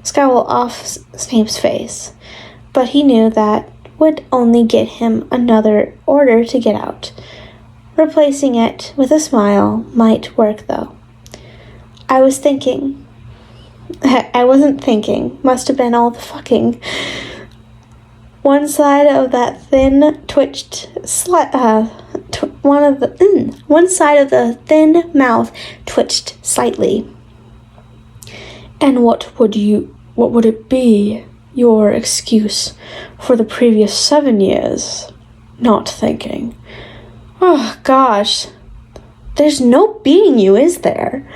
scowl off Snape's face, but he knew that would only get him another order to get out. Replacing it with a smile might work, though. I wasn't thinking. Must have been all the fucking. One side of that thin twitched one side of the thin mouth twitched slightly. And what would it be? Your excuse for the previous 7 years not thinking? Oh, gosh. There's no beating you, is there?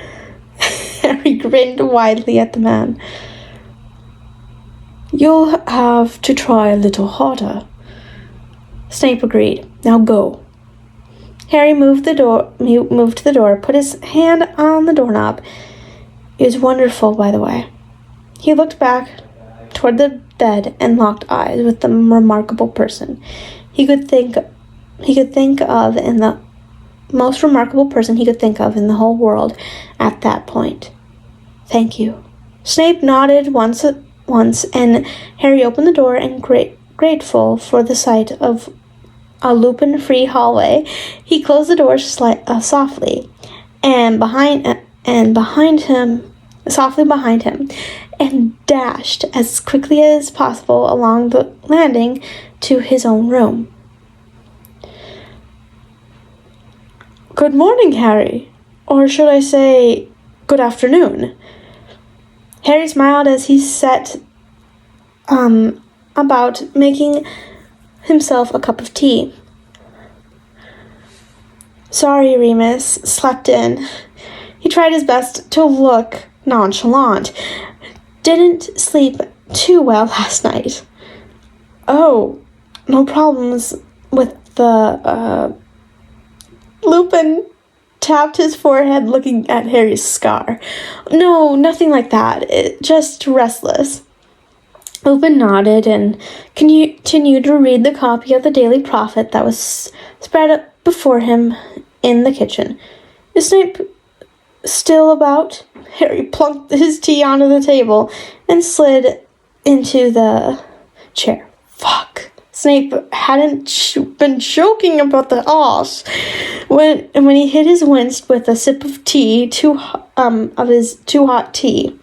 Harry grinned widely at the man. You'll have to try a little harder. Snape agreed. Now go. Harry moved to the door, put his hand on the doorknob. It was wonderful, by the way. He looked back toward the bed and locked eyes with the remarkable person he could think of in the most remarkable person he could think of in the whole world at that point. Thank you. Snape nodded once, and Harry opened the door and grateful for the sight of a Lupin-free hallway, he closed the door softly behind him, and dashed as quickly as possible along the landing to his own room. Good morning, Harry. Or should I say, good afternoon. Harry smiled as he set about making himself a cup of tea. Sorry, Remus slept in. He tried his best to look nonchalant. Didn't sleep too well last night. Oh, no problems with the, Lupin tapped his forehead looking at Harry's scar. No, nothing like that. Just restless. Lupin nodded and continued to read the copy of the Daily Prophet that was spread up before him in the kitchen. Is Snape still about? Harry plunked his tea onto the table and slid into the chair. Fuck. Snape hadn't been joking about the hoss when he hit his wince with a sip of tea, of his too hot tea.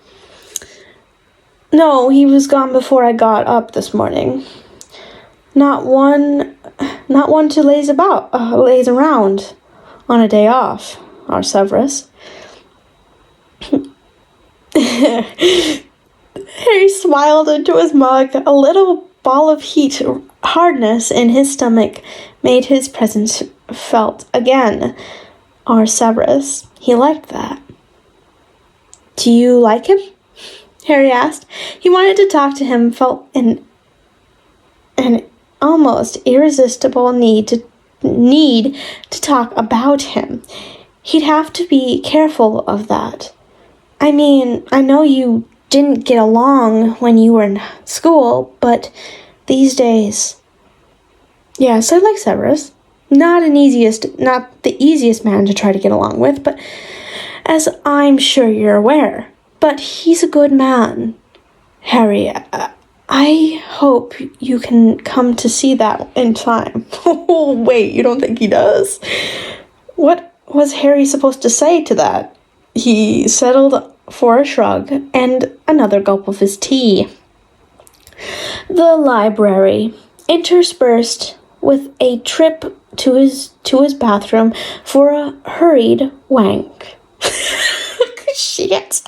No, he was gone before I got up this morning. Not one to laze around on a day off, our Severus. Harry smiled into his mug. A little ball of hardness in his stomach made his presence felt again. Our Severus. He liked that. Do you like him? Harry asked. He wanted to talk to him, felt an almost irresistible need to talk about him. He'd have to be careful of that. I mean, I know you didn't get along when you were in school, but these days... Yes, I like Severus. Not the easiest man to try to get along with, but as I'm sure you're aware. But he's a good man. Harry, I hope you can come to see that in time. Oh, wait, you don't think he does? What was Harry supposed to say to that? He settled for a shrug and another gulp of his tea. The library, interspersed with a trip to his bathroom for a hurried wank. Shit.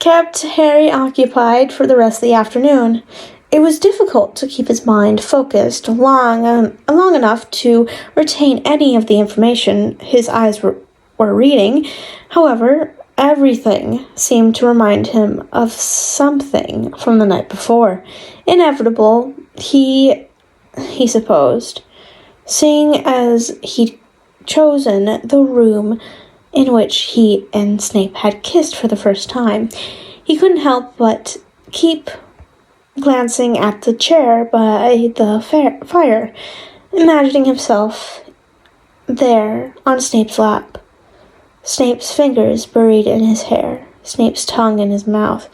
Kept Harry occupied for the rest of the afternoon. It was difficult to keep his mind focused long enough to retain any of the information his eyes were reading. However, everything seemed to remind him of something from the night before. Inevitable, he supposed, seeing as he'd chosen the room in which he and Snape had kissed for the first time. He couldn't help but keep glancing at the chair by the fire, imagining himself there on Snape's lap, Snape's fingers buried in his hair, Snape's tongue in his mouth.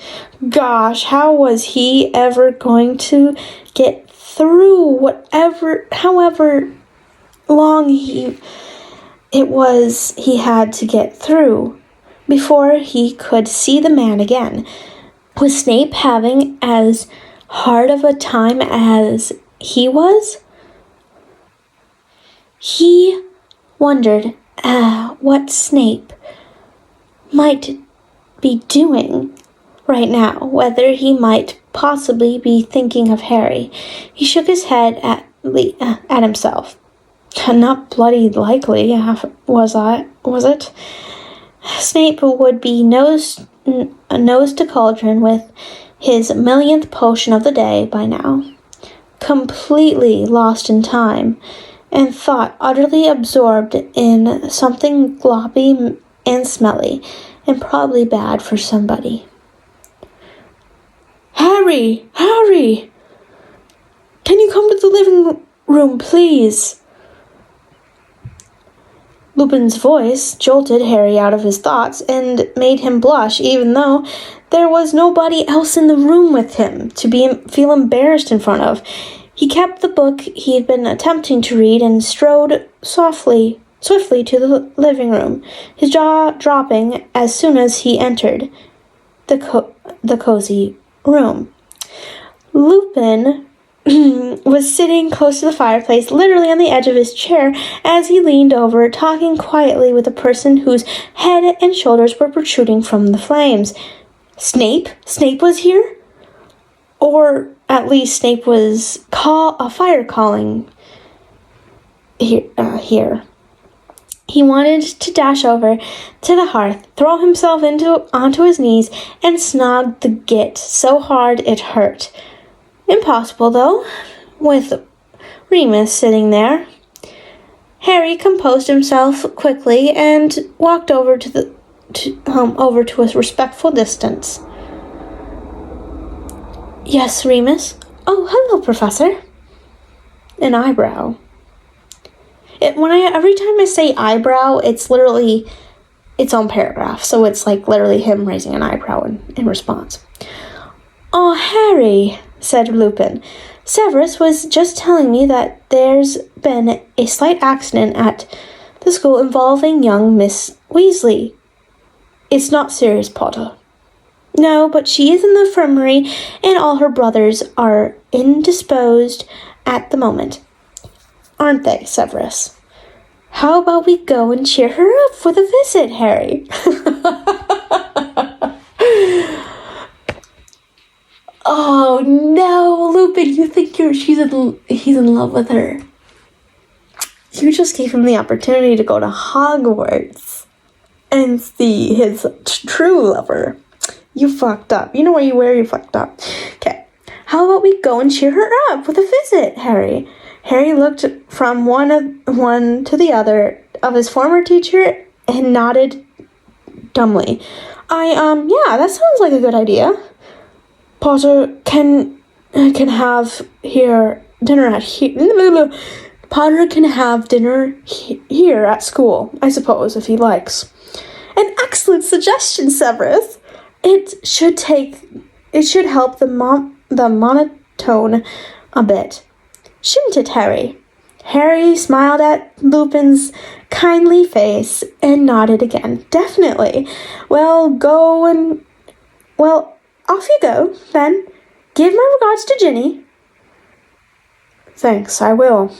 Gosh, how was he ever going to get through however long he had to get through before he could see the man again? Was Snape having as hard of a time as he was? He wondered what Snape might be doing right now, whether he might possibly be thinking of Harry. He shook his head at himself. Not bloody likely, was it? Snape would be nose to cauldron with his millionth potion of the day by now, completely lost in time, and thought, utterly absorbed in something gloppy and smelly, and probably bad for somebody. Harry! Harry! Can you come to the living room, please? Lupin's voice jolted Harry out of his thoughts and made him blush, even though there was nobody else in the room with him to feel embarrassed in front of. He kept the book he had been attempting to read and strode swiftly to the living room, his jaw dropping as soon as he entered the cozy room. Lupin was sitting close to the fireplace, literally on the edge of his chair, as he leaned over, talking quietly with a person whose head and shoulders were protruding from the flames. Snape? Snape was here? Or at least Snape was fire calling here. He wanted to dash over to the hearth, throw himself onto his knees, and snog the git so hard it hurt. Impossible, though, with Remus sitting there. Harry composed himself quickly and walked over to a respectful distance. Yes, Remus. Oh, hello, Professor. An eyebrow. Every time I say eyebrow, it's literally its own paragraph. So it's like literally him raising an eyebrow in response. Oh, Harry, said Lupin. Severus was just telling me that there's been a slight accident at the school involving young Miss Weasley. It's not serious, Potter. No, but she is in the infirmary, and all her brothers are indisposed at the moment. Aren't they, Severus? How about we go and cheer her up for the visit, Harry? Oh, no, Lupin, you think he's in love with her. You just gave him the opportunity to go to Hogwarts and see his true lover. You fucked up. You know where you fucked up. Okay. How about we go and cheer her up with a visit, Harry? Harry looked from one to the other of his former teacher and nodded dumbly. Yeah, that sounds like a good idea. Potter can have dinner here at school, I suppose, if he likes. An excellent suggestion, Severus. It should help the monotone a bit. Shouldn't it, Harry? Harry smiled at Lupin's kindly face and nodded again. Definitely. Well, off you go, then. Give my regards to Ginny. Thanks, I will.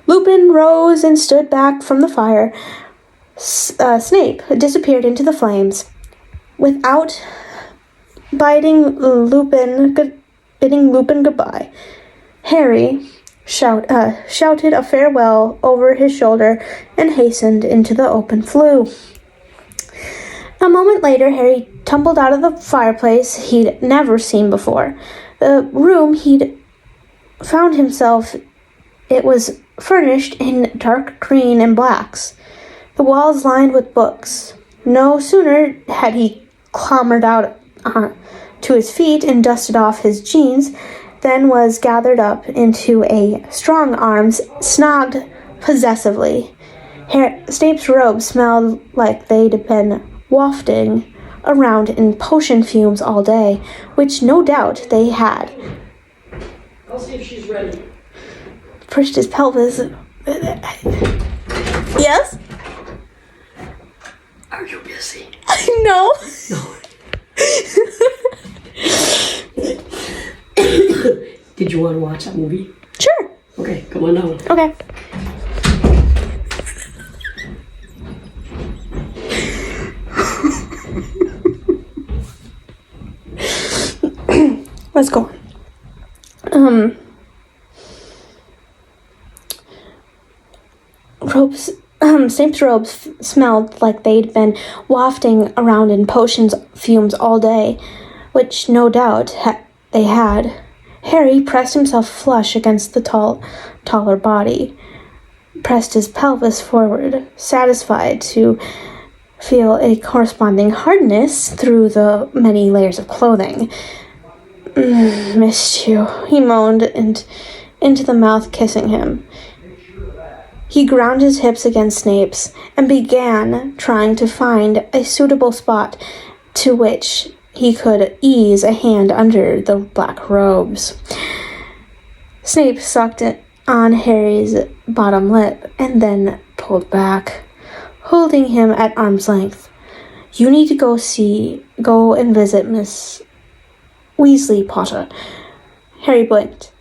Lupin rose and stood back from the fire. Snape disappeared into the flames. Without bidding Lupin goodbye, Harry shouted a farewell over his shoulder and hastened into the open flue. A moment later, Harry tumbled out of the fireplace he'd never seen before. The room he'd found himself, it was furnished in dark green and blacks, the walls lined with books. No sooner had he clambered out to his feet and dusted off his jeans than was gathered up into a strong arms, snogged possessively. Snape's robes smelled like they'd been wafting around in potion fumes all day, which no doubt they had. I'll see if she's ready. Pushed his pelvis. Yes? Are you busy? No. No. Did you want to watch that movie? Sure. Okay, come on down. Okay. let's go on. Snape's robes smelled like they'd been wafting around in potions fumes all day, which no doubt they had. Harry pressed himself flush against the taller body, pressed his pelvis forward, satisfied to feel a corresponding hardness through the many layers of clothing. Missed you, he moaned, and into the mouth kissing him. He ground his hips against Snape's and began trying to find a suitable spot to which he could ease a hand under the black robes. Snape sucked on Harry's bottom lip and then pulled back, holding him at arm's length. You need to go and visit Miss Weasley, Potter. Harry blinked.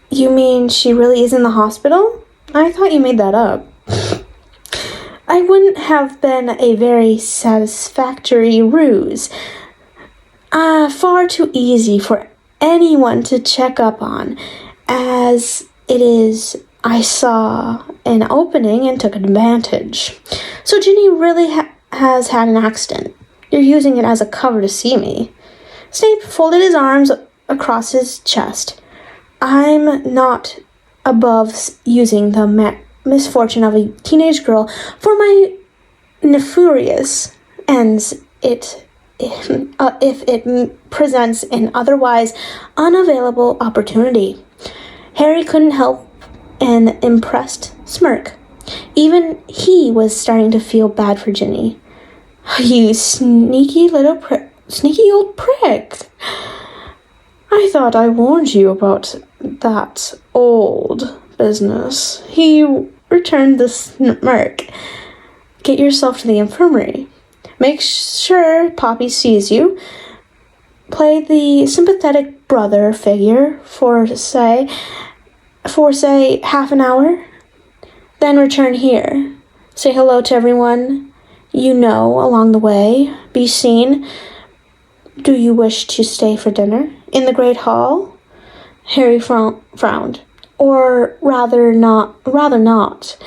You mean she really is in the hospital? I thought you made that up. I wouldn't have been a very satisfactory ruse. Far too easy for anyone to check up on. As it is, I saw an opening and took advantage. So Ginny really has had an accident. You're using it as a cover to see me. Snape folded his arms across his chest. I'm not above using the misfortune of a teenage girl for my nefarious ends if it presents an otherwise unavailable opportunity. Harry couldn't help an impressed smirk. Even he was starting to feel bad for Ginny. You sneaky old prick. I thought I warned you about that old business. He returned the smirk. Get yourself to the infirmary. Make sure Poppy sees you. Play the sympathetic brother figure for say half an hour. Then return here. Say hello to everyone you know along the way. Be seen. Do you wish to stay for dinner in the Great Hall? Harry frowned. Or rather not.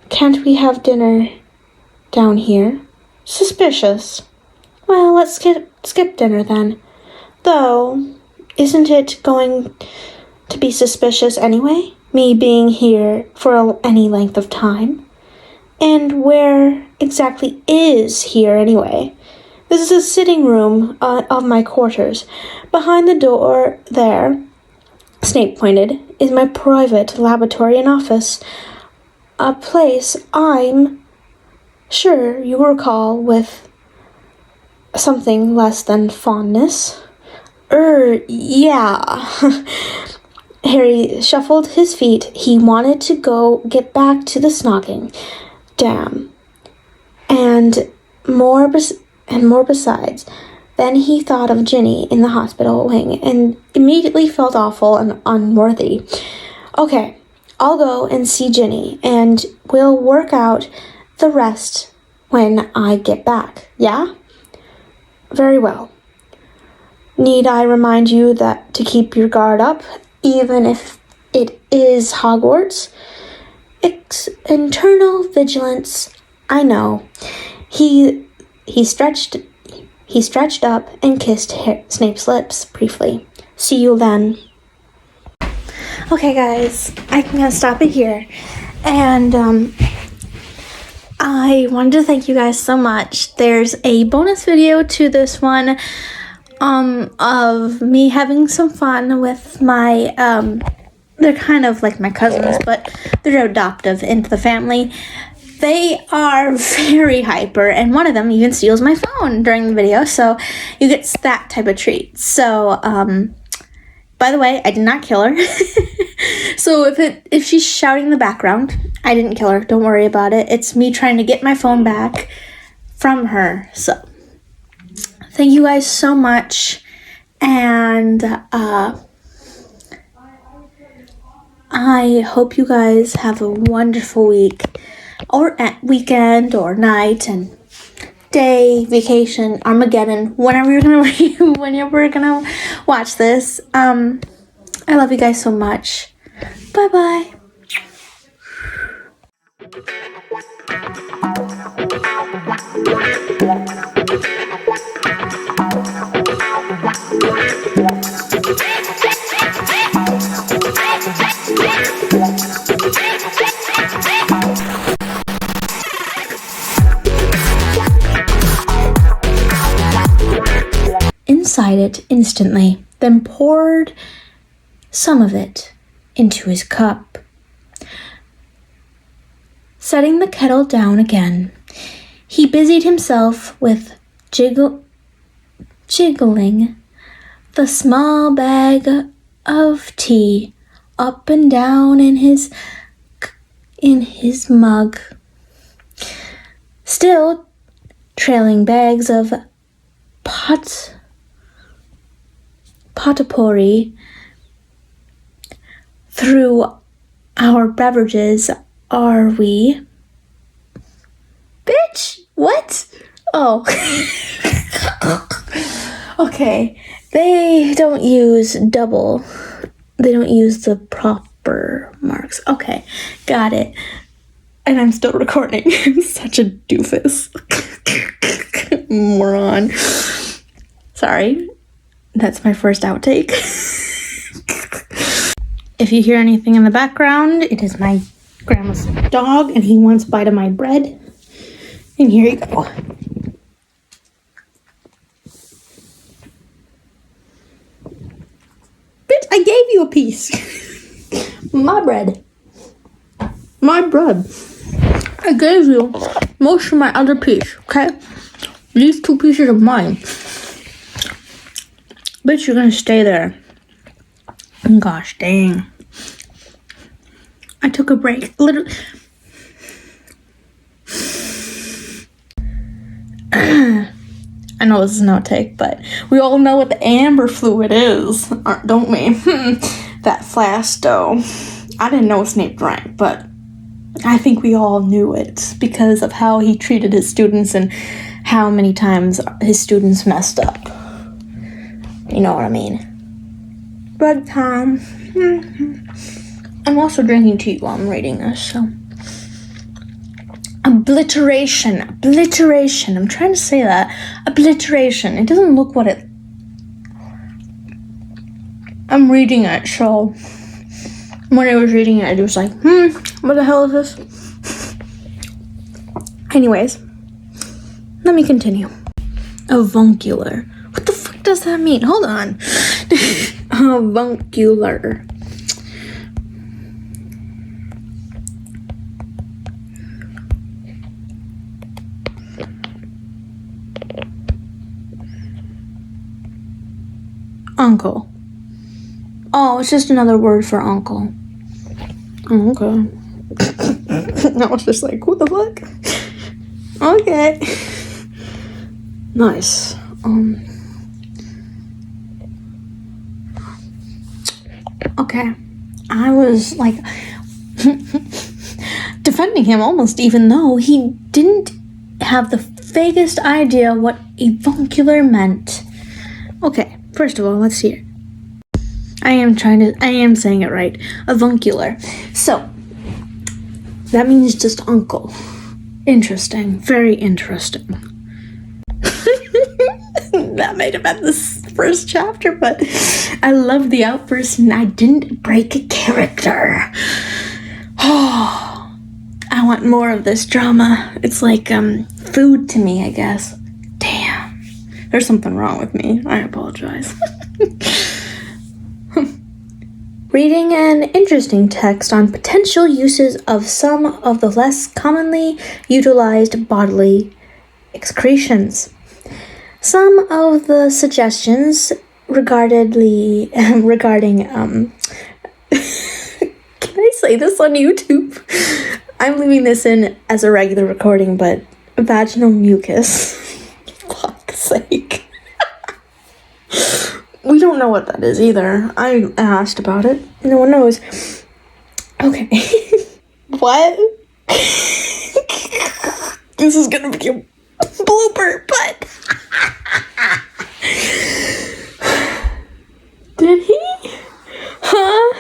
Can't we have dinner down here? Suspicious. Well, let's skip dinner then. Though, isn't it going to be suspicious anyway? Me being here for any length of time? And where exactly is here anyway? This is a sitting room of my quarters. Behind the door there, Snape pointed, is my private laboratory and office. A place I'm sure you recall with something less than fondness. Yeah. Harry shuffled his feet. He wanted to go get back to the snogging. Damn. And more besides. Then he thought of Ginny in the hospital wing and immediately felt awful and unworthy. Okay, I'll go and see Ginny, and we'll work out the rest when I get back, yeah? Very well. Need I remind you that to keep your guard up, even if it is Hogwarts? Internal vigilance, I know. He stretched up and kissed Snape's lips briefly. See you then. Okay, guys, I'm gonna stop it here. And I wanted to thank you guys so much. There's a bonus video to this one of me having some fun with my they're kind of like my cousins, but they're adoptive into the family. They are very hyper, and one of them even steals my phone during the video, so you get that type of treat. So, by the way, I did not kill her. So if she's shouting in the background, I didn't kill her. Don't worry about it. It's me trying to get my phone back from her. So, thank you guys so much, and I hope you guys have a wonderful week, or weekend, or night, and day, vacation, Armageddon, whenever you're gonna watch this. I love you guys so much. Bye-bye. Inside it instantly, then poured some of it into his cup. Setting the kettle down again, he busied himself with jiggling the small bag of tea up and down in his mug, still trailing bags of potpourri through our beverages. Are we? Bitch! What? Oh. Okay. They don't use double. They don't use the proper marks. Okay. Got it. And I'm still recording. I'm such a doofus. Moron. Sorry. That's my first outtake. If you hear anything in the background, it is my grandma's dog, and he wants a bite of my bread. And here you go. Bitch, I gave you a piece. My bread. My bread. I gave you most of my other piece, okay? These 2 pieces of mine. Bitch, you're gonna stay there. Gosh dang. I took a break. Literally. I know this is an outtake, but we all know what the amber fluid is, don't we? That flask dough. I didn't know Snape drank, but I think we all knew it because of how he treated his students and how many times his students messed up. You know what I mean? Bread time. I'm also drinking tea while I'm reading this, so. Obliteration. I'm trying to say that. Obliteration. It doesn't look what it... I'm reading it, so... When I was reading it, I was like, what the hell is this? Anyways. Let me continue. Avuncular. What the fuck does that mean? Hold on. Avuncular. Uncle. Oh, it's just another word for uncle. Oh, okay. I was just like, what the fuck? Okay. Nice. Okay. I was like defending him almost, even though he didn't have the vaguest idea what avuncular meant. Okay, first of all, let's see it. I am saying it right. Avuncular. So, that means just uncle. Interesting. Very interesting. That might have been this first chapter, but I love the outburst and I didn't break a character. Oh, I want more of this drama. It's like food to me, I guess. Damn. There's something wrong with me. I apologize. Reading an interesting text on potential uses of some of the less commonly utilized bodily excretions. Some of the suggestions regarding can I say this on YouTube? I'm leaving this in as a regular recording, but vaginal mucus. Fuck's sake. We don't know what that is either. I asked about it. No one knows. Okay. What? This is gonna be a blooper, but... Did he? Huh?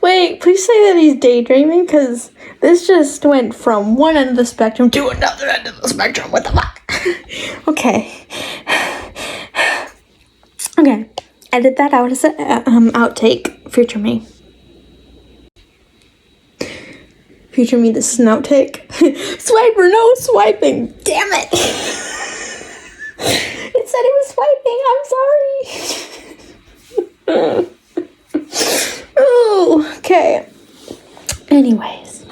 Wait, please say that he's daydreaming, because this just went from one end of the spectrum to another end of the spectrum. What the fuck? Okay. Okay. Edit that out as an outtake. Future me. Future me, this is an outtake. Swiper, no swiping. Damn it. It said it was swiping. I'm sorry. Oh, okay. Anyways.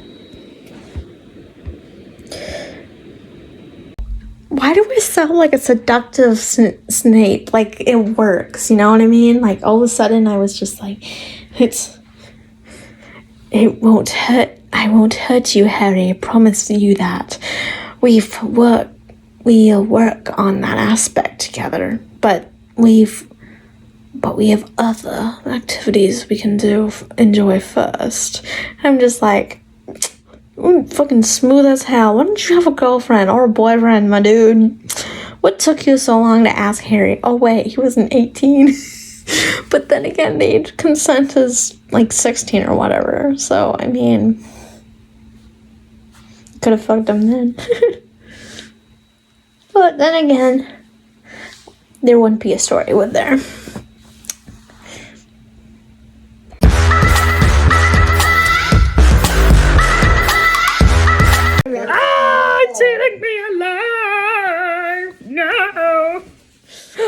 Why do I sound like a seductive Snape? Like, it works, you know what I mean? Like, all of a sudden, I was just like, it won't hurt. I won't hurt you, Harry. I promise you that. We'll work on that aspect together. But we have other activities we can enjoy first. I'm just like, fucking smooth as hell. Why don't you have a girlfriend or a boyfriend, my dude? What took you so long to ask Harry? Oh wait, he wasn't 18. But then again, the age consent is like 16 or whatever. So, I mean, could have fucked him then. But then again, there wouldn't be a story, would there? It's eating me alive! No! I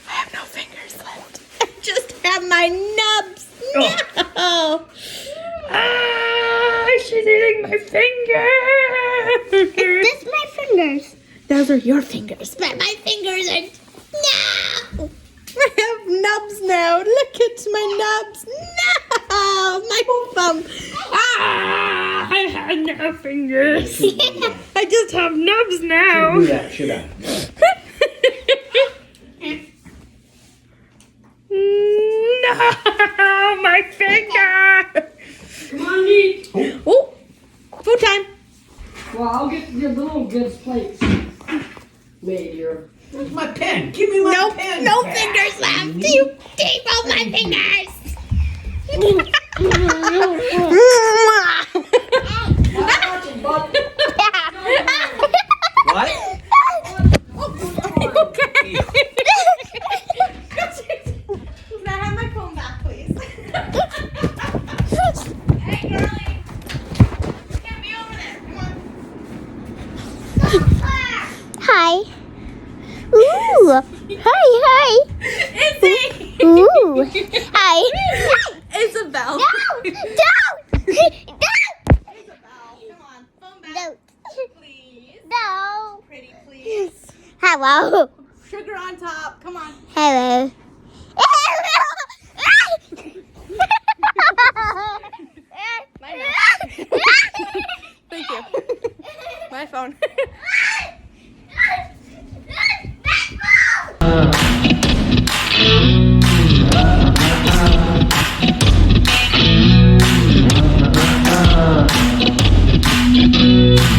have no fingers left. I just have my nubs! No! She's eating my fingers! That's my fingers. Those are your fingers, but my fingers are... No! I have nubs now. Look at my nubs. No! My thumb. I had no fingers. I just have nubs now. Do that, should I? No! My finger! Come on, eat. Oh! Food time. Well, I'll get the little goods plates made here. Where's my pen? Give me my pen. No fingers left. You keep all my fingers. What? Okay. Can I have my phone back, please? Hey, girlie. Get me over there. Come on. Hi. Ooh. Hi. Izzy. Ooh. Hi. Isabel. No. Don't. Isabel, come on. Phone back, Don't. please. No. Pretty, please. Hello. Sugar on top. Come on. Hello. Thank you. My phone.